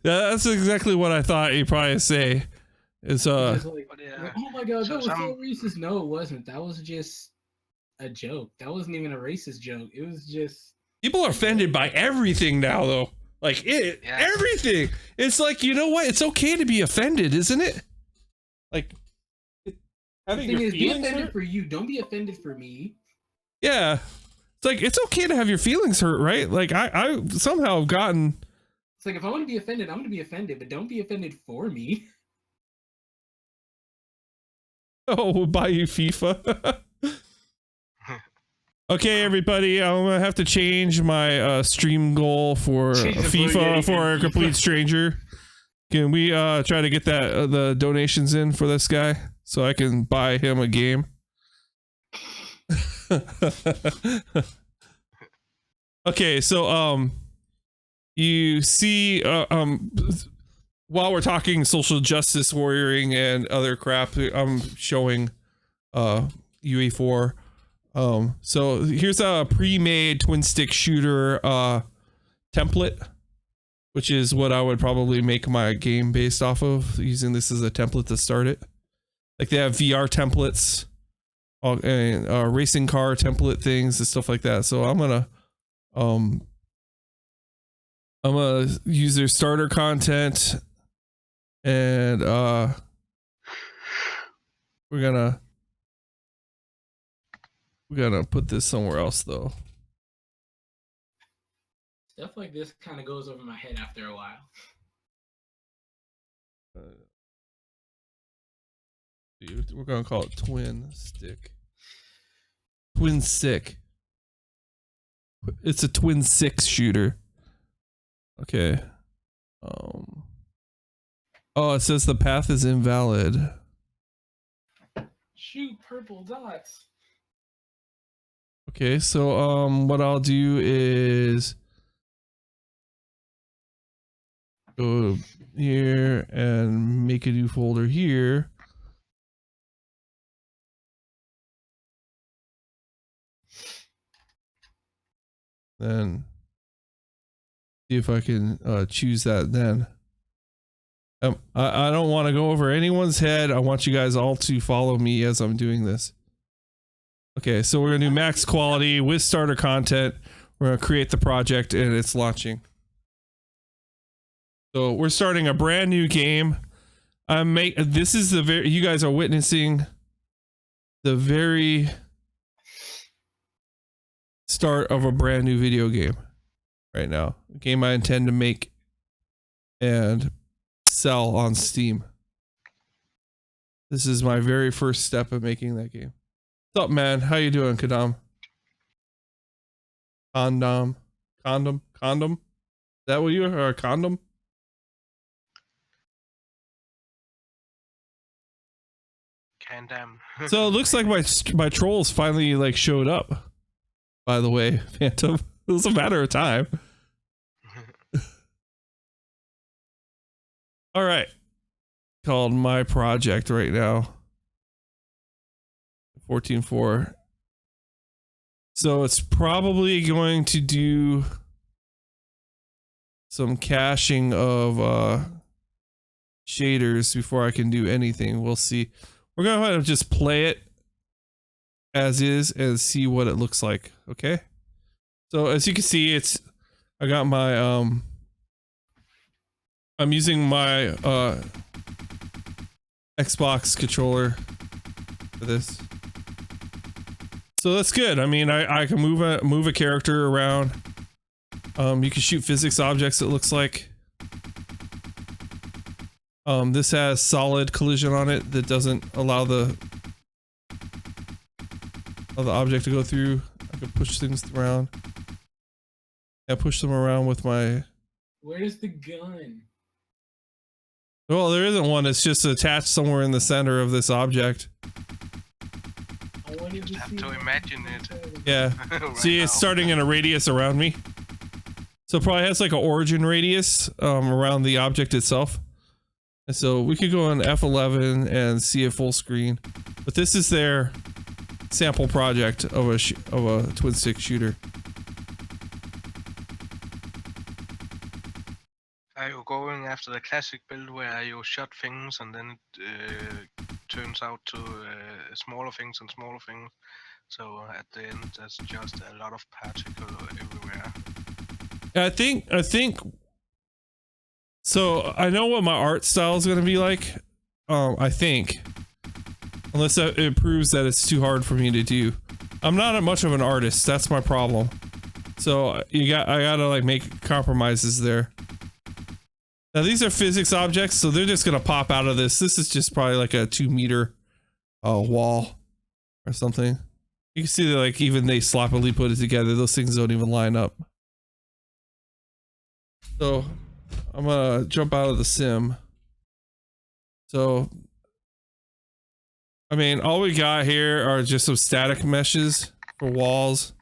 That's exactly what I thought you'd probably say. It's Because, like, But yeah, like, oh my god, so that was so some racist. No, it wasn't. That was just a joke. That wasn't even a racist joke. It was just people are offended by everything now, though. Like Yeah. everything. It's like, you know what? It's okay to be offended, isn't it? Like the having thing your is, be feelings offended hurt. for you. Don't be offended for me. Yeah, it's like it's okay to have your feelings hurt, right? Like I somehow have gotten. It's like if I want to be offended, I'm going to be offended, but don't be offended for me. Oh, we'll buy you FIFA. Okay, everybody, I'm gonna have to change my stream goal for Change the FIFA voting for a in complete FIFA. stranger. Can we try to get that the donations in for this guy so I can buy him a game? Okay, so you see while we're talking social justice warrioring and other crap, I'm showing UE4. So here's a pre-made twin stick shooter template, which is what I would probably make my game based off of, using this as a template to start it. Like they have VR templates and racing car template things and stuff like that. So I'm gonna use their starter content, and we're gonna put this somewhere else though. Stuff like this kind of goes over my head after a while. We're gonna call it twin stick. Twin stick. It's a twin six shooter. Okay. Oh, it says the path is invalid. Shoot purple dots. Okay, so what I'll do is go here and make a new folder here. Then see if I can choose that then. I don't want to go over anyone's head. I want you guys all to follow me as I'm doing this. Okay, so we're gonna do max quality with starter content. We're gonna create the project and it's launching. So we're starting a brand new game. This is the very, you guys are witnessing the very start of a brand new video game right now. A game I intend to make and sell on Steam. This is my very first step of making that game. What's up, man? How you doing, Kadam? Condom. Is that what you are? Or a condom? Can-Dam. So it looks like my trolls finally like showed up. By the way, Phantom, it was a matter of time. All right, called my project right now. 14.4. So it's probably going to do some caching of shaders before I can do anything. We'll see. We're gonna have to just play it as is and see what it looks like. Okay. So as you can see, I got my I'm using my Xbox controller for this. So that's good. I mean, I can move a character around. You can shoot physics objects, it looks like. This has solid collision on it that doesn't allow the object to go through. I can push things around. I push them around with my... Where's the gun? Well, there isn't one. It's just attached somewhere in the center of this object. I wanted to Have see to imagine it. Yeah. Right See, it's now. starting in a radius around me. So it probably has like an origin radius around the object itself. And so we could go on F11 and see it full screen. But this is their sample project of a twin stick shooter. Are you going after the classic build where you shot things and then it turns out to smaller things and smaller things. So at the end, there's just a lot of particle everywhere. I think. So I know what my art style is gonna be like. I think, unless it proves that it's too hard for me to do. I'm not much of an artist. That's my problem. So I gotta like make compromises there. Now these are physics objects, so they're just gonna pop out of this. This is just probably like a 2-meter wall or something. You can see that like even they sloppily put it together. Those things don't even line up. So I'm gonna jump out of the sim. So I mean, all we got here are just some static meshes for walls.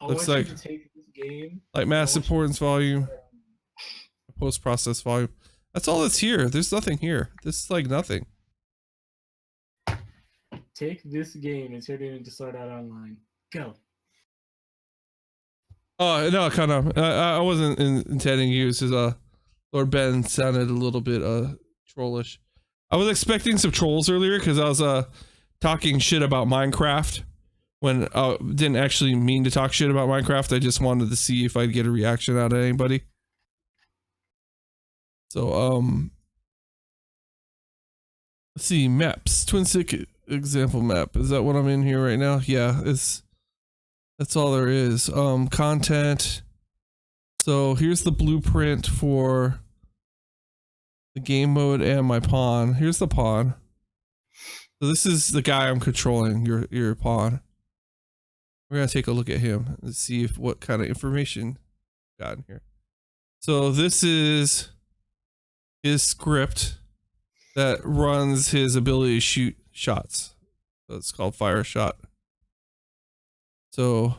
Looks like take this game. like mass importance volume, post-process volume. That's all that's here. There's nothing here. This is like nothing. Take this game and turn it into Sword Art Online. Go. Oh no, kind of. I wasn't intending to use because Lord Ben sounded a little bit trollish. I was expecting some trolls earlier because I was talking shit about Minecraft when I didn't actually mean to talk shit about Minecraft. I just wanted to see if I'd get a reaction out of anybody. So let's see, maps. Twin stick example map. Is that what I'm in here right now? Yeah, that's all there is. Content. So here's the blueprint for the game mode and my pawn. Here's the pawn. So this is the guy I'm controlling, your pawn. We're gonna take a look at him and see if what kind of information we got in here. So this is his script that runs his ability to shoot shots. So it's called fire shot. So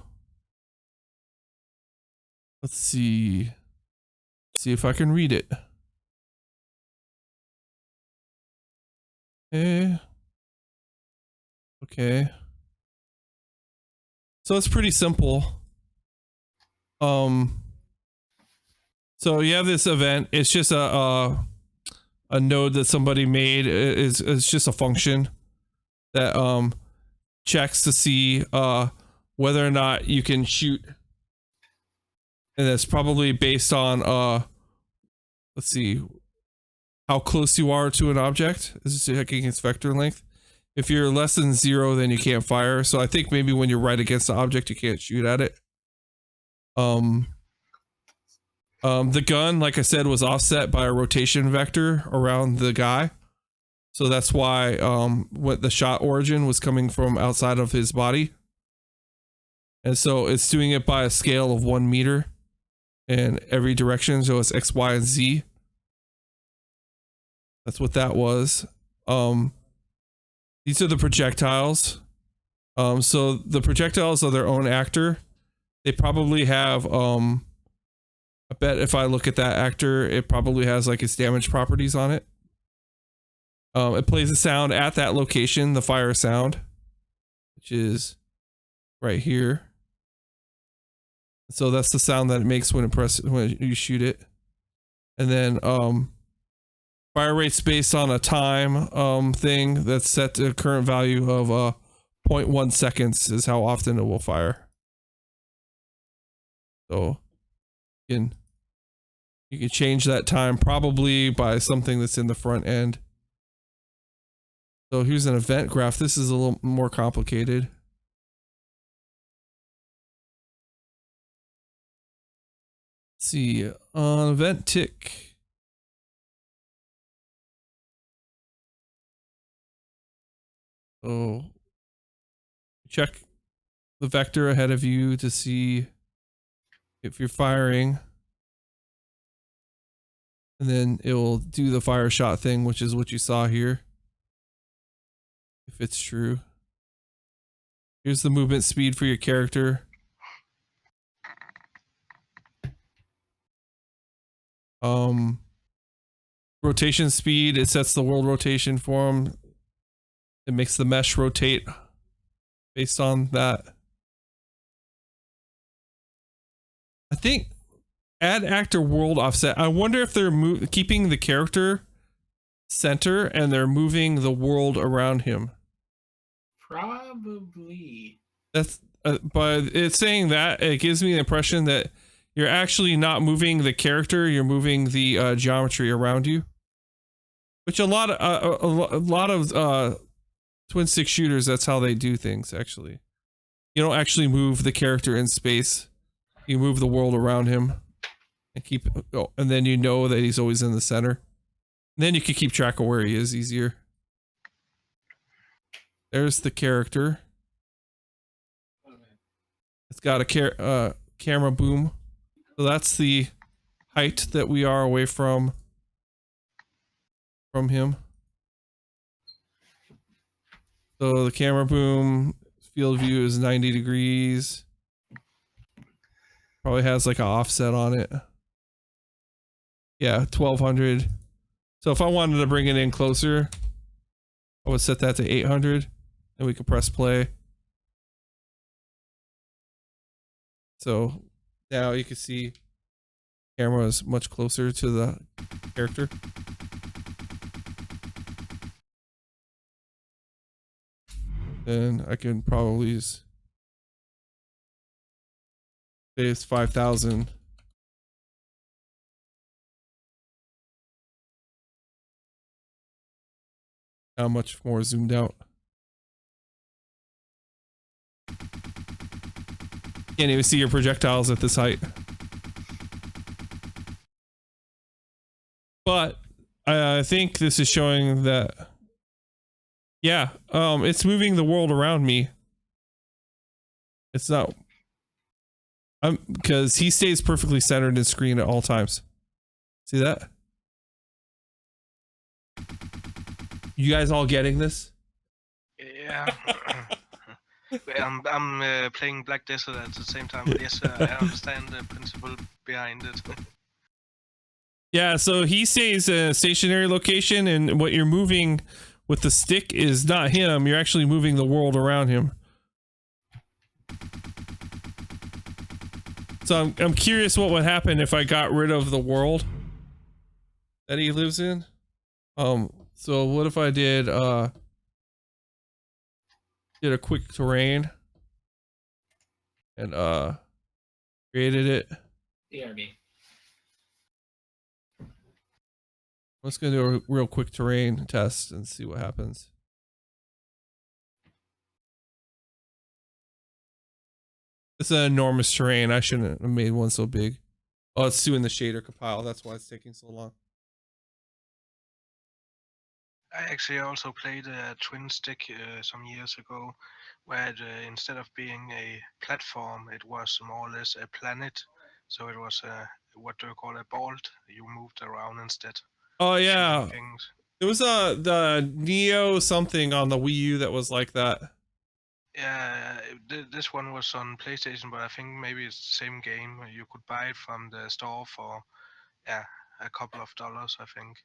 let's see if I can read it. Okay. So it's pretty simple. So you have this event. It's just a node that somebody made. It's just a function that checks to see whether or not you can shoot, and that's probably based on let's see, how close you are to an object. This is checking its vector length. If you're less than 0, then you can't fire. So I think maybe when you're right against the object, you can't shoot at it. The gun, like I said, was offset by a rotation vector around the guy. So that's why what the shot origin was coming from outside of his body. And so it's doing it by a scale of 1 meter in every direction. So it's X, Y, and Z. That's what that was. These are the projectiles. So the projectiles are their own actor. They probably have, I bet if I look at that actor, it probably has like its damage properties on it. It plays a sound at that location, the fire sound, which is right here. So that's the sound that it makes when you shoot it. And then fire rate's based on a time thing that's set to a current value of 0.1 seconds is how often it will fire. So you can change that time probably by something that's in the front end. So here's an event graph. This is a little more complicated. Let's see, on event tick. So check the vector ahead of you to see if you're firing. And then it will do the fire shot thing, which is what you saw here. If it's true. Here's the movement speed for your character. Rotation speed, it sets the world rotation for him. It makes the mesh rotate based on that. I think Add actor world offset. I wonder if they're keeping the character center and they're moving the world around him. Probably. That's but it's saying that it gives me the impression that you're actually not moving the character, you're moving the geometry around you. Which a lot of twin stick shooters, that's how they do things actually. You don't actually move the character in space. You move the world around him and keep and then you know that he's always in the center. And then you can keep track of where he is easier. There's the character. It's got a camera boom. So that's the height that we are away from him. So the camera boom field view is 90 degrees. Probably has like an offset on it. Yeah, 1200. So if I wanted to bring it in closer, I would set that to 800 and we could press play. So now you can see camera is much closer to the character. Then I can probably use, say it's 5,000. How much more zoomed out? Can't even see your projectiles at this height. But I think this is showing that, yeah, it's moving the world around me. It's not, because he stays perfectly centered in screen at all times. See that? You guys all getting this? Yeah. I'm playing Black Desert at the same time. But yes, I understand the principle behind it. Yeah, so he stays in a stationary location, and what you're moving with the stick is not him. You're actually moving the world around him. So I'm curious what would happen if I got rid of the world that he lives in. So what if I did a quick terrain and created it. BRB. Let's go do a real quick terrain test and see what happens. It's an enormous terrain. I shouldn't have made one so big. Oh, it's doing the shader compile. That's why it's taking so long. I actually also played a twin stick some years ago, where instead of being a platform, it was more or less a planet. So it was what do you call a bolt? You moved around instead. Oh yeah, Things. it was the Neo something on the Wii U that was like that. Yeah, this one was on PlayStation, but I think maybe it's the same game. You could buy it from the store for a couple of dollars, I think.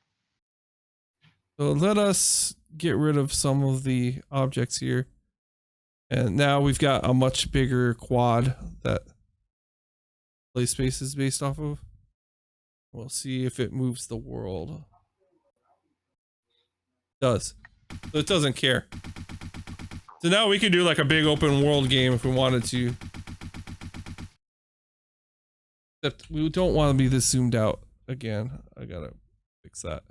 So let us get rid of some of the objects here. And now we've got a much bigger quad that play space is based off of. We'll see if it moves the world. It does. So it doesn't care. So now we could do like a big open world game if we wanted to. Except we don't want to be this zoomed out again. I gotta fix that.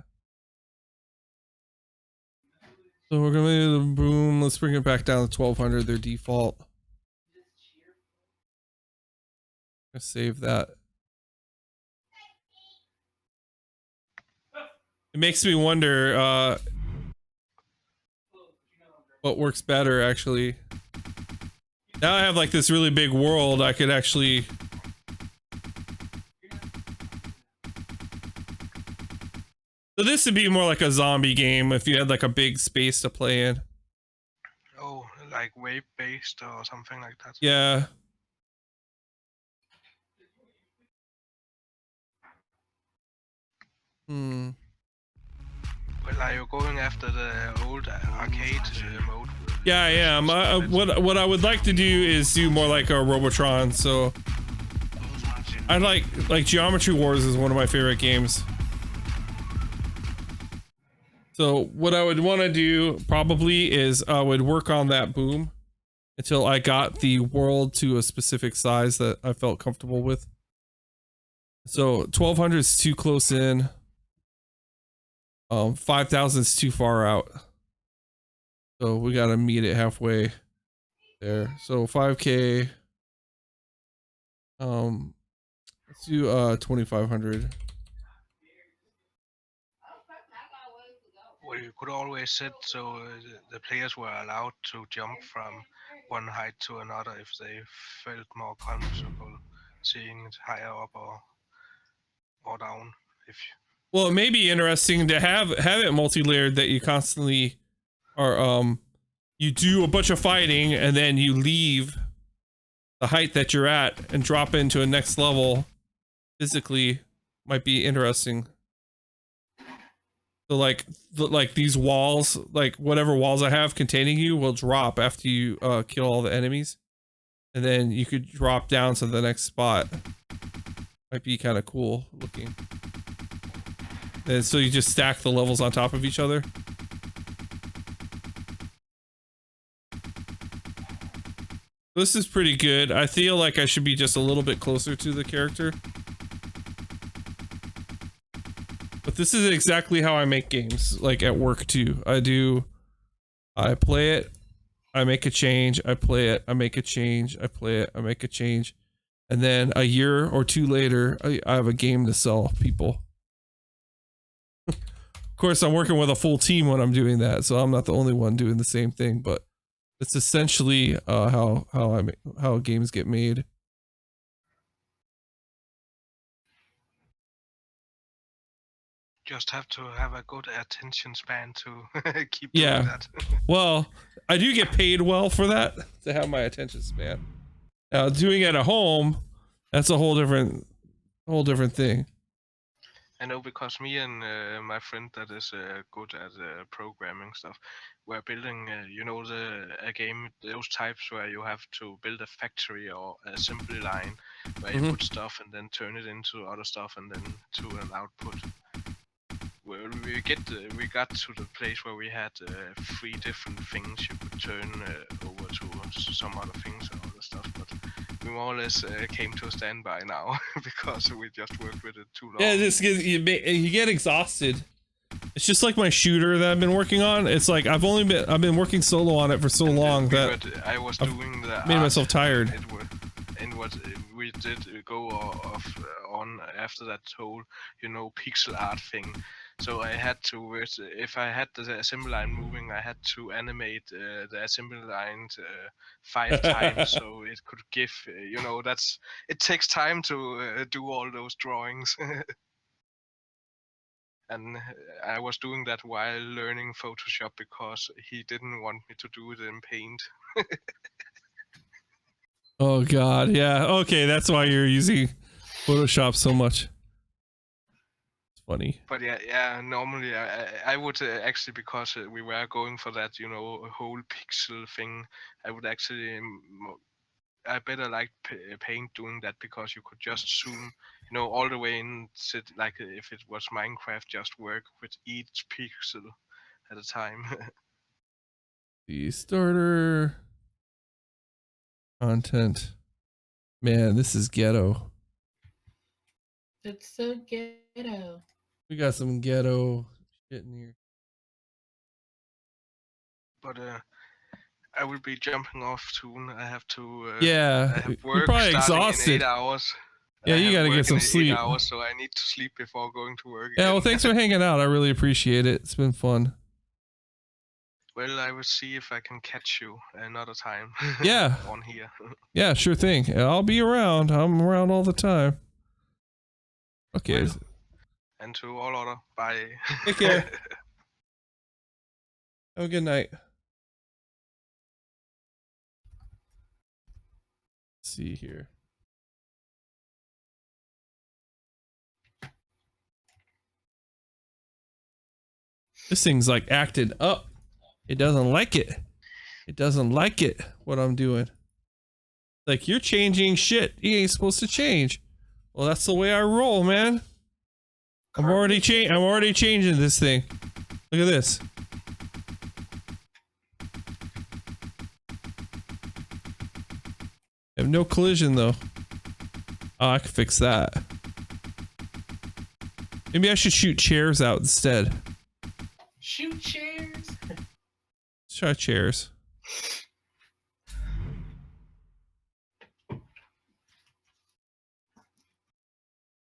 So we're gonna do the boom. Let's bring it back down to 1200, their default. Let's save that. It makes me wonder what works better actually. Now I have like this really big world. I could actually so this would be more like a zombie game if you had like a big space to play in. Oh, like wave based or something like that. Yeah. Hmm. Well, are you going after the old arcade mode? Yeah, I am. What I would like to do is do more like a Robotron. So I like Geometry Wars is one of my favorite games. So what I would want to do probably is I would work on that boom until I got the world to a specific size that I felt comfortable with. So 1200 is too close in. 5,000 is too far out. So we gotta meet it halfway there. So 5K. Let's do 2,500. Well, you could always set so the players were allowed to jump from one height to another if they felt more comfortable seeing it higher up or down. If Well, it may be interesting to have it multi-layered, that you constantly are you do a bunch of fighting and then you leave the height that you're at and drop into a next level physically. Might be interesting. So like these walls, like whatever walls I have containing you will drop after you kill all the enemies, and then you could drop down to the next spot. Might be kind of cool looking. And so you just stack the levels on top of each other. This is pretty good. I feel like I should be just a little bit closer to the character. But this is exactly how I make games, like at work too. I play it, I make a change, I play it, I make a change, I play it, I make a change. And then a year or two later, I have a game to sell people. Of course, I'm working with a full team when I'm doing that, so I'm not the only one doing the same thing, but it's essentially how games get made. just have to have a good attention span to keep Yeah. doing that. Well, I do get paid well for that, to have my attention span. Now, doing it at home, that's a whole different thing. I know, because me and my friend that is good at programming stuff, we're building, a game, those types where you have to build a factory or assembly line where you put stuff and then turn it into other stuff and then to an output. Well, we got to the place where we had 3 different things you could turn over to some other things and other stuff, but we more or less came to a standby now because we just worked with it too long. Yeah, you get exhausted. It's just like my shooter that I've been working on. It's like I've been working solo on it for so long that I was doing the made myself tired. And what we did go on after that whole, pixel art thing. So I had to, if I had the assembly line moving, I had to animate the assembly line 5 times so it could give, it takes time to do all those drawings. And I was doing that while learning Photoshop because he didn't want me to do it in Paint. Oh God, yeah. Okay, that's why you're using Photoshop so much. Funny. But yeah. Normally I would actually, because we were going for that, whole pixel thing. I would actually, I better like Paint doing that, because you could just zoom, all the way in. Sit like if it was Minecraft, just work with each pixel at a time. The starter content. Man, this is ghetto. It's so ghetto. We got some ghetto shit in here. But I will be jumping off soon. I have to. Yeah, I have you're work probably starting exhausted. in 8 hours. Yeah, you gotta get some in sleep. 8 hours, so I need to sleep before going to work. Yeah, well, again. thanks for hanging out. I really appreciate it. It's been fun. Well, I will see if I can catch you another time. Yeah. On here. Yeah, sure thing. I'll be around. I'm around all the time. Okay. Well, and to all other, bye. Take care. Have a good night. Let's see here. This thing's like acting up. It doesn't like it. It doesn't like it, what I'm doing. Like, you're changing shit. You ain't supposed to change. Well, that's the way I roll, man. I'm already changing this thing. Look at this. I have no collision though. Oh, I can fix that. Maybe I should shoot chairs out instead. Shoot chairs. Let's try chairs.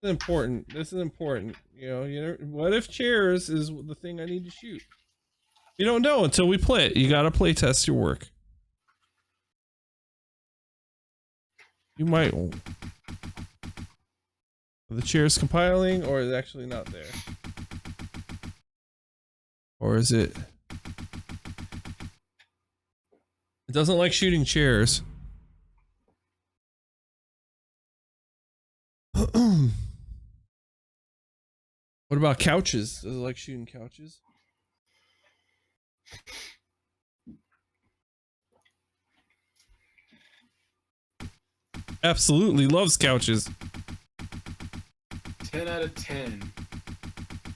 This is important. This is important. You know, what if chairs is the thing I need to shoot? You don't know until we play it. You gotta play test your work. You might. Are the chairs compiling, or is it actually not there? Or is it? It doesn't like shooting chairs. What about couches? Does it like shooting couches? Absolutely loves couches. 10 out of 10.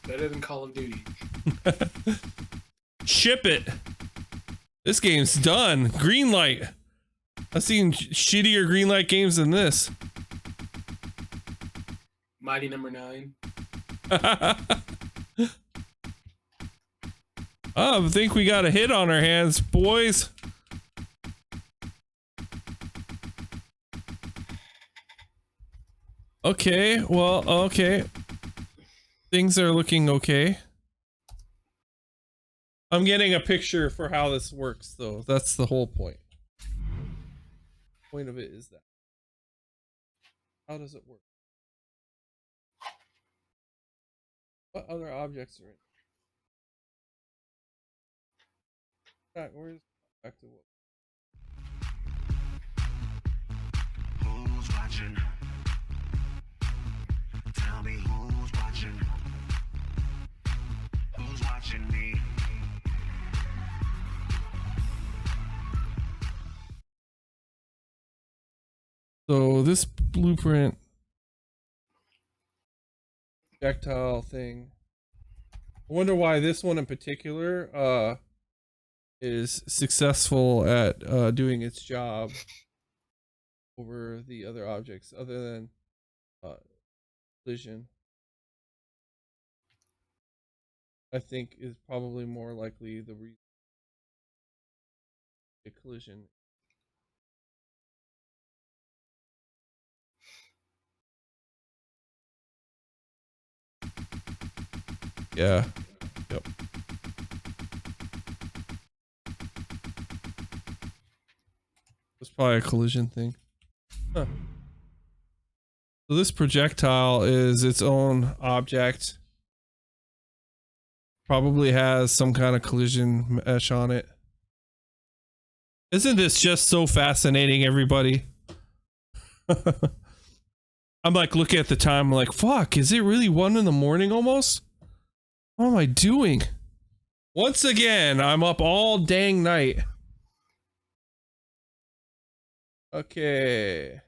Better than Call of Duty. Ship it. This game's done. Green light. I've seen shittier green light games than this. Mighty number 9. I think we got a hit on our hands, boys. Okay, well, okay. Things are looking okay. I'm getting a picture for how this works, though. That's the whole point. Point of it is that. How does it work? What other objects are in? Where's back to what? Who's watching? Tell me who's watching? Who's watching me? So this blueprint projectile thing. I wonder why this one in particular is successful at doing its job over the other objects, other than collision. I think is probably more likely the reason the collision. Yeah. Yep. It's probably a collision thing. Huh. So this projectile is its own object. Probably has some kind of collision mesh on it. Isn't this just so fascinating, everybody? I'm like looking at the time, I'm like, fuck, is it really 1 in the morning almost? What am I doing? Once again, I'm up all dang night. Okay.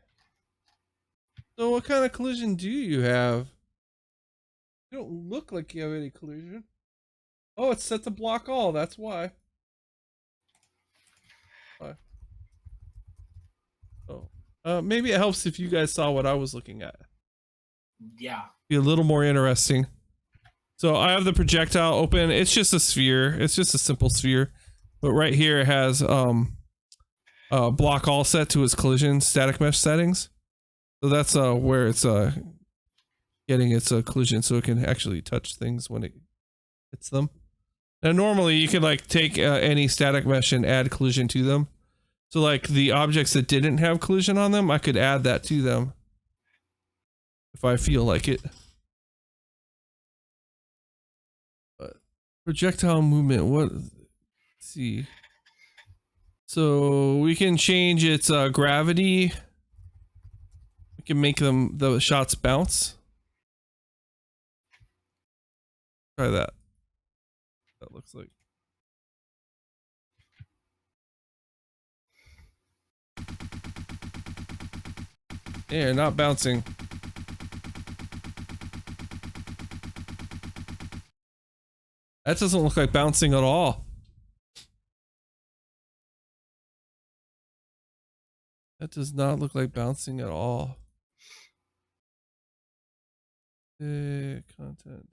So what kind of collision do you have? You don't look like you have any collision. Oh, it's set to block all, that's why. Oh. Maybe it helps if you guys saw what I was looking at. Yeah. Be a little more interesting. So I have the projectile open. It's just a sphere. It's just a simple sphere. But right here it has block all set to its collision static mesh settings. So that's where it's getting its collision, so it can actually touch things when it hits them. Now normally you could like take any static mesh and add collision to them. So like the objects that didn't have collision on them, I could add that to them if I feel like it. But projectile movement, what? Let's see. So we can change its gravity. We can make the shots bounce. Try that. That looks like. Yeah, not bouncing. That doesn't look like bouncing at all. That does not look like bouncing at all. Content.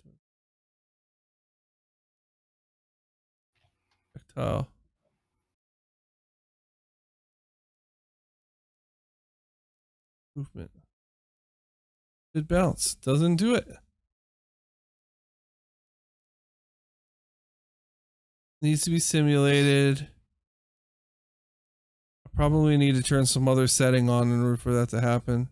Tactile. Movement. It bounce. Doesn't do it. Needs to be simulated. I probably need to turn some other setting on in order for that to happen.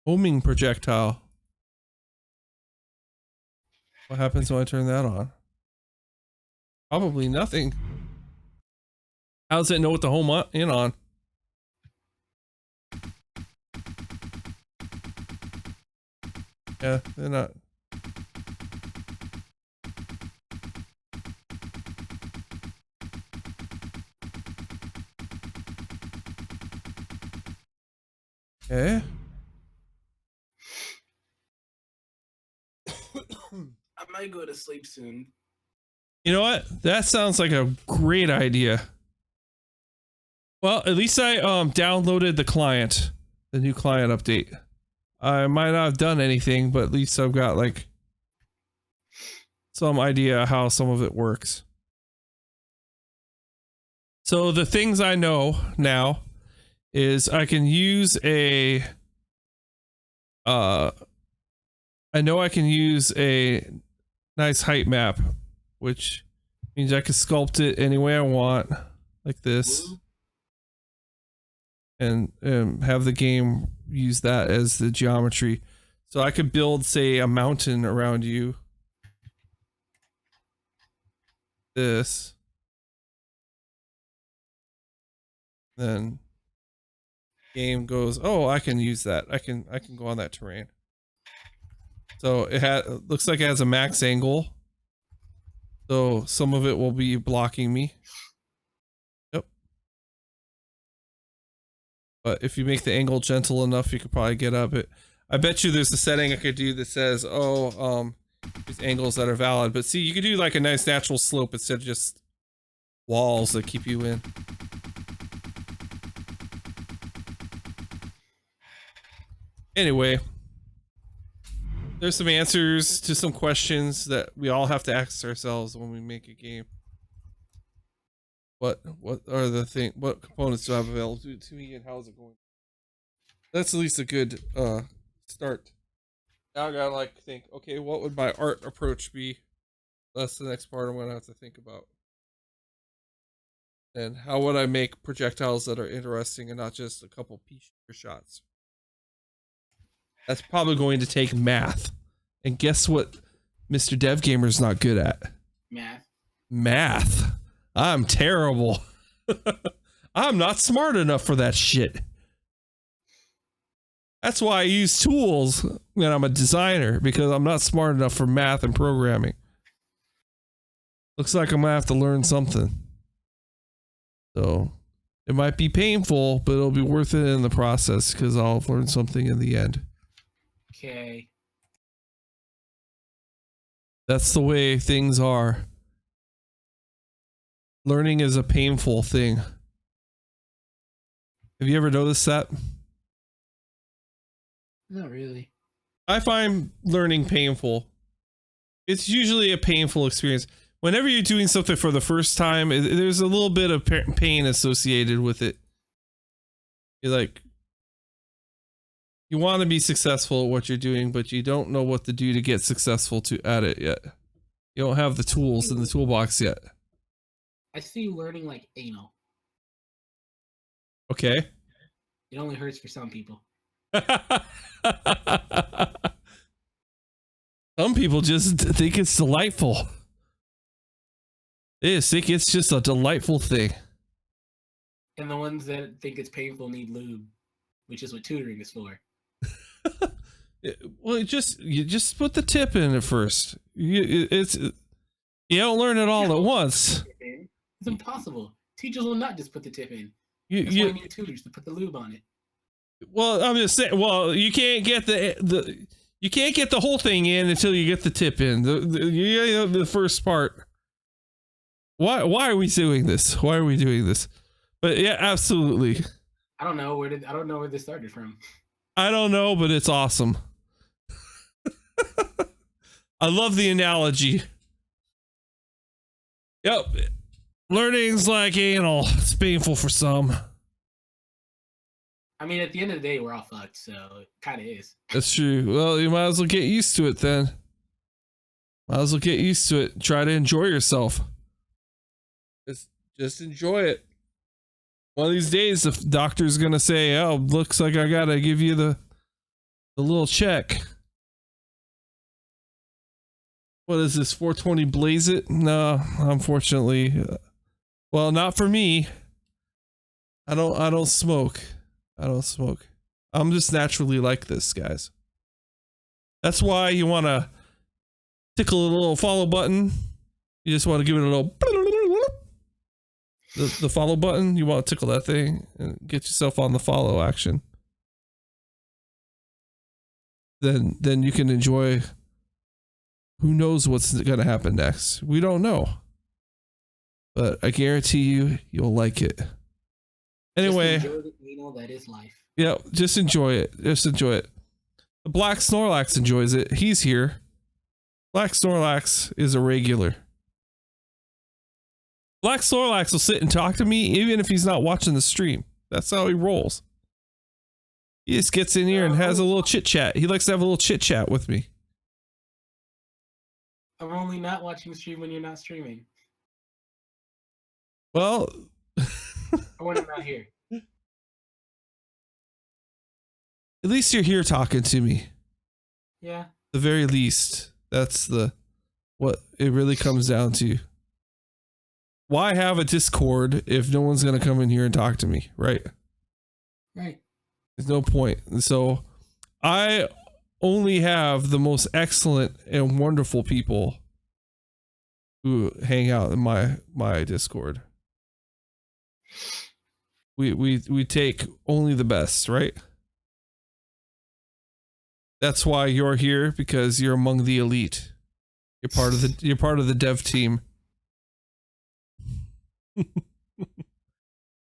Homing projectile. What happens when I turn that on? Probably nothing. How does it know what to home in on? Yeah, they're not. Okay. I might go to sleep soon. You know what? That sounds like a great idea. Well, at least I downloaded the client, the new client update. I might not have done anything, but at least I've got like some idea how some of it works. So the things I know now is I can use a I know I can use a nice height map, which means I can sculpt it any way I want, like this, and have the game use that as the geometry. So I could build, say, a mountain around you. This. Then game goes, oh, I can use that. I can go on that terrain. So it looks like it has a max angle. So some of it will be blocking me. Yep. But if you make the angle gentle enough, you could probably get up it. I bet you there's a setting I could do that says, oh, these angles that are valid. But see, you could do like a nice natural slope instead of just walls that keep you in. Anyway, there's some answers to some questions that we all have to ask ourselves when we make a game. What are the what components do I have available to me, and how is it going? That's at least a good start. Now I gotta like think, okay, what would my art approach be? That's the next part I'm gonna have to think about. And how would I make projectiles that are interesting and not just a couple pea-shooter shots? That's probably going to take math. And guess what Mr. Devgamer's not good at? Math. Math. I'm terrible. I'm not smart enough for that shit. That's why I use tools when I'm a designer, because I'm not smart enough for math and programming. Looks like I'm gonna have to learn something. So it might be painful, but it'll be worth it in the process because I'll learn something in the end. Okay. That's the way things are. Learning is a painful thing. Have you ever noticed that? Not really. I find learning painful. It's usually a painful experience. Whenever you're doing something for the first time, there's a little bit of pain associated with it. You're like, you want to be successful at what you're doing, but you don't know what to do to get successful at it yet. You don't have the tools in the toolbox yet. I see learning like anal. Okay. It only hurts for some people. Some people just think it's delightful. They think it's just a delightful thing. And the ones that think it's painful need lube, which is what tutoring is for. Well, you just put the tip in at first. You don't learn it all at once. It's impossible. Teachers will not just put the tip in. That's why you need tutors to put the lube on it. Well, I'm just saying. Well, you can't get You can't get the whole thing in until you get the tip in. The first part. Why are we doing this? Why are we doing this? But yeah, absolutely. I don't know where this started from. I don't know, but it's awesome. I love the analogy. Yep. Learning's like anal. It's painful for some. I mean, at the end of the day, we're all fucked, so it kind of is. That's true. Well, you might as well get used to it then. Might as well get used to it. Try to enjoy yourself. Just enjoy it. One of these days, the doctor's gonna say, "Oh, looks like I gotta give you the little check." What is this? 420 blaze it? No, unfortunately. Well, not for me. I don't smoke. I don't smoke. I'm just naturally like this, guys. That's why you want to tickle a little follow button. You just want to give it a little the follow button. You want to tickle that thing and get yourself on the follow action. Then you can enjoy. Who knows what's going to happen next? We don't know. But I guarantee you'll like it. Anyway. Just enjoy the anal that is life. Yeah, just enjoy it. Just enjoy it. The Black Snorlax enjoys it. He's here. Black Snorlax is a regular. Black Snorlax will sit and talk to me even if he's not watching the stream. That's how he rolls. He just gets in here and has a little chit chat. He likes to have a little chit chat with me. I'm only not watching the stream when you're not streaming. Well, Or when I'm not here. at least you're here talking to me. Yeah. At the very least, that's what it really comes down to. Why have a Discord if no one's gonna come in here and talk to me, right? Right. There's no point. So I only have the most excellent and wonderful people who hang out in my Discord. We take only the best, right? That's why you're here, because you're among the elite. You're part of the dev team.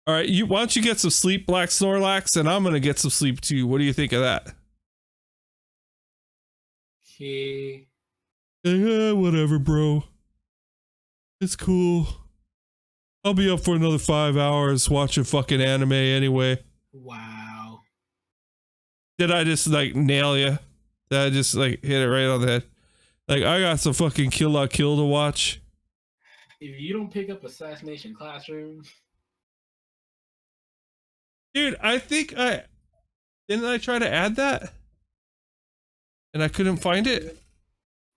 All right, why don't you get some sleep, Black Snorlax, and I'm gonna get some sleep too. What do you think of that? Okay. Whatever, bro. It's cool. I'll be up for another 5 hours watching fucking anime anyway. Wow. Did I just like nail you? Did I just like hit it right on the head? Like, I got some fucking Kill La Kill to watch. If you don't pick up Assassination Classroom. Dude, I think didn't I try to add that? And I couldn't find it?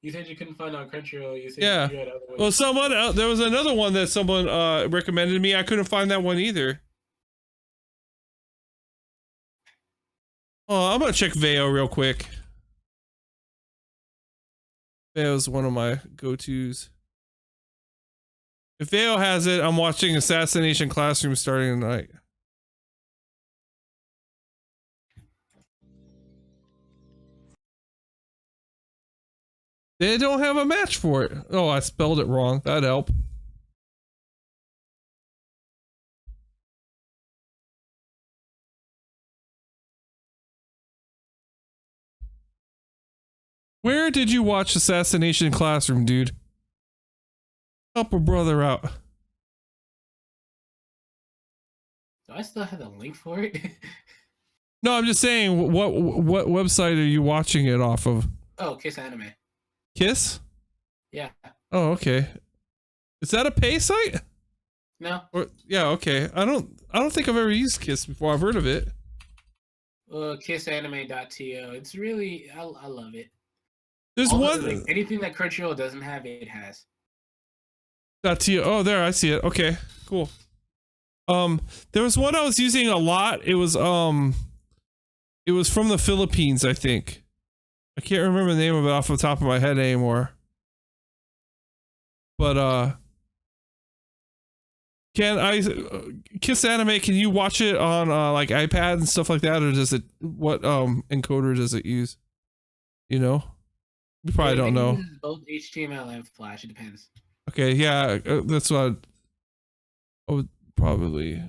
You said you couldn't find it on Crunchyroll. You said Yeah. you had other ways. Well, someone else, there was another one that someone recommended me. I couldn't find that one either. Oh, I'm gonna check Veo real quick. Veo's one of my go-tos. If Veo has it, I'm watching Assassination Classroom starting tonight. They don't have a match for it. Oh, I spelled it wrong. That'd help. Where did you watch Assassination Classroom, dude? Help a brother out. Do I still have the link for it? No, I'm just saying, what website are you watching it off of? Oh, Kiss Anime. Kiss? Yeah. Oh, okay. Is that a pay site? No. Or yeah, okay. I don't think I've ever used Kiss before. I've heard of it. Kissanime.to. It's really I love it. There's Although, one like, anything that Crunchyroll doesn't have, it has. .to. Oh, there, I see it. Okay, cool. There was one I was using a lot. It was from the Philippines, I think. I can't remember the name of it off the top of my head anymore. But Kiss Anime, can you watch it on like iPad and stuff like that, or does it, what encoder does it use? You know, you probably don't know. It uses both HTML and Flash. It depends. Okay, yeah, that's what I would probably.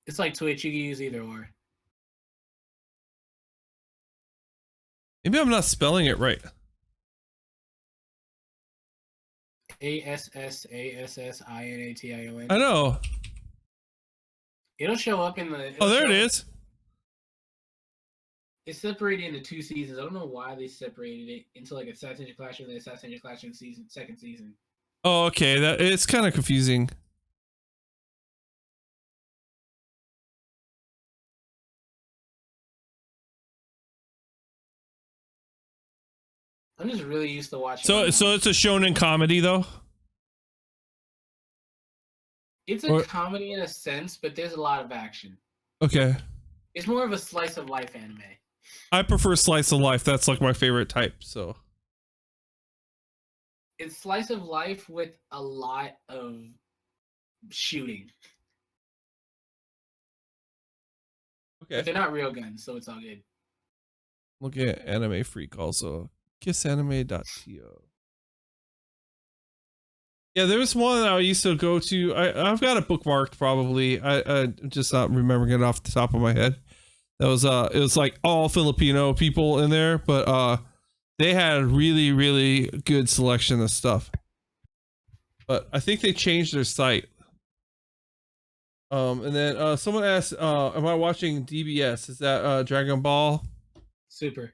It's like Twitch. You can use either or. Maybe I'm not spelling it right. ASSASSINATION. I know. It'll show up in the. Oh, there it is. It's separated into 2 seasons. I don't know why they separated it into like Assassin's Classroom and Assassin's Classroom second season. Oh, okay. That it's kind of confusing. I'm just really used to watching. So it's a shonen comedy though. It's a comedy in a sense, but there's a lot of action. Okay. It's more of a slice of life anime. I prefer slice of life. That's like my favorite type. So it's slice of life with a lot of shooting. okay. But they're not real guns, so it's all good. Look at Anime Freak also. kissanime.to. Yeah, there's one that I used to go to. I've got it bookmarked probably. I just not remembering it off the top of my head. That was it was like all Filipino people in there, but they had a really, really good selection of stuff. But I think they changed their site. And then someone asked, am I watching DBS? Is that Dragon Ball? Super.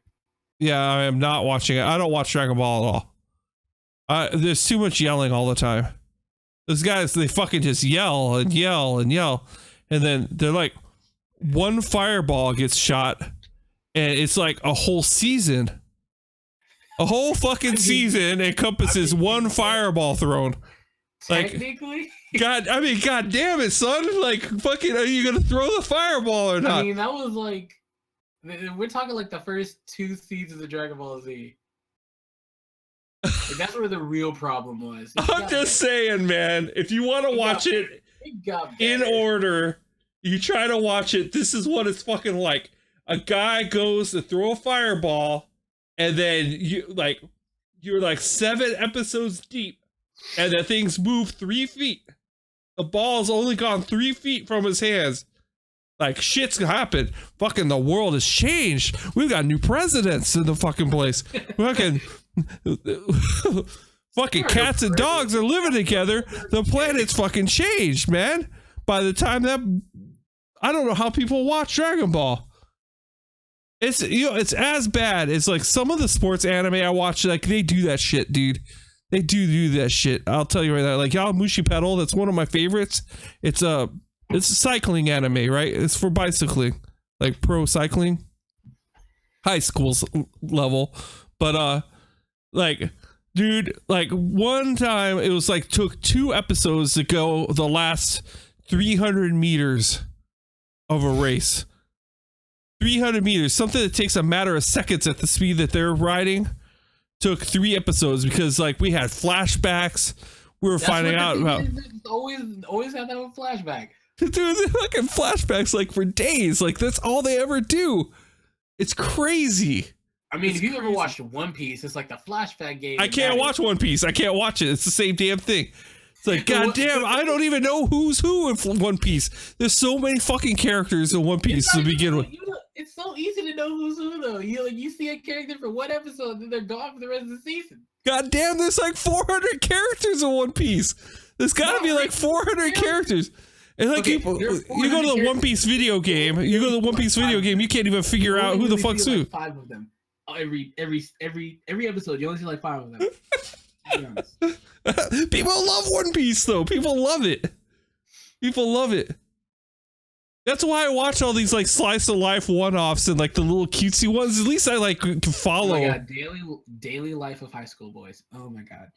Yeah, I am not watching it. I don't watch Dragon Ball at all. There's too much yelling all the time. Those guys, they fucking just yell and yell and yell. And then they're like, one fireball gets shot and it's like a whole season. A whole fucking season encompasses one fireball thrown. Like, technically? God damn it, son. Like, fucking, are you gonna throw the fireball or not? I mean, that was like, we're talking like the first 2 seasons of Dragon Ball Z. Like, that's where the real problem was. I'm just saying, man, if you want to watch it in order, you try to watch it. This is what it's fucking like. A guy goes to throw a fireball, and then you're like 7 episodes deep, and the things move 3 feet. The ball's only gone 3 feet from his hands. Like, shit's happened. Fucking the world has changed. We've got new presidents in the fucking place. Fucking cats and dogs are living together. The planet's fucking changed, man. By the time that, I don't know how people watch Dragon Ball. It's, you know, it's as bad as like some of the sports anime I watch. Like, they do that shit, dude. They do that shit. I'll tell you right now. Like, Mushi Pedal, that's one of my favorites. It's a cycling anime, right? It's for bicycling, like pro cycling, high school level. But like, dude, like one time it was like took 2 episodes to go the last 300 meters of a race. 300 meters, something that takes a matter of seconds at the speed that they're riding, took 3 episodes because like we had flashbacks. We were finding out about always have that one flashback. Dude, they're fucking flashbacks like for days. Like that's all they ever do. It's crazy. I mean, if you've ever watched One Piece, it's like the flashback game. I can't watch One Piece. I can't watch it. It's the same damn thing. It's like, goddamn, I don't even know who's who in One Piece. There's so many fucking characters in One Piece to begin with. It's so easy to know who's who, though. You see a character for one episode, then they're gone for the rest of the season. Goddamn, there's like 400 characters in One Piece. There's gotta be like 400 characters. And like, you go to the One Piece video game. You go to the One Piece video game. You can't even figure out who the fuck's who. Like 5 of them. Every episode, you only see like 5 of them. To be honest. People love One Piece though. People love it. People love it. That's why I watch all these like slice of life one-offs and like the little cutesy ones. At least I like can follow. Oh my god, daily life of high school boys. Oh my god.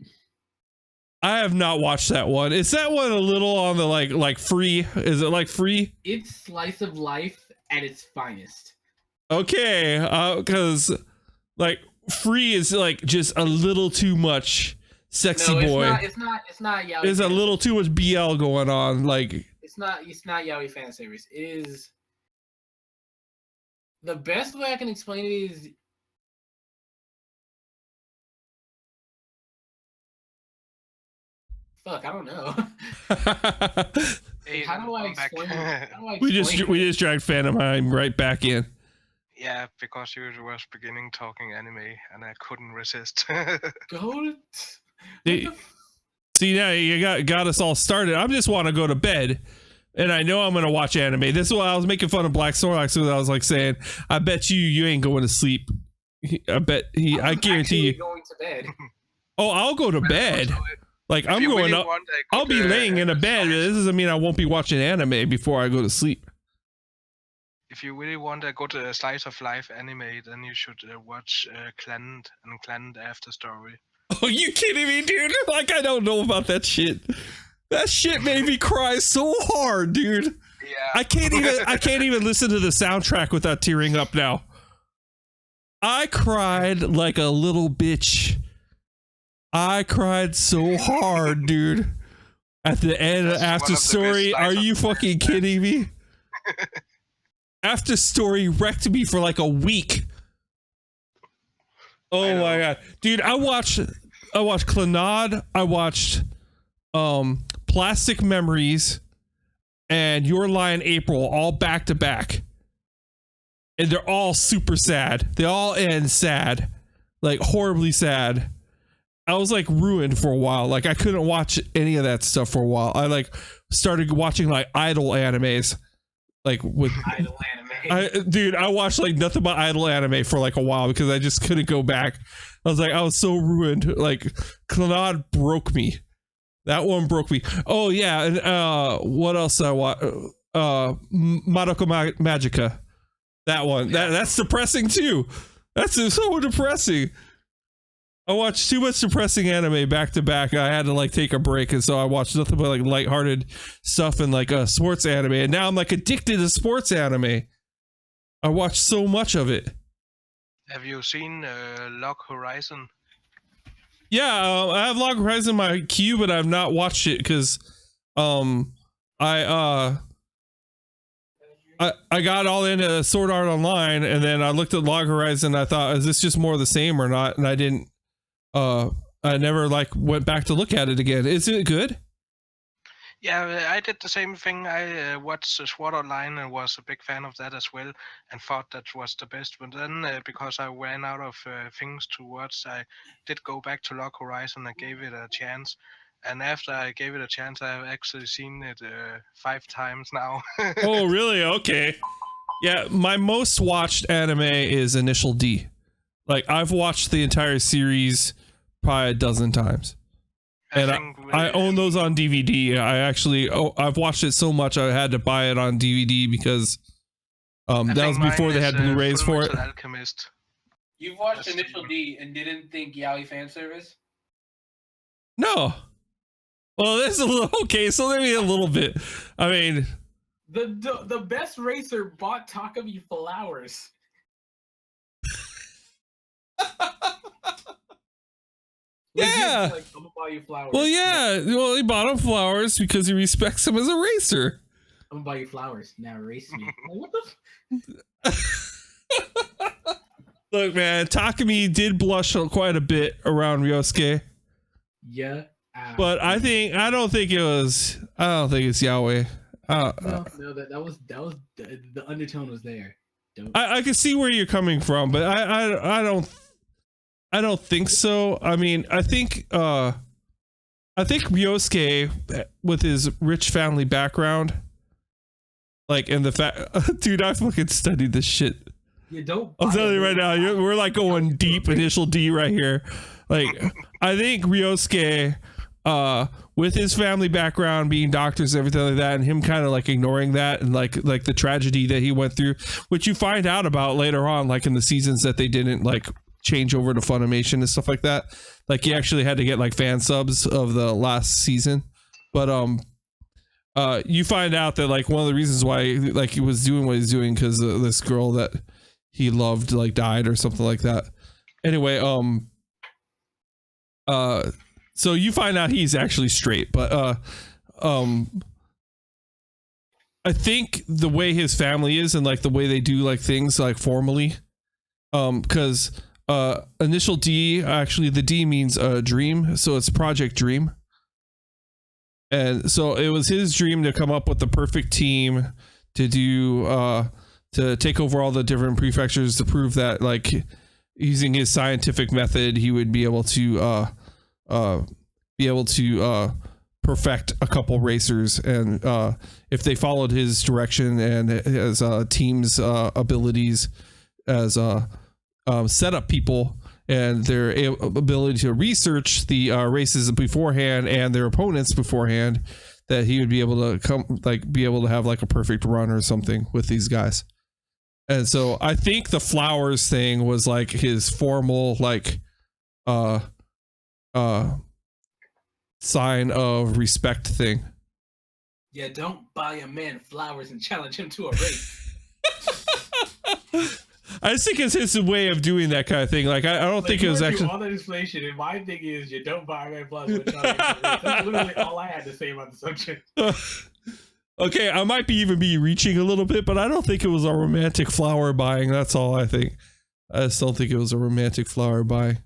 I have not watched that one. Is that one a little on the like free? Is it like free? It's slice of life at its finest. Okay, because like free is like just a little too much sexy boy. It's not yaoi. There's a little too much BL going on. Like it's not yaoi fan service. It is The best way I can explain it is fuck, I don't know. Hey, How then do I I'm back. explain it? How do I we explain it? just dragged Phantom right back in. Yeah, because you was beginning talking anime and I couldn't resist. Go. They- See, now you got us all started. I just want to go to bed, and I know I'm gonna watch anime. This is why I was making fun of Black Snorlax. I was like saying, I bet you ain't going to sleep. I bet I guarantee you. Going to bed. Oh, I'll go to bed. Also, like if I'm you going really up. want a I'll good, be laying in a bed. But this doesn't mean I won't be watching anime before I go to sleep. If you really want a good slice of life anime, then you should watch Clanned and Clanned After Story. Oh, you kidding me, dude? Like I don't know about that shit. That shit made me cry so hard, dude. Yeah. I can't even listen to the soundtrack without tearing up now. I cried like a little bitch. I cried so hard, dude. At the end of After Story, are you fucking kidding me? After Story wrecked me for like a week. Oh my god. Dude, I watched Clannad, I watched Plastic Memories and Your Lie in April all back to back. And they're all super sad. They all end sad. Like horribly sad. I was like ruined for a while. Like I couldn't watch any of that stuff for a while. I like started watching like idol animes. Like with idol anime. Dude, I watched like nothing but idol anime for like a while because I just couldn't go back. I was so ruined. Like Clannad broke me. That one broke me. Oh yeah, and what else I watched? Madoka Magica. That one. That's depressing too. That's so depressing. I watched too much depressing anime back to back. I had to like take a break, and so I watched nothing but like lighthearted stuff and like sports anime. And now I'm like addicted to sports anime. I watch so much of it. Have you seen Log Horizon? Yeah, I have Log Horizon in my queue, but I've not watched it because I got all into Sword Art Online, and then I looked at Log Horizon. I thought, is this just more of the same or not? And I didn't. I never like went back to look at it again. Is it good? Yeah, I did the same thing. I watched Sword Online and was a big fan of that as well, and thought that was the best. But then, because I ran out of things to watch, I did go back to Log Horizon and gave it a chance. And after I gave it a chance, I have actually seen it 5 times now. Oh, really? Okay. Yeah, my most watched anime is Initial D. Like I've watched the entire series probably a dozen times. And I own those on DVD. I've watched it so much I had to buy it on DVD because that was before they had Blu-rays for it. Alchemist. You've watched Initial D and didn't think Yaoi fan service? No. Well, this is a little okay, so maybe a little bit. I mean, the best racer bought Takumi flowers. Yeah. Like, I'm gonna buy you flowers. Well, yeah. Well, he bought him flowers because he respects him as a racer. I'm gonna buy you flowers. Now race me. Like, what the? Look, man, Takumi did blush quite a bit around Ryosuke. Yeah. But I don't think it's Yahweh. No, that was the undertone was there. I can see where you're coming from, but I don't think so. I mean, I think Ryosuke, with his rich family background, like, and the fact, dude, I fucking studied this shit. You don't. I'm telling you right now, we're like going deep. Initial D right here. Like, I think Ryosuke, with his family background, being doctors and everything like that, and him kind of like ignoring that, and like the tragedy that he went through, which you find out about later on, like in the seasons that they didn't like change over to Funimation and stuff like that. Like he actually had to get like fan subs of the last season, but you find out that like one of the reasons why like he was doing what he's doing because this girl that he loved like died or something like that. Anyway, so you find out he's actually straight, but I think the way his family is and like the way they do like things like formally, because initial D, actually the D means dream, so it's Project Dream. And so it was his dream to come up with the perfect team to do to take over all the different prefectures to prove that like using his scientific method he would be able to perfect a couple racers, and if they followed his direction and his team's abilities as setup people and their ability to research the races beforehand and their opponents beforehand, that he would be able to have like a perfect run or something with these guys. And so I think the flowers thing was like his formal like sign of respect thing. Yeah, don't buy a man flowers and challenge him to a race. I just think it's his way of doing that kind of thing. Like I don't think it was actually all that inflation. And my thing is, you don't buy a man flowers and challenge him to a race. That's literally all I had to say about the subject. Okay, I might be reaching a little bit, but I don't think it was a romantic flower buying. That's all I think. I just don't think it was a romantic flower buying.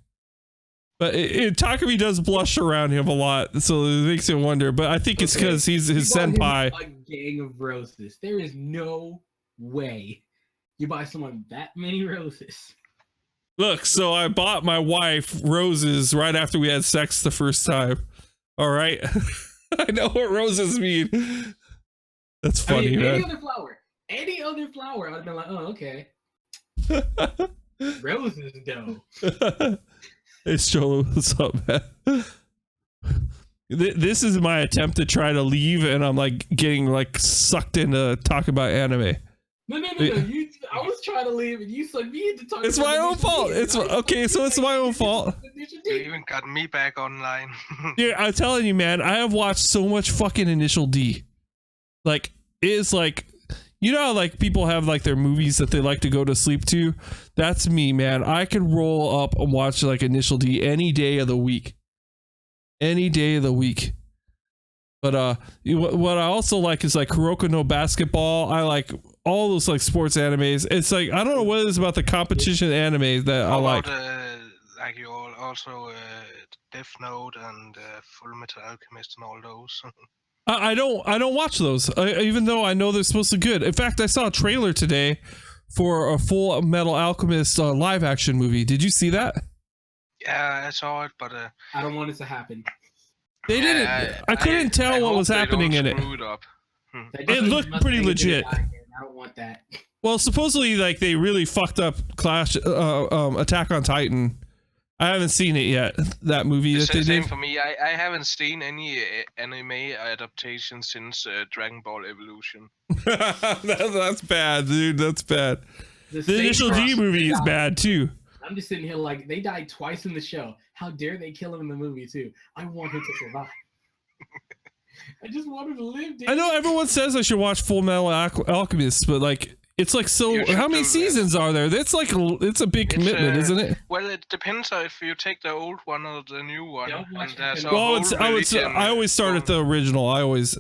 But Takumi does blush around him a lot, so it makes you wonder. But I think it's because he's his senpai. A gang of roses. There is no way you buy someone that many roses. Look, so I bought my wife roses right after we had sex the first time. All right, I know what roses mean. That's funny, I mean, man. Any other flower, I'd have been like, oh, okay. Roses, though. Hey, Cholo, what's up, man? This is my attempt to try to leave, and I'm like getting like sucked into talking about anime. No. I was trying to leave, and you sucked me into talking. It's my own fault. It's okay, so it's my own fault. You even got me back online. Dude, I'm telling you, man, I have watched so much fucking Initial D. Like, it's like, you know how like people have like their movies that they like to go to sleep to? That's me, man. I can roll up and watch like Initial D any day of the week. Any day of the week. But what I also like is like Kuroko no Basketball. I like all those like sports animes. It's like, I don't know what it is about the competition anime that I like. Like you all also Death Note and Full Metal Alchemist and all those. I don't watch those, even though I know they're supposed to be good. In fact, I saw a trailer today for a Full Metal Alchemist live action movie. Did you see that? Yeah, I saw it, but I don't want it to happen. They didn't. I couldn't tell what was happening in it. It looked pretty legit. I don't want that. Well, supposedly, like they really fucked up Attack on Titan. I haven't seen it yet. That movie It's that they the same did. for me. I haven't seen any anime adaptation since Dragon Ball Evolution. That's bad, dude. That's bad. The Initial D movie is bad too. I'm just sitting here like, they died twice in the show. How dare they kill him in the movie too? I want him to survive. I just want him to live, dude. I know everyone says I should watch Full Metal Alchemist, but like, it's like so. How many seasons are there? That's like it's a big commitment, isn't it? Well, it depends if you take the old one or the new one. I always start at the original. I always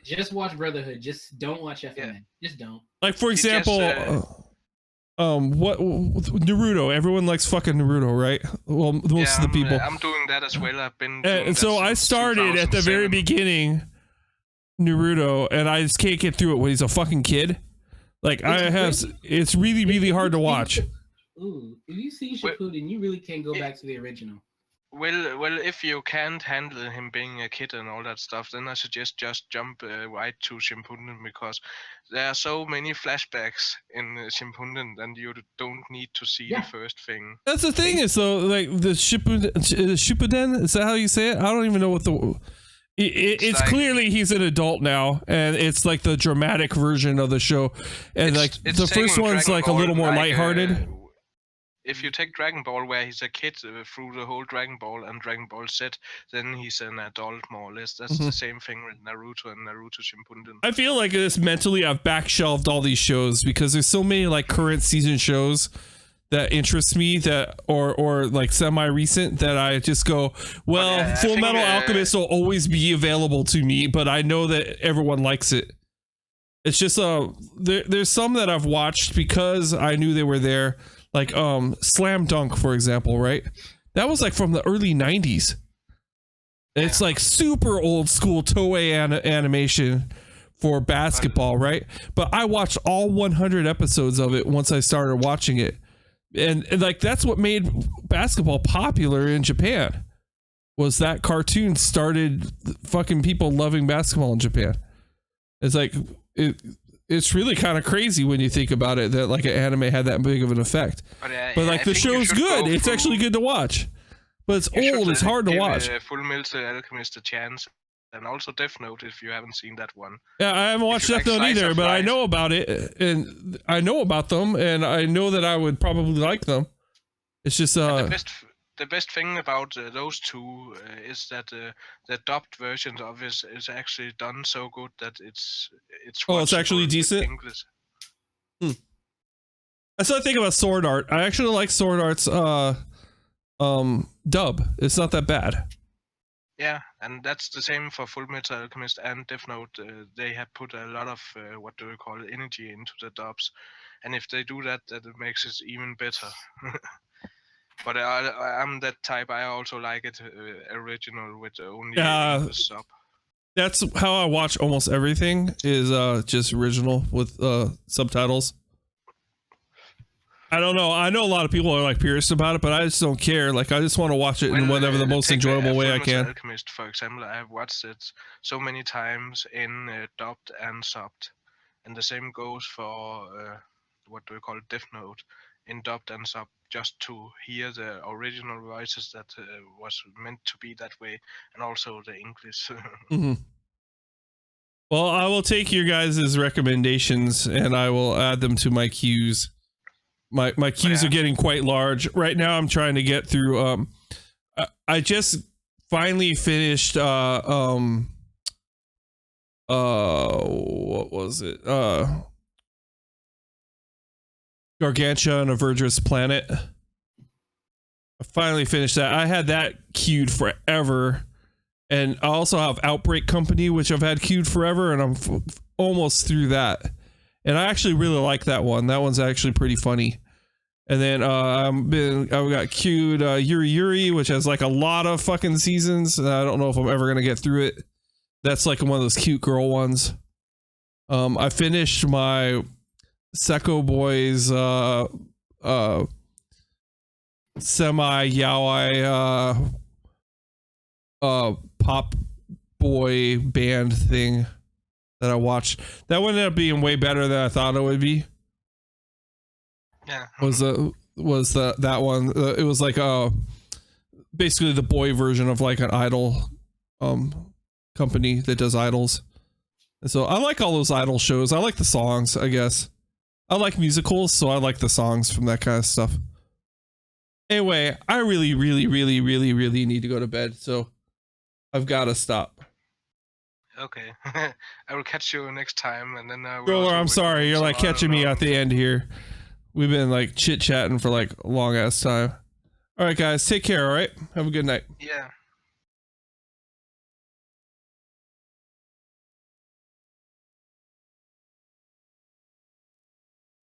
just watch Brotherhood. Just don't watch FMN. Yeah. Just don't. Like for example, what Naruto? Everyone likes fucking Naruto, right? Well, most of the people. I'm doing that as well. I've been. And so I started at the very beginning, Naruto, and I just can't get through it when he's a fucking kid. Like it's really hard to watch. Ooh, if you see Shippuden, you really can't go back to the original. Well, if you can't handle him being a kid and all that stuff, then I suggest just jump right to Shippuden, because there are so many flashbacks in Shippuden, and you don't need to see the first thing. That's the thing is though, like the Shippuden, is that how you say it? I don't even know what the. It's like, clearly he's an adult now, and it's like the dramatic version of the show, and like the first one's like a little more lighthearted. If you take Dragon Ball, where he's a kid through the whole Dragon Ball and Dragon Ball Z, then he's an adult more or less. That's the same thing with Naruto and Naruto Shippuden. I feel like this mentally I've backshelved all these shows because there's so many like current season shows that interest me that or like semi-recent that I just go, well, Full Metal Alchemist will always be available to me, but I know that everyone likes it. It's just there's some that I've watched because I knew they were there, like Slam Dunk, for example, right? That was like from the early 90s. It's like super old school Toei animation for basketball, right? But I watched all 100 episodes of it once I started watching it. And like that's what made basketball popular in Japan. Was that cartoon started fucking people loving basketball in Japan. It's like it's really kind of crazy when you think about it that like an anime had that big of an effect. But like the show's good. It's actually good to watch. But it's old. It's hard to watch. Full Metal Alchemist a chance, and also Death Note if you haven't seen that one. Yeah, I haven't watched Death Note either, but I know about it, and I know about them, and I know that I would probably like them. It's just the best thing about those two is that the dubbed version of it is actually done so good that it's it's actually decent. English. That's what I think about Sword Art. I actually like Sword Art's dub. It's not that bad. Yeah, and that's the same for Full Metal Alchemist and Death Note. They have put a lot of what do we call it, energy into the dubs, and if they do that, it makes it even better. But I'm that type. I also like it original with only the sub. That's how I watch almost everything. Is just original with subtitles. I don't know. I know a lot of people are like pierced about it, but I just don't care. Like I just want to watch it in whatever the most enjoyable way I can. Alchemist, for example, I have watched it so many times in dubbed and subbed, and the same goes for what do we call it, Death Note, in dubbed and subbed, just to hear the original voices that was meant to be that way, and also the English. Mm-hmm. Well, I will take your guys' recommendations and I will add them to my queues. My queues are getting quite large right now. I'm trying to get through. I just finally finished. What was it? Gargantua and a Verdurous Planet. I finally finished that. I had that queued forever, and I also have Outbreak Company, which I've had queued forever, and I'm almost through that. And I actually really like that one. That one's actually pretty funny. And then I've got queued Yuri Yuri, which has like a lot of fucking seasons. I don't know if I'm ever gonna get through it. That's like one of those cute girl ones. I finished my Seko Boys semi yaoi pop boy band thing that I watched. That one ended up being way better than I thought it would be. Yeah. Was that one? It was like basically the boy version of like an idol company that does idols. And so I like all those idol shows. I like the songs, I guess. I like musicals, so I like the songs from that kind of stuff. Anyway, I really need to go to bed, so I've got to stop. Okay. I will catch you next time, and then I will. Roller, I'm sorry, you're like catching me at the end here. We've been like chit-chatting for like a long ass time. All right, guys, take care, all right? Have a good night. Yeah.